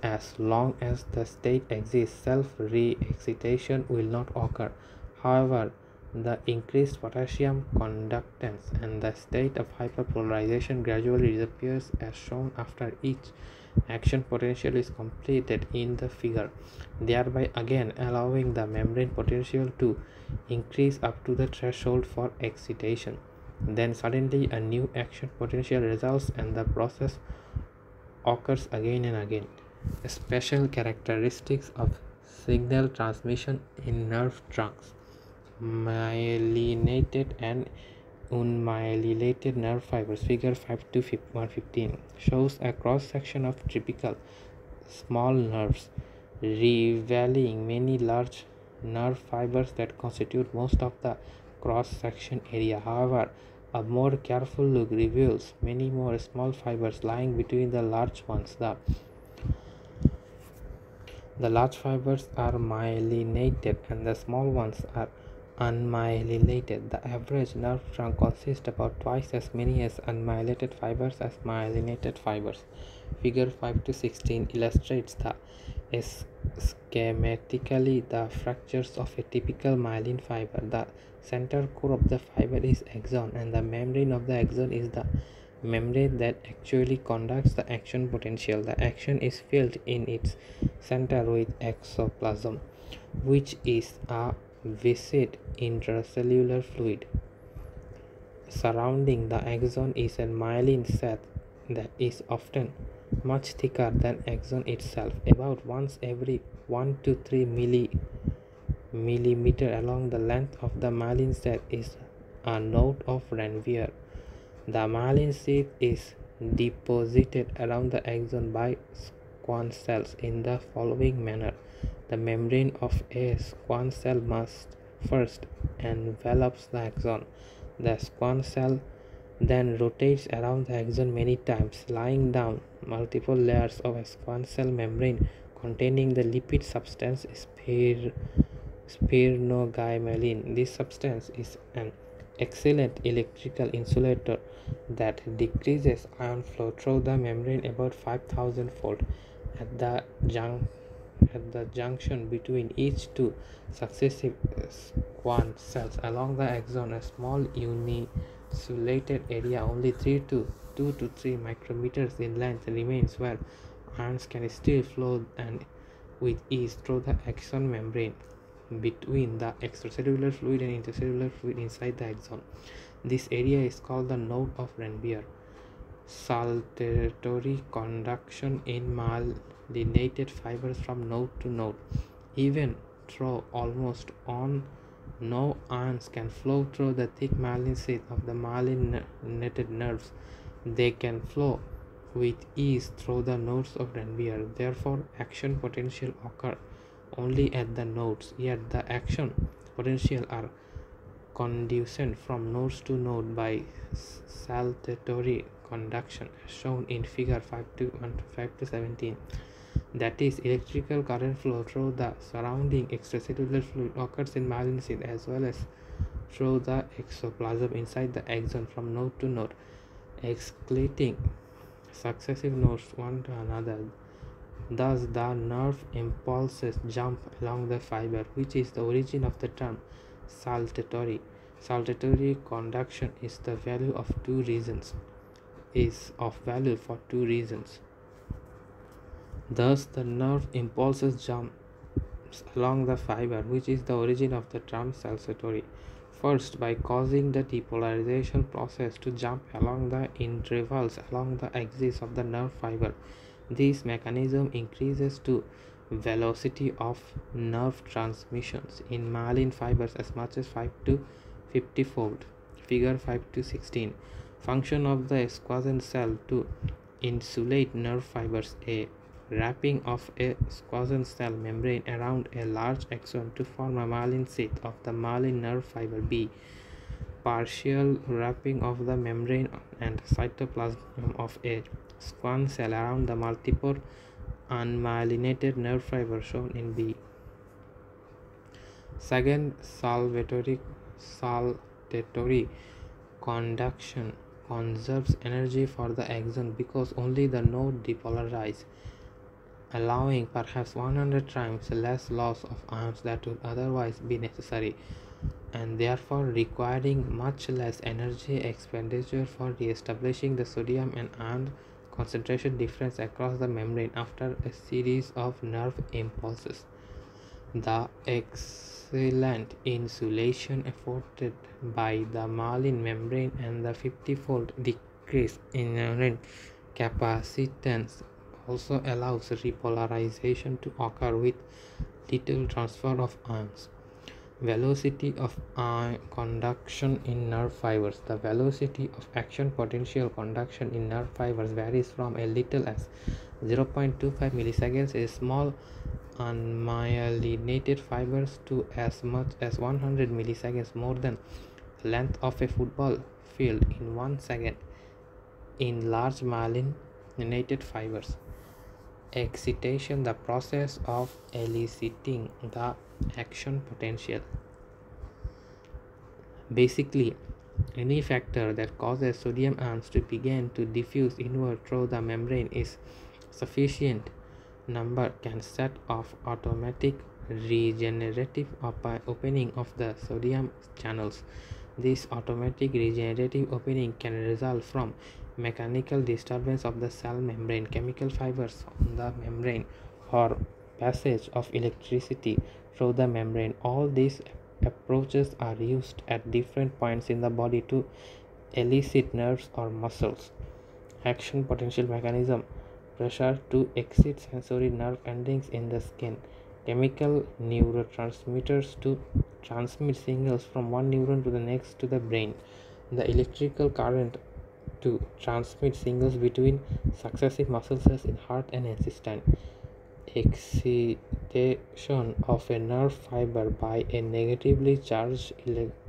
As long as the state exists, self-re-excitation will not occur. However, the increased potassium conductance and the state of hyperpolarization gradually disappears, as shown after each action potential is completed in the figure, thereby again allowing the membrane potential to increase up to the threshold for excitation. Then suddenly a new action potential results, and the process occurs again and again. Special characteristics of signal transmission in nerve trunks. Myelinated and unmyelinated nerve fibers. Figure 5 to 115 shows a cross section of typical small nerves, revealing many large nerve fibers that constitute most of the cross section area. However, a more careful look reveals many more small fibers lying between the large ones. The large fibers are myelinated and the small ones are unmyelinated. The average nerve trunk consists about twice as many as unmyelinated fibers as myelinated fibers. Figure 5 to 16 illustrates schematically the fractures of a typical myelin fiber. The center core of the fiber is axon, and the membrane of the axon is the membrane that actually conducts the action potential. The action is filled in its center with exoplasm, which is a viscid intracellular fluid. Surrounding the axon is a myelin sheath that is often much thicker than axon itself, about once every 1 to 3 millimeter along the length of the myelin sheath is a node of Ranvier. The myelin sheath is deposited around the axon by Schwann cells in the following manner. The membrane of a Schwann cell must first envelops the axon. The Schwann cell then rotates around the axon many times, laying down multiple layers of a Schwann cell membrane containing the lipid substance sphingomyelin. This substance is an excellent electrical insulator that decreases ion flow through the membrane about 5,000 fold. At the junction between each two successive Schwann cells along the axon, a small uninsulated area only 2 to 3 micrometers in length remains, where ions can still flow and with ease through the axon membrane between the extracellular fluid and intercellular fluid inside the axon. This area is called the node of Ranvier. Saltatory conduction in myelinated fibers from node to node. Even though almost no ions can flow through the thick myelin sheath of the myelinated nerves, they can flow with ease through the nodes of Ranvier. Therefore, action potential occur only at the nodes, yet the action potential are conduced from nodes to node by saltatory conduction, as shown in figure 5 to 17. That is, electrical current flow through the surrounding extracellular fluid occurs in myelin sheath as well as through the exoplasm inside the axon from node to node, exclating successive nodes one to another. Thus, the nerve impulses jump along the fiber, which is the origin of the term saltatory. Saltatory conduction is of value for two reasons. Thus, the nerve impulses jumps along the fiber, which is the origin of the term saltatory. First, by causing the depolarization process to jump along the intervals along the axis of the nerve fiber. This mechanism increases to velocity of nerve transmissions in myelin fibers as much as 5 to 50 fold. Figure 5 to 16. Function of the Schwann cell to insulate nerve fibers. A. Wrapping of a Schwann cell membrane around a large axon to form a myelin sheath of the myelin nerve fiber. B. Partial wrapping of the membrane and cytoplasm of a Schwann cell around the multiple unmyelinated nerve fibers, shown in B. Second, saltatory conduction conserves energy for the axon because only the node depolarize, allowing perhaps 100 times less loss of ions that would otherwise be necessary, and therefore requiring much less energy expenditure for re-establishing the sodium and ion concentration difference across the membrane after a series of nerve impulses. The excellent insulation afforded by the myelin membrane and the 50-fold decrease in inherent capacitance also allows repolarization to occur with little transfer of ions. Velocity of ion conduction in nerve fibers. The velocity of action potential conduction in nerve fibers varies from as little as 0.25 milliseconds in small unmyelinated fibers to as much as 100 milliseconds, more than the length of a football field, in 1 second in large myelinated fibers. Excitation, the process of eliciting the action potential. Basically, any factor that causes sodium ions to begin to diffuse inward through the membrane is sufficient number can set off automatic regenerative opening of the sodium channels. This automatic regenerative opening can result from mechanical disturbance of the cell membrane, chemical fibers on the membrane, or passage of electricity through the membrane. All these approaches are used at different points in the body to elicit nerves or muscles. Action potential mechanism: pressure to exit sensory nerve endings in the skin, chemical neurotransmitters to transmit signals from one neuron to the next to the brain, the electrical current to transmit signals between successive muscle cells in heart and intestine, excitation of a nerve fiber by a negatively charged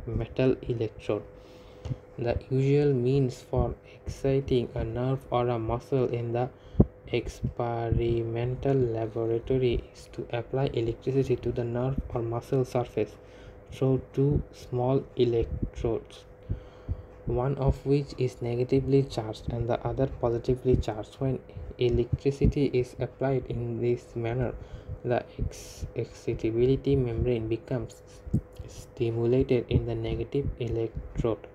metal electrode. The usual means for exciting a nerve or a muscle in the experimental laboratory is to apply electricity to the nerve or muscle surface through two small electrodes, one of which is negatively charged and the other positively charged. When electricity is applied in this manner, the excitability membrane becomes stimulated in the negative electrode.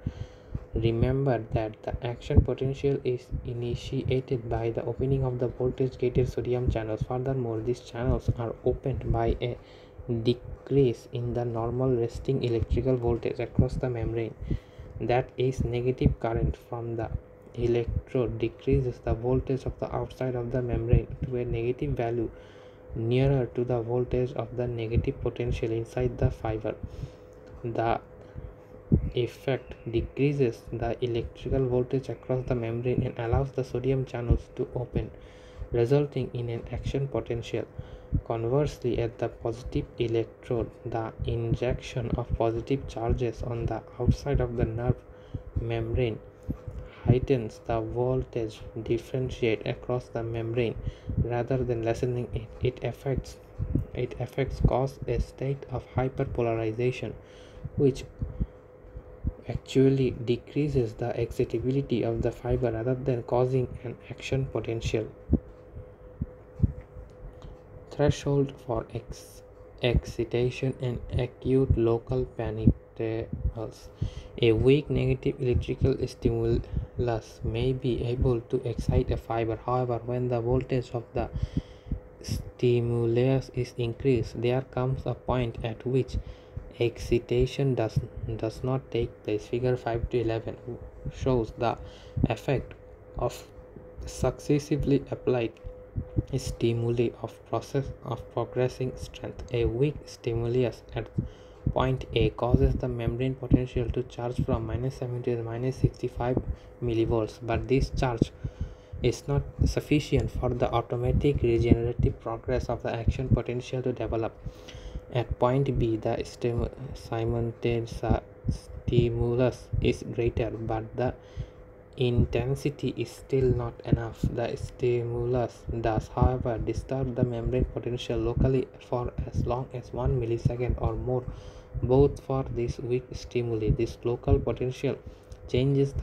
Remember that the action potential is initiated by the opening of the voltage gated sodium channels. Furthermore, these channels are opened by a decrease in the normal resting electrical voltage across the membrane. That is, negative current from the electrode decreases the voltage of the outside of the membrane to a negative value nearer to the voltage of the negative potential inside the fiber. The effect decreases the electrical voltage across the membrane and allows the sodium channels to open, resulting in an action potential. Conversely, at the positive electrode, the injection of positive charges on the outside of the nerve membrane heightens the voltage differentiate across the membrane rather than lessening it. It affects cause a state of hyperpolarization, which actually decreases the excitability of the fiber rather than causing an action potential. Threshold for excitation and acute local panic intervals. A weak negative electrical stimulus may be able to excite a fiber. However, when the voltage of the stimulus is increased, there comes a point at which excitation does not take place. Figure 5 to 11 shows the effect of successively applied stimuli of progressing strength. A weak stimulus at point A causes the membrane potential to charge from -70 to -65 millivolts, but this charge is not sufficient for the automatic regenerative progress of the action potential to develop. At point B, the simultaneous stimulus is greater, but the intensity is still not enough. The stimulus does, however, disturb the membrane potential locally for as long as 1 millisecond or more. Both for this weak stimuli, this local potential changes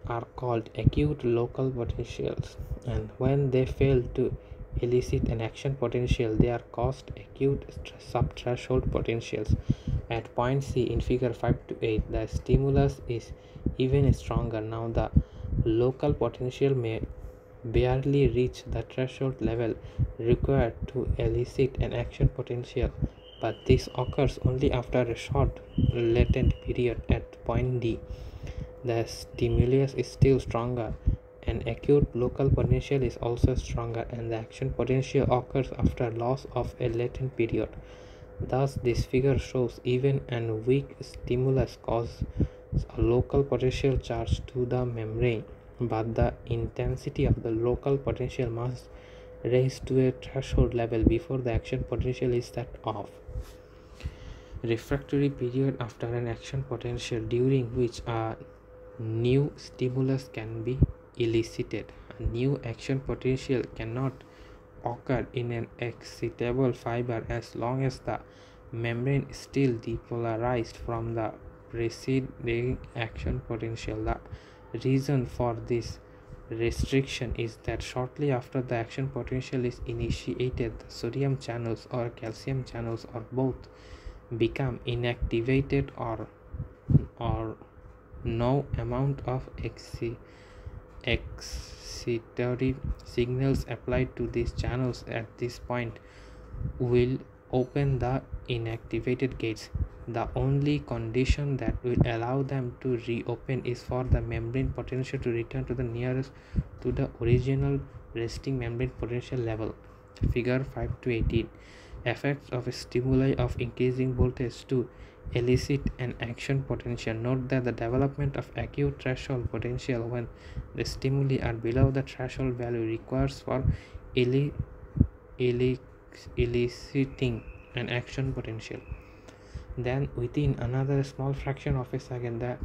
are called acute local potentials, and when they fail to elicit an action potential, they are caused acute subthreshold potentials. At point C in figure 5 to 8, the stimulus is even stronger. Now the local potential may barely reach the threshold level required to elicit an action potential, but this occurs only after a short latent period. At point D, the stimulus is still stronger, and acute local potential is also stronger, and the action potential occurs after loss of a latent period. Thus, this figure shows even and weak stimulus causes a local potential charge to the membrane, but the intensity of the local potential must rise to a threshold level before the action potential is set off. Refractory period after an action potential, during which a new stimulus can be elicited. A new action potential cannot occur in an excitable fiber as long as the membrane is still depolarized from the preceding action potential. The reason for this restriction is that shortly after the action potential is initiated, the sodium channels or calcium channels or both become inactivated or No amount of excitatory signals applied to these channels at this point will open the inactivated gates. The only condition that will allow them to reopen is for the membrane potential to return to the nearest to the original resting membrane potential level. Figure 5 to 18. Effects of a stimuli of increasing voltage to elicit an action potential. Note that the development of acute threshold potential when the stimuli are below the threshold value requires for eli- eliciting an action potential. Then within another small fraction of a second, the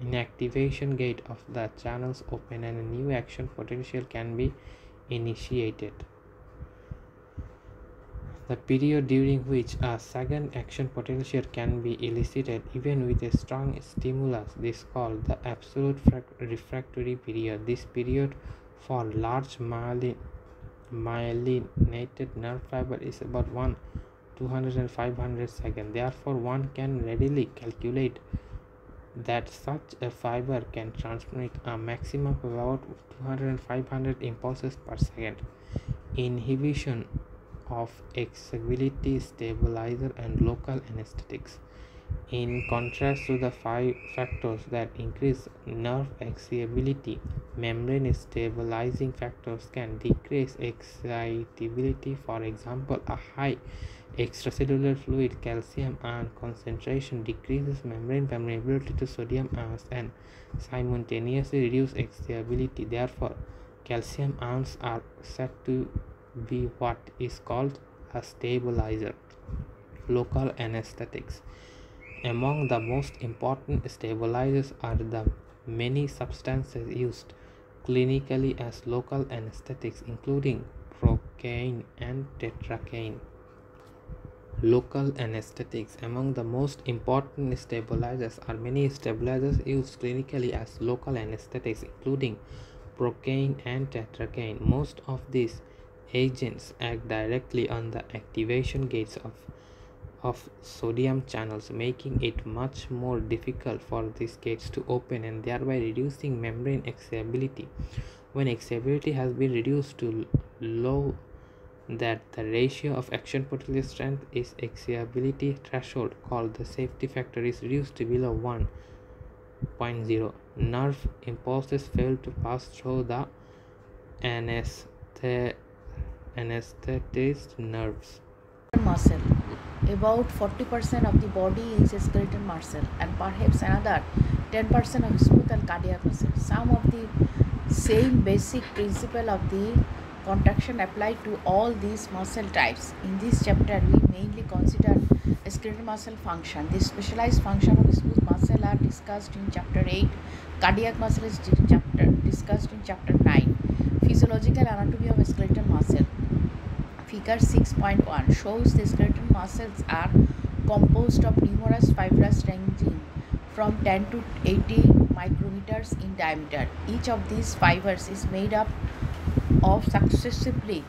inactivation gate of the channels open and a new action potential can be initiated. The period during which a second action potential can be elicited even with a strong stimulus is called the absolute refractory period. This period for large myelinated nerve fiber is about 200 and 500 seconds. Therefore, one can readily calculate that such a fiber can transmit a maximum of about 200 and 500 impulses per second. Inhibition of excitability stabilizer and local anesthetics. In contrast to the 5 factors that increase nerve excitability, membrane stabilizing factors can decrease excitability. For example, a high extracellular fluid calcium ion concentration decreases membrane permeability to sodium ions and simultaneously reduces excitability. Therefore, calcium ions are said to be what is called a stabilizer. Local anesthetics. Among the most important stabilizers are the many substances used clinically as local anesthetics, including procaine and tetracaine. Local anesthetics. Among the most important stabilizers are many stabilizers used clinically as local anesthetics, including procaine and tetracaine. Most of these agents act directly on the activation gates of sodium channels, making it much more difficult for these gates to open and thereby reducing membrane excitability. When excitability has been reduced to low, that the ratio of action potential strength is excitability threshold called the safety factor is reduced to below 1.0. Nerve impulses fail to pass through the anesthetized nerves. Muscle. About 40% of the body is skeletal muscle and perhaps another 10% of smooth and cardiac muscle. Some of the same basic principle of the contraction apply to all these muscle types. In this chapter, we mainly consider skeletal muscle function. The specialized function of smooth muscle are discussed in chapter 8. Cardiac muscle is discussed in chapter 9. Physiological anatomy of skeletal muscle. Figure 6.1 shows the skeletal muscles are composed of numerous fibers ranging from 10 to 80 micrometers in diameter. Each of these fibers is made up of successively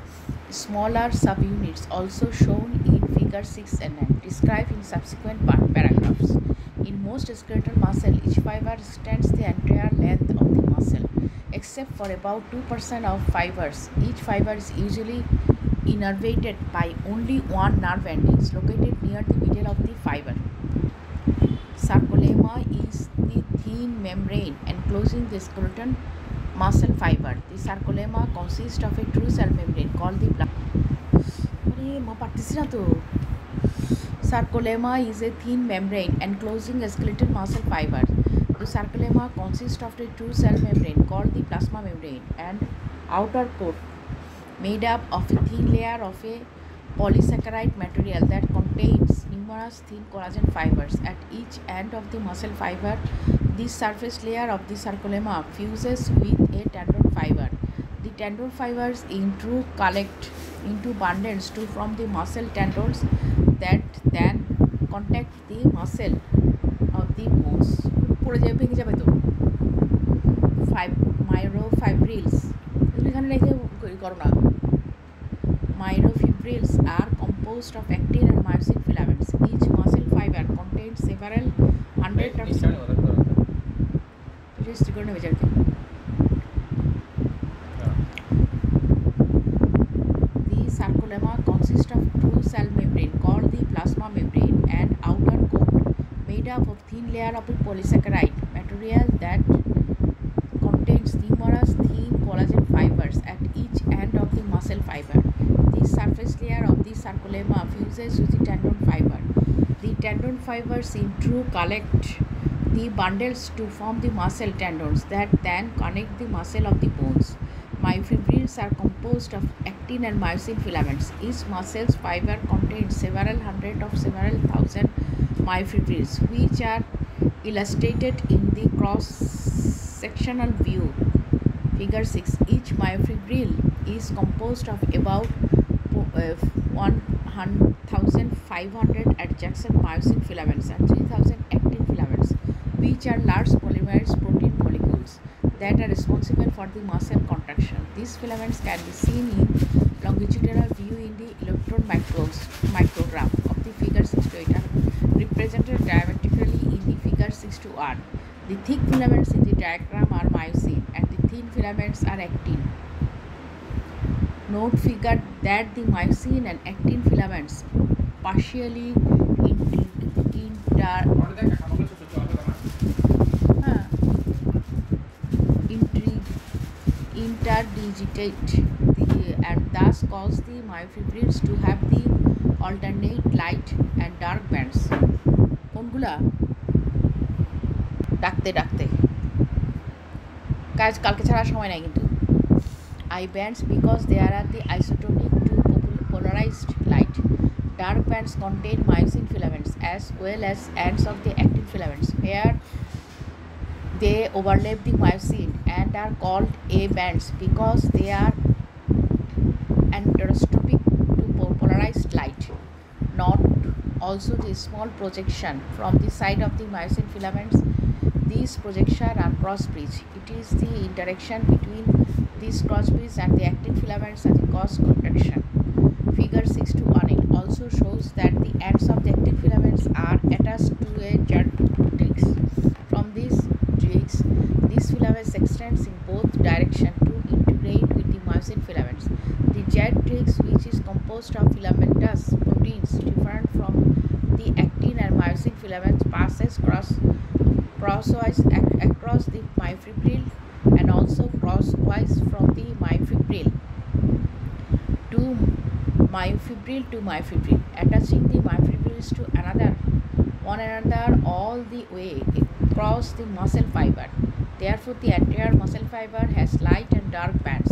smaller subunits, also shown in figure 6 and 9, described in subsequent paragraphs. In most skeletal muscle, each fiber extends the entire length of the muscle, except for about 2% of fibers. Each fiber is usually innervated by only one nerve ending located near the middle of the fiber. Sarcolemma is the thin membrane enclosing the skeletal muscle fiber. The sarcolemma consists of a true cell membrane called the Sarcolemma is a thin membrane enclosing a skeletal muscle fiber. The sarcolemma consists of a true cell membrane called the plasma membrane and outer coat made up of a thin layer of a polysaccharide material that contains numerous thin collagen fibers. At each end of the muscle fiber, this surface layer of the sarcolemma fuses with a tendon fiber. The tendon fibers collect into bundles to form the muscle tendons that then contact the muscle of the bones. Myofibrils. Myofibrils are composed of actin and myosin filaments. Each muscle fiber contains several hundred of it is trigonometric. The sarcolemma consists of two cell membrane called the plasma membrane and outer coat made up of thin layer of polysaccharide material that contains numerous thin collagen fibers at each end of the muscle fiber. The surface layer of the sarcolemma fuses with the tendon fiber. The tendon fibers in turn collect the bundles to form the muscle tendons that then connect the muscle of the bones. Myofibrils are composed of actin and myosin filaments. Each muscle's fiber contains several hundred of several thousand myofibrils, which are illustrated in the cross-sectional view. Figure 6. Each myofibril is composed of about 1,500 adjacent myosin filaments and 3,000 actin filaments, which are large polymerase protein molecules that are responsible for the muscle contraction. These filaments can be seen in longitudinal view in the electron microgram of the figure 6 to 8 are represented diametrically in the figure 6 to 1. The thick filaments in the diagram are myosin and the thin filaments are actin. Note figure that the myosin and actin filaments partially interdigitate and thus cause the myofibrils to have the alternate light and dark bands. কোনগুলা ডাকতে ডাকতে কাজ কালকে ছাড়া সময় নাই কিন্তু I bands because they are at the isotonic to polarized light. Dark bands contain myosin filaments as well as ends of the actin filaments where they overlap the myosin and are called A bands because they are androtropic to polarized light. Note also the small projection from the side of the myosin filaments. These projections are cross bridge. It is the interaction between these cross bridge and the actin filaments and the cause contraction. Figure 6 to 1 also shows that the ends of the actin filaments are attached to a jet disc. From these discs, these filaments extends in both directions to integrate with the myosin filaments. The jet disc, which is composed of filamentous proteins different from the actin and myosin filaments, passes crosswise across the myofibril and also crosswise from the myofibril to myofibril, attaching the myofibrils to one another all the way across the muscle fiber. Therefore, the entire muscle fiber has light and dark bands,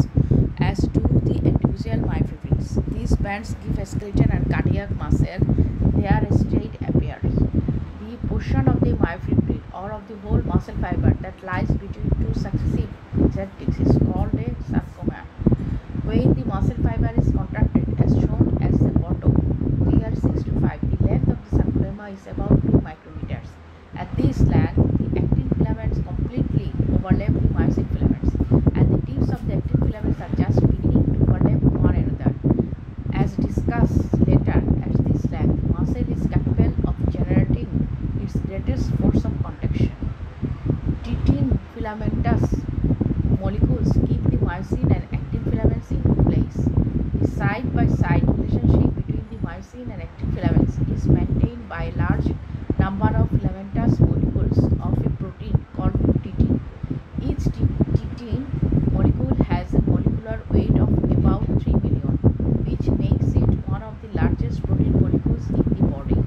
as do the individual myofibrils. These bands give a skeleton and cardiac muscle their straight appearance. The portion of the myofibril or of the whole muscle fiber that lies between two successive Z-discs is called a sarcomere. When the muscle fiber is contracted as shown as the bottom, figure 6 to 5, the length of the sarcolemma is about 2 micrometers. At this length, the actin filaments completely overlap the myosin filaments, and the tips of the actin filaments are just beginning to overlap one another. As discussed later, at this length, the muscle is capable of generating its greatest force of contraction. Titin filamentous molecules keep the myosin and actin filaments in place. The side-by-side relationship between the myosin and actin filaments is maintained by a large number of filamentous molecules of a protein called titin. Each titin molecule has a molecular weight of about 3 million, which makes it one of the largest protein molecules in the body.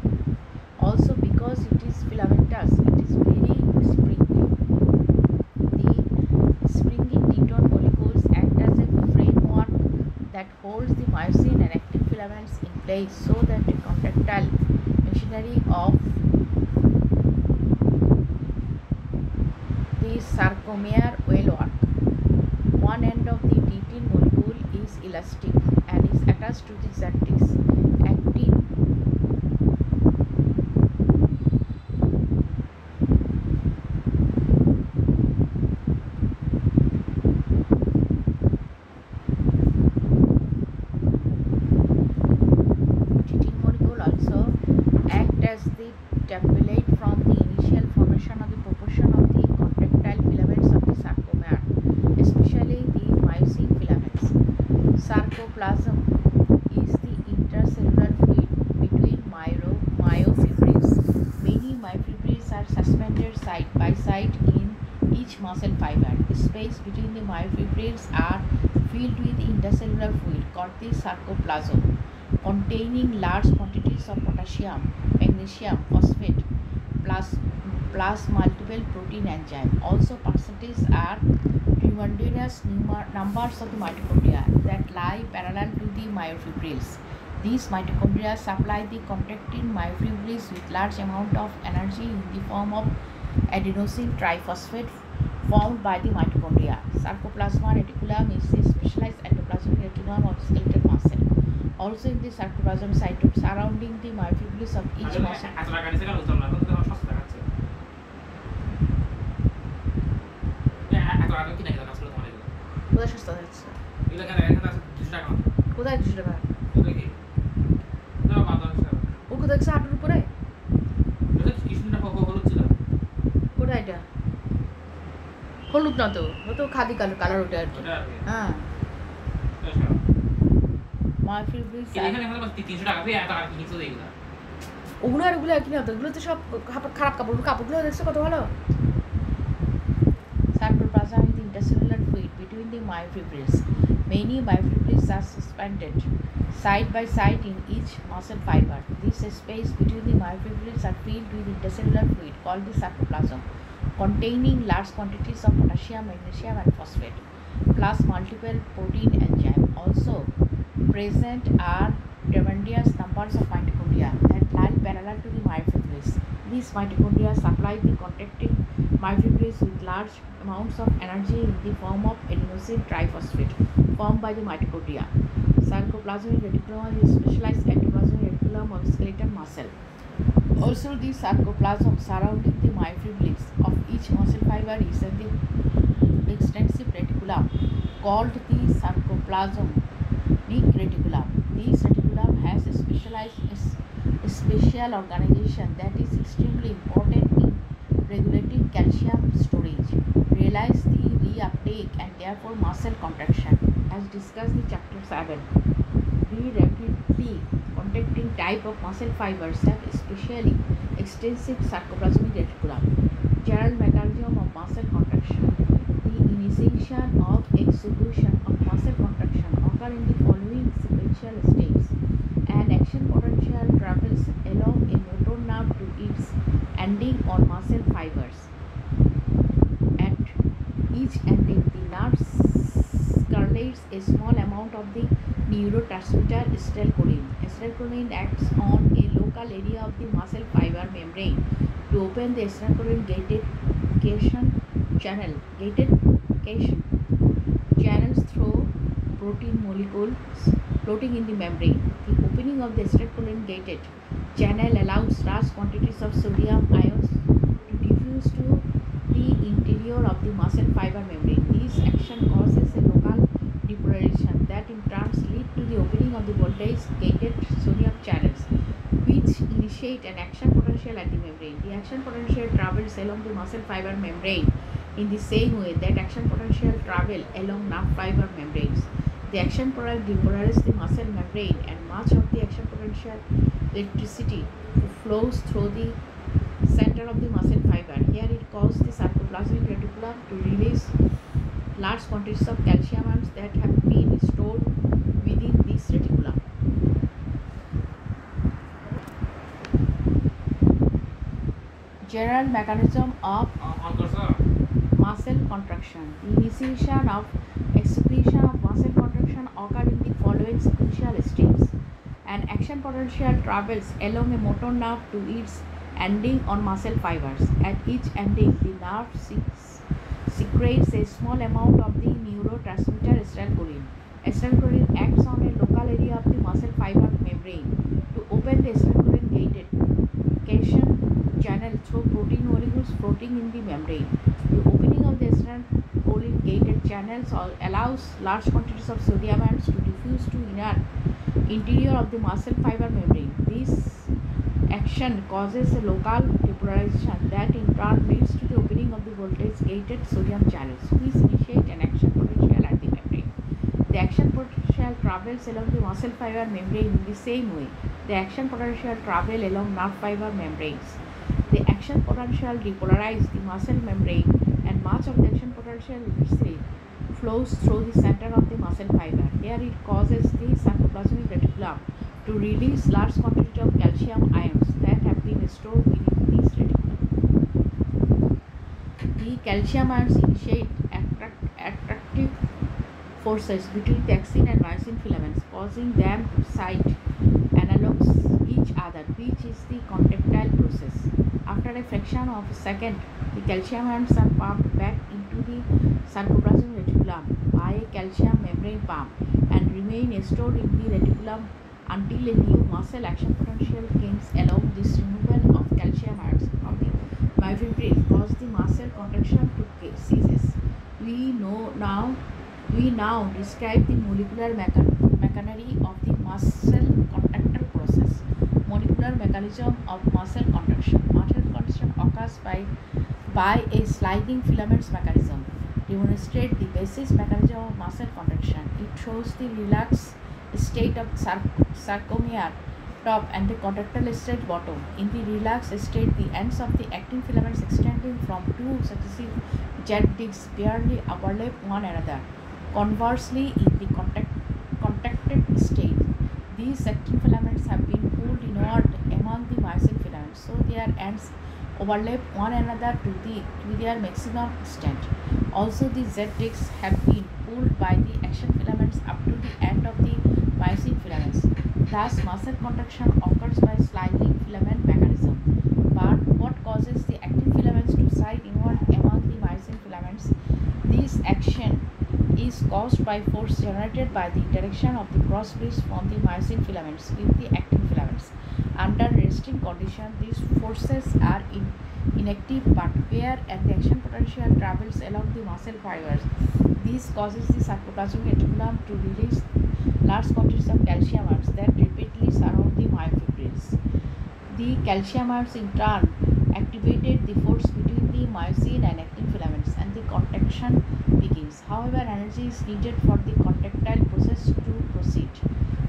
Also, because it is filamentous, it is very springy. The springy titin molecules act as a framework that holds the myosin and actin filaments in place so that the contractile machinery of the sarcomere will work. One end of the titin molecule is elastic and is attached to the Z-disc. Actin molecule also act as the template from the initial form Sarcoplasm is the intracellular fluid between myofibrils. Many myofibrils are suspended side by side in each muscle fiber. The space between the myofibrils are filled with intracellular fluid called the sarcoplasm, containing large quantities of potassium, magnesium, phosphate, plus multiple protein enzyme. Also, percentages are tremendous numbers of the mitochondria that lie parallel to the myofibrils. These mitochondria supply the contracting myofibrils with large amount of energy in the form of adenosine triphosphate formed by the mitochondria. Sarcoplasma reticulum is a specialized endoplasmic reticulum of skeletal muscle. Also in the sarcoplasm cytoplasm surrounding the myofibrils of each muscle. কোথায় সস্তা যাচ্ছে কোথায় 200 টাকা ও কোথায় দেখছে হাঁটুর উপরে কোথায় এটা হলুদ না তো ও তো খাদি কালার ওটা আর কি হ্যাঁ মায়োফিব্রিলস ওগুলো আর ওগুলো একই না তো ওগুলো তো সব খারাপ কাপড়গুলো দেখছো কত ভালো Sarcoplasm is the intercellular fluid between the myofibrils. Many myofibrils are suspended side by side in each muscle fiber. This space between the myofibrils are filled with intercellular fluid called the sarcoplasm, containing large quantities of potassium, magnesium, and phosphate, plus multiple protein enzyme. Also present are tremendous numbers of mitochondria that lie parallel to the myofibrils. These mitochondria supply the contracting myofibrils with large amounts of energy in the form of adenosine triphosphate formed by the mitochondria. Sarcoplasmic reticulum is a specialized endoplasmic reticulum of skeletal muscle. Also, the sarcoplasm surrounding the myofibrils of each muscle fiber is the extensive reticulum called the sarcoplasmic reticulum. This reticulum has a special organization that is extremely important in regulating calcium storage, realize the reuptake, and therefore muscle contraction. As discussed in chapter 7, the rapidly contracting type of muscle fibers have especially extensive sarcoplasmic reticulum. General mechanism of muscle contraction. The initiation of execution of muscle contraction occur in the following sequential steps. An action potential travels along a motor nerve to its ending on muscle fibers. At each ending, the nerve circulates a small amount of the neurotransmitter acetylcholine. Acetylcholine acts on a local area of the muscle fiber membrane to open the acetylcholine gated cation channels through protein molecules floating in the membrane. The opening of the acetylcholine gated channel allows large quantities of sodium ions to diffuse to the interior of the muscle fiber membrane. This action causes a local depolarization that in turn lead to the opening of the voltage gated sodium channels, which initiate an action potential at the membrane. The action potential travels along the muscle fiber membrane in the same way that action potential travel along nerve fiber membranes. The action potential depolarizes the muscle membrane, and much of the action potential electricity flows through the center of the muscle fiber. Here it causes the sarcoplasmic reticulum to release large quantities of calcium ions that have been stored within this reticulum. General mechanism of muscle contraction. The initiation of execution of muscle contraction occur in the following sequential steps. An action potential travels along a motor nerve to its ending on muscle fibers. At each ending, the nerve secretes a small amount of the neurotransmitter acetylcholine. Acetylcholine acts on a local area of the muscle fiber membrane to open the acetylcholine gated cation channel through protein molecules floating in the membrane. The opening of the acetylcholine gated channels allows large quantities of sodium ions to diffuse to interior of the muscle fiber membrane. This action causes a local depolarization that in turn leads to the opening of the voltage gated sodium channels, which initiate an action potential at the membrane. The action potential travels along the muscle fiber membrane in the same way. The action potential travel along nerve fiber membranes. The action potential repolarize the muscle membrane, and much of the action potential flows through the center of the muscle fiber. Here it causes the sarcoplasmic reticulum to release large quantity of calcium ions that have been stored within this reticulum. The calcium ions initiate attractive forces between the axin and myosin filaments, causing them to side analogs each other, which is the contractile process. After a fraction of a second, the calcium ions are pumped back into the sarcoplasmic reticulum by a calcium membrane pump and remain stored in the reticulum until a new muscle action potential comes along. This removal of calcium ions from the myofibril causes the muscle contraction to ceases. We now describe the molecular mechanism of the muscle contractor process. Molecular mechanism of muscle contraction. Muscle contraction occurs by a sliding filaments mechanism. Demonstrate the basic mechanism of muscle contraction. It shows the relaxed state of sarcomere top and the contractile state bottom. In the relaxed state, the ends of the actin filaments extending from two successive jet discs barely overlap one another. Conversely, in the contracted state, these actin filaments have been pulled inward among the myosin filaments, so their ends overlap one another to their maximum extent. Also, the Z discs have been pulled by the action filaments up to the end of the myosin filaments. Thus, muscle contraction occurs by sliding filament mechanism. But what causes the actin filaments to slide inward among the myosin filaments? This action is caused by force generated by the interaction of the cross bridge from the myosin filaments with the actin filaments. Under resting condition, these forces are inactive, but where the action potential travels along the muscle fibers, this causes the sarcoplasmic reticulum to release large quantities of calcium ions that repeatedly surround the myofibrils. The calcium ions in turn activated the force between the myosin and actin filaments, and the contraction begins. However, energy is needed for the contractile process to proceed.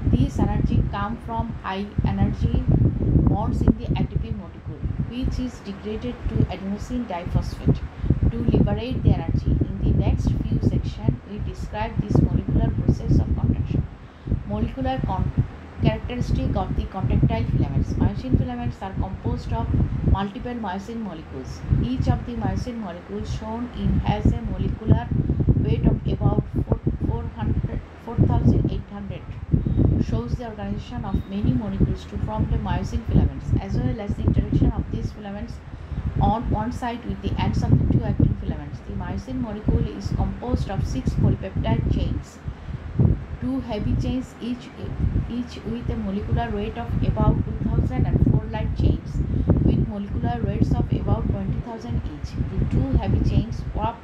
This energy comes from high energy bonds in the ATP molecule, which is degraded to adenosine diphosphate to liberate the energy. In the next few sections, we describe this molecular process of contraction. Molecular characteristic of the contractile filaments. Myosin filaments are composed of multiple myosin molecules. Each of the myosin molecules shown in has a molecular weight of about 4,800. Shows the organization of many molecules to form the myosin filaments, as well as the interaction of these filaments on one side with the ends of the two actin filaments. The myosin molecule is composed of 6 polypeptide chains, 2 heavy chains each with a molecular weight of about 2,000 and 4 light chains with molecular weights of about 20,000 each. The 2 heavy chains wrap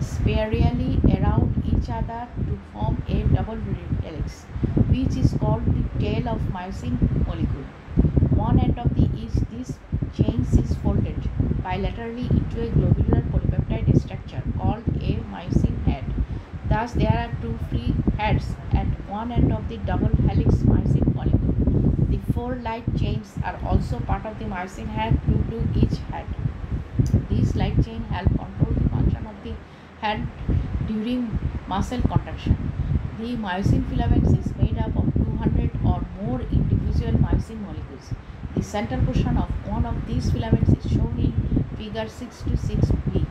spirally around each other to form a double helix, which is called the tail of myosin molecule. One end of these chains is folded bilaterally into a globular polypeptide structure called a myosin head. Thus, there are 2 free heads at one end of the double helix myosin molecule. The 4 light chains are also part of the myosin head, 2 to each head. These light chains help control the function of the head during muscle contraction. The myosin filaments is made up of 200 or more individual myosin molecules. The central portion of one of these filaments is shown in figure 6 to 6b,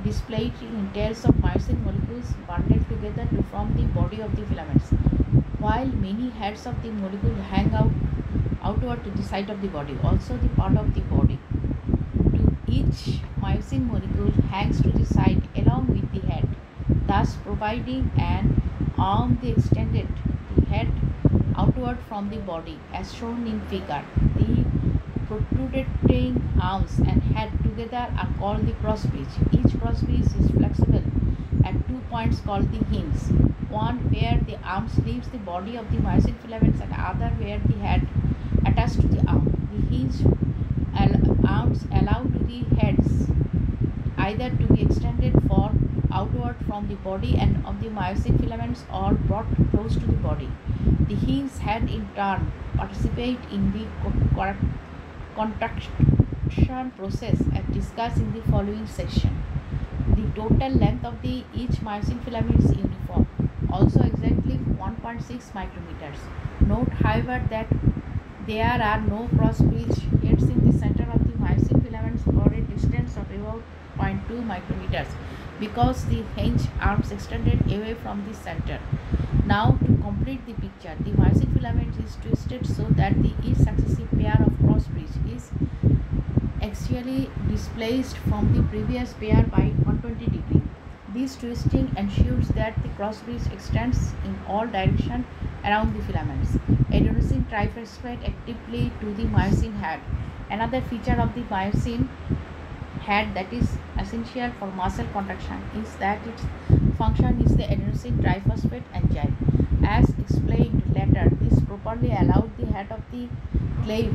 displayed in tails of myosin molecules bundled together to form the body of the filaments, while many heads of the molecule hang outward to the side of the body, also the part of the body. Each myosin molecule hangs to the side along with the head, thus providing an arm that extended the head outward from the body, as shown in figure. The protruding arms and head together are called the cross bridge. Each cross bridge is flexible at 2 points called the hinge, one where the arms leaves the body of the myosin filaments and other where the head attached to the arm. The hinge arms allow to the heads either to be extended for outward from the body and of the myosin filaments or brought close to the body. The his hand in turn participate in the contraction process as discussed in the following section. The total length of the each myosin filament is uniform, also exactly 1.6 micrometers. Note, however, that there are no cross bridge heads in the center of the myosin filaments for a distance of about 0.2 micrometers because the hinge arms extended away from the center. Now, to complete the picture, the myosin filament is twisted so that the each successive pair of cross bridge is axially displaced from the previous pair by 120 degrees. This twisting ensures that the cross bridge extends in all directions around the filaments. Adenosine triphosphate actively to the myosin head. Another feature of the myosin head that is essential for muscle contraction is that its function is the adenosine triphosphate enzyme. As explained later, this properly allowed the head of the cleave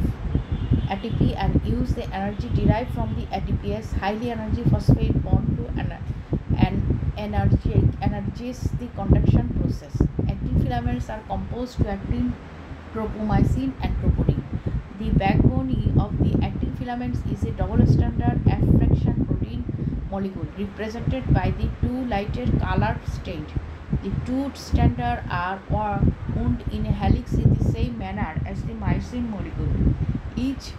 ATP and use the energy derived from the ATPase highly energy phosphate bond to energize the conduction process. Actin filaments are composed to actin, tropomyosin and troponin. The backbone of the actin filaments is a double stranded F fraction protein molecule represented by the two lighter colored strands. The two strands are wound in a helix in the same manner as the myosin molecule. Each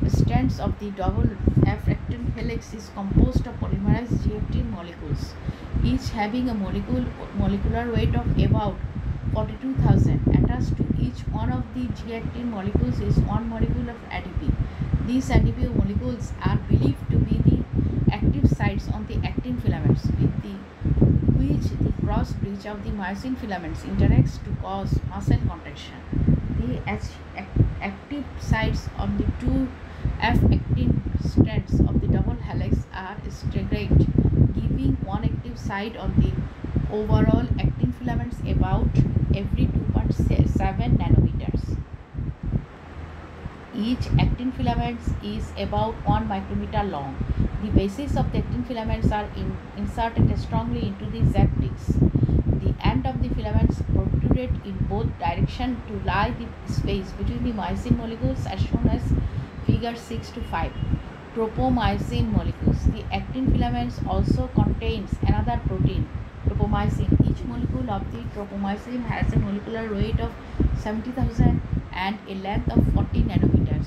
strand of the double F-actin helix is composed of polymerized G-actin molecules, each having a molecular weight of about 42,000. Attached to each one of the G-actin molecules is one molecule of ADP. These ADP molecules are believed to be the active sites on the actin filaments with which the cross bridge of the myosin filaments interacts to cause muscle contraction. The active sites on the two F-actin strands of the double helix are staggered, giving one active site on the overall actin filaments about every 2.7 nanometers. Each actin filament is about 1 micrometer long. The bases of the actin filaments are inserted strongly into the Z-discs. The end of the filaments protruded in both directions to lie the space between the myosin molecules as shown as figure 6 to 5. Tropomyosin molecules. The actin filaments also contains another protein, tropomyosin. Each molecule of the tropomyosin has a molecular weight of 70,000 and a length of 40 nanometers.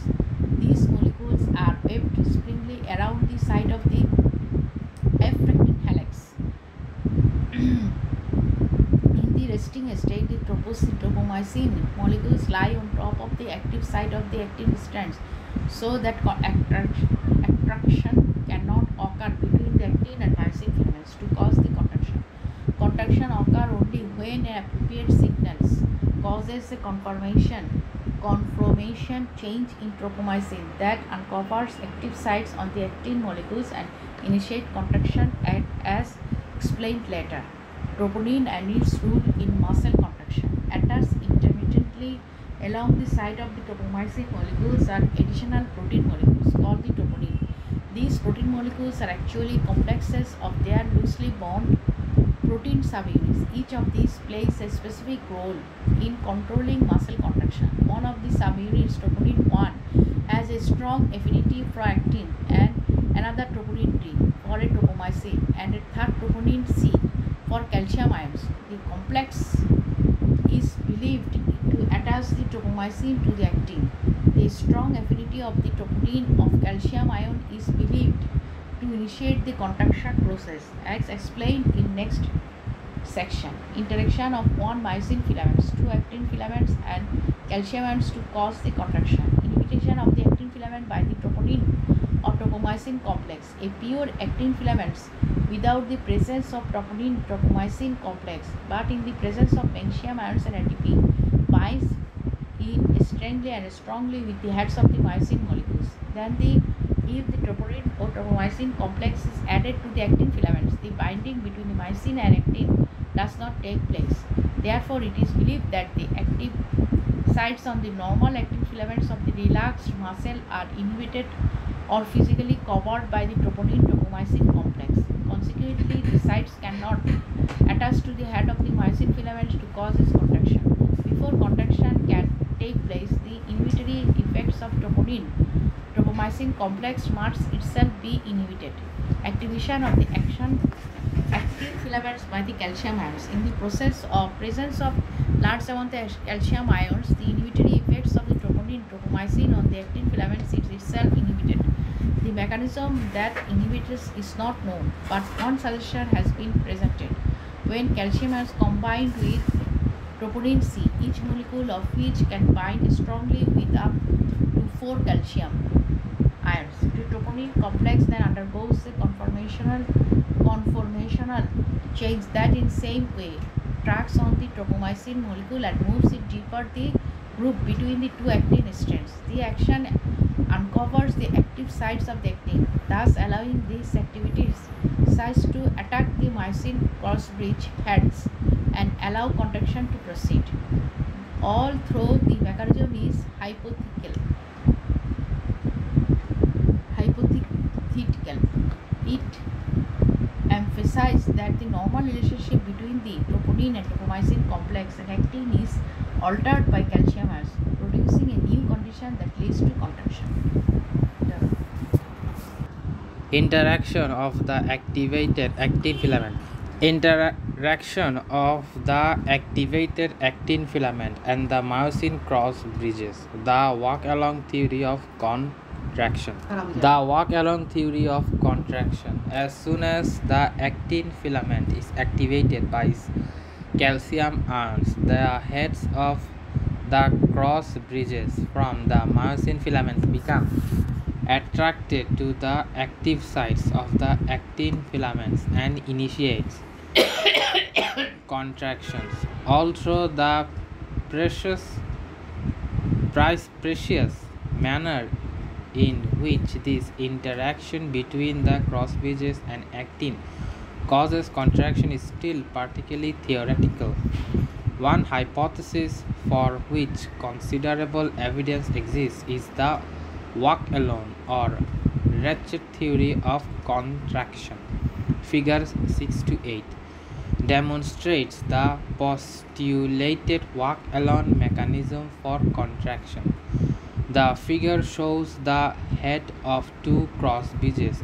These molecules are wrapped springly around the side of the F-actin helix. In the resting state, the tropomyosin molecules lie on top of the active site of the actin strands so that attraction cannot occur between the actin and myosin filaments to cause the contraction. Contraction occurs only when an appropriate signals causes a conformation change in tropomyosin that uncovers active sites on the actin molecules and initiate contraction as explained later. Troponin and its role in muscle contraction. Attached intermittently along the side of the tropomyosin molecules are additional protein molecules called the troponin. These protein molecules are actually complexes of their loosely bound protein subunits. Each of these plays a specific role in controlling muscle contraction. One of the subunits, troponin 1, has a strong affinity for actin, and another troponin 3 for a tropomyosin, and a third troponin C for calcium ions. The complex is believed to attach the tropomyosin to the actin. The strong affinity of the troponin of calcium ion is believed to initiate the contraction process as explained in next section. Interaction of one myosin filaments, two actin filaments and calcium ions to cause the contraction. Inhibition of the actin filament by the troponin or tropomyosin complex. A pure actin filaments without the presence of troponin tropomyosin complex but in the presence of magnesium ions and ATP binds in strongly with the heads of the myosin molecules. Then if the troponin or tropomyosin complex is added to the actin filaments, the binding between the myosin and actin does not take place. Therefore, it is believed that the active sites on the normal actin filaments of the relaxed muscle are inhibited or physically covered by the troponin tropomyosin complex. Consequently, Unfortunately, the sites cannot attach to the head of the myosin filament to cause its contraction. Before contraction can take place, the inhibitory effects of tropomyosin complex must itself be inhibited. Activation of the active filaments by the calcium ions. In the process of presence of large amount of calcium ions, the inhibitory effects of the tropomyosin on the actin filaments is itself inhibited. The mechanism that inhibits is not known, but one suggestion has been presented. When calcium ions combined with troponin C, each molecule of which can bind strongly with up to 4 calcium ions. The troponin complex then undergoes a conformational change that in same way tracks on the tropomyosin molecule and moves it deeper the group between the two actin strands. The action uncovers the active sites of the actin, thus allowing these activities sites to attack the myosin cross bridge heads and allow contraction to proceed. All through the mechanism is hypothetical. It emphasized that the normal relationship between the troponin and tropomyosin complex and actin is altered by calcium ions, producing a new condition that leads to contraction. Interaction of the activated actin filament. Interaction of the activated actin filament and the myosin cross bridges. The walk-along theory of contraction. The walk-along theory of contraction. As soon as the actin filament is activated by calcium ions, the heads of the cross bridges from the myosin filaments become attracted to the active sites of the actin filaments and initiates contractions. Although the precious manner in which this interaction between the cross bridges and actin causes contraction is still particularly theoretical. One hypothesis for which considerable evidence exists is the walk-alone or ratchet theory of contraction. Figures 6 to 8 demonstrates the postulated walk-alone mechanism for contraction. The figure shows the head of two cross bridges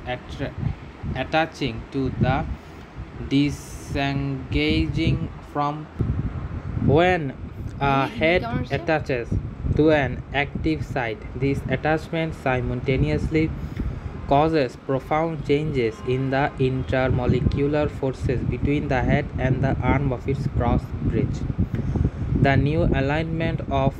attaching to the disengaging from. When a head attaches to an active site, this attachment simultaneously causes profound changes in the intermolecular forces between the head and the arm of its cross bridge. The new alignment of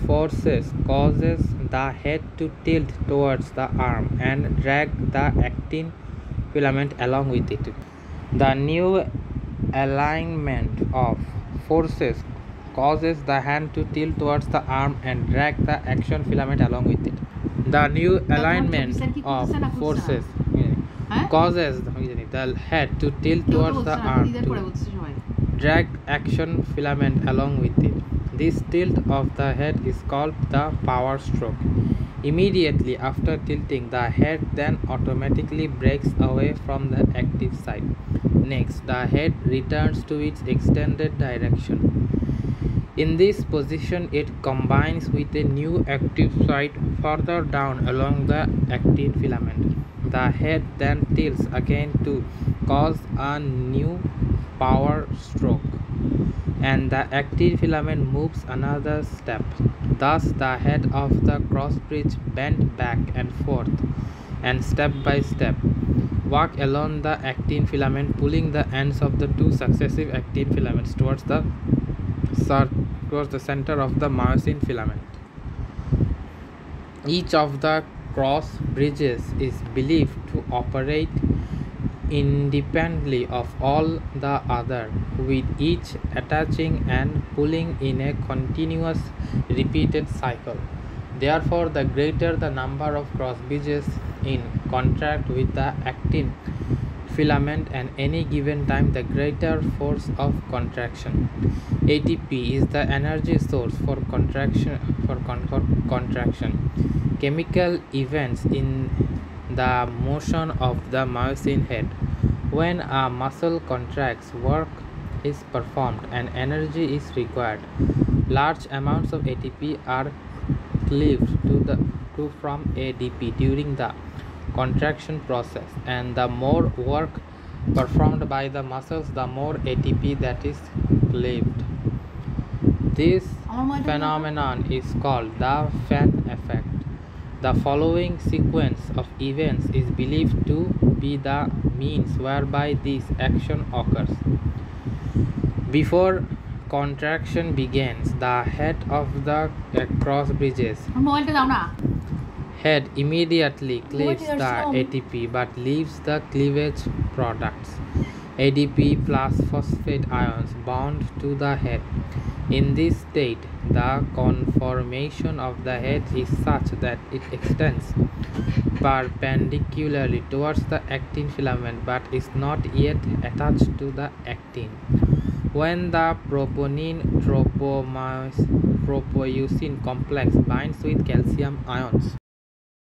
forces causes the head to tilt towards the arm and drag the actin filament along with it. The new alignment of forces causes the hand to tilt towards the arm and drag the action filament along with it. The new alignment of forces causes the head to tilt towards the arm to drag action filament along with it. This tilt of the head is called the power stroke. Immediately after tilting, the head then automatically breaks away from the active side. Next, the head returns to its extended direction. In this position, it combines with a new active site further down along the actin filament. The head then tilts again to cause a new power stroke, and the actin filament moves another step. Thus, the head of the cross bridge bent back and forth, and step by step walk along the actin filament, pulling the ends of the two successive actin filaments towards the center of the myosin filament. Each of the cross bridges is believed to operate independently of all the other, with each attaching and pulling in a continuous repeated cycle. Therefore, the greater the number of cross bridges in contact with the actin filament at any given time, the greater force of contraction. ATP is the energy source for contraction. Chemical events in the motion of the myosin head When a muscle contracts, work is performed and energy is required. Large amounts of ATP are cleaved from ADP during the contraction process, and the more work performed by the muscles, the more ATP that is cleaved. This phenomenon is called the fan effect. The following sequence of events is believed to be the means whereby this action occurs. Before contraction begins, the head of the cross bridges head immediately cleaves the ATP but leaves the cleavage products, ADP plus phosphate ions, bound to the head. In this state, the conformation of the head is such that it extends perpendicularly towards the actin filament but is not yet attached to the actin. When the troponin-tropomyosin complex binds with calcium ions,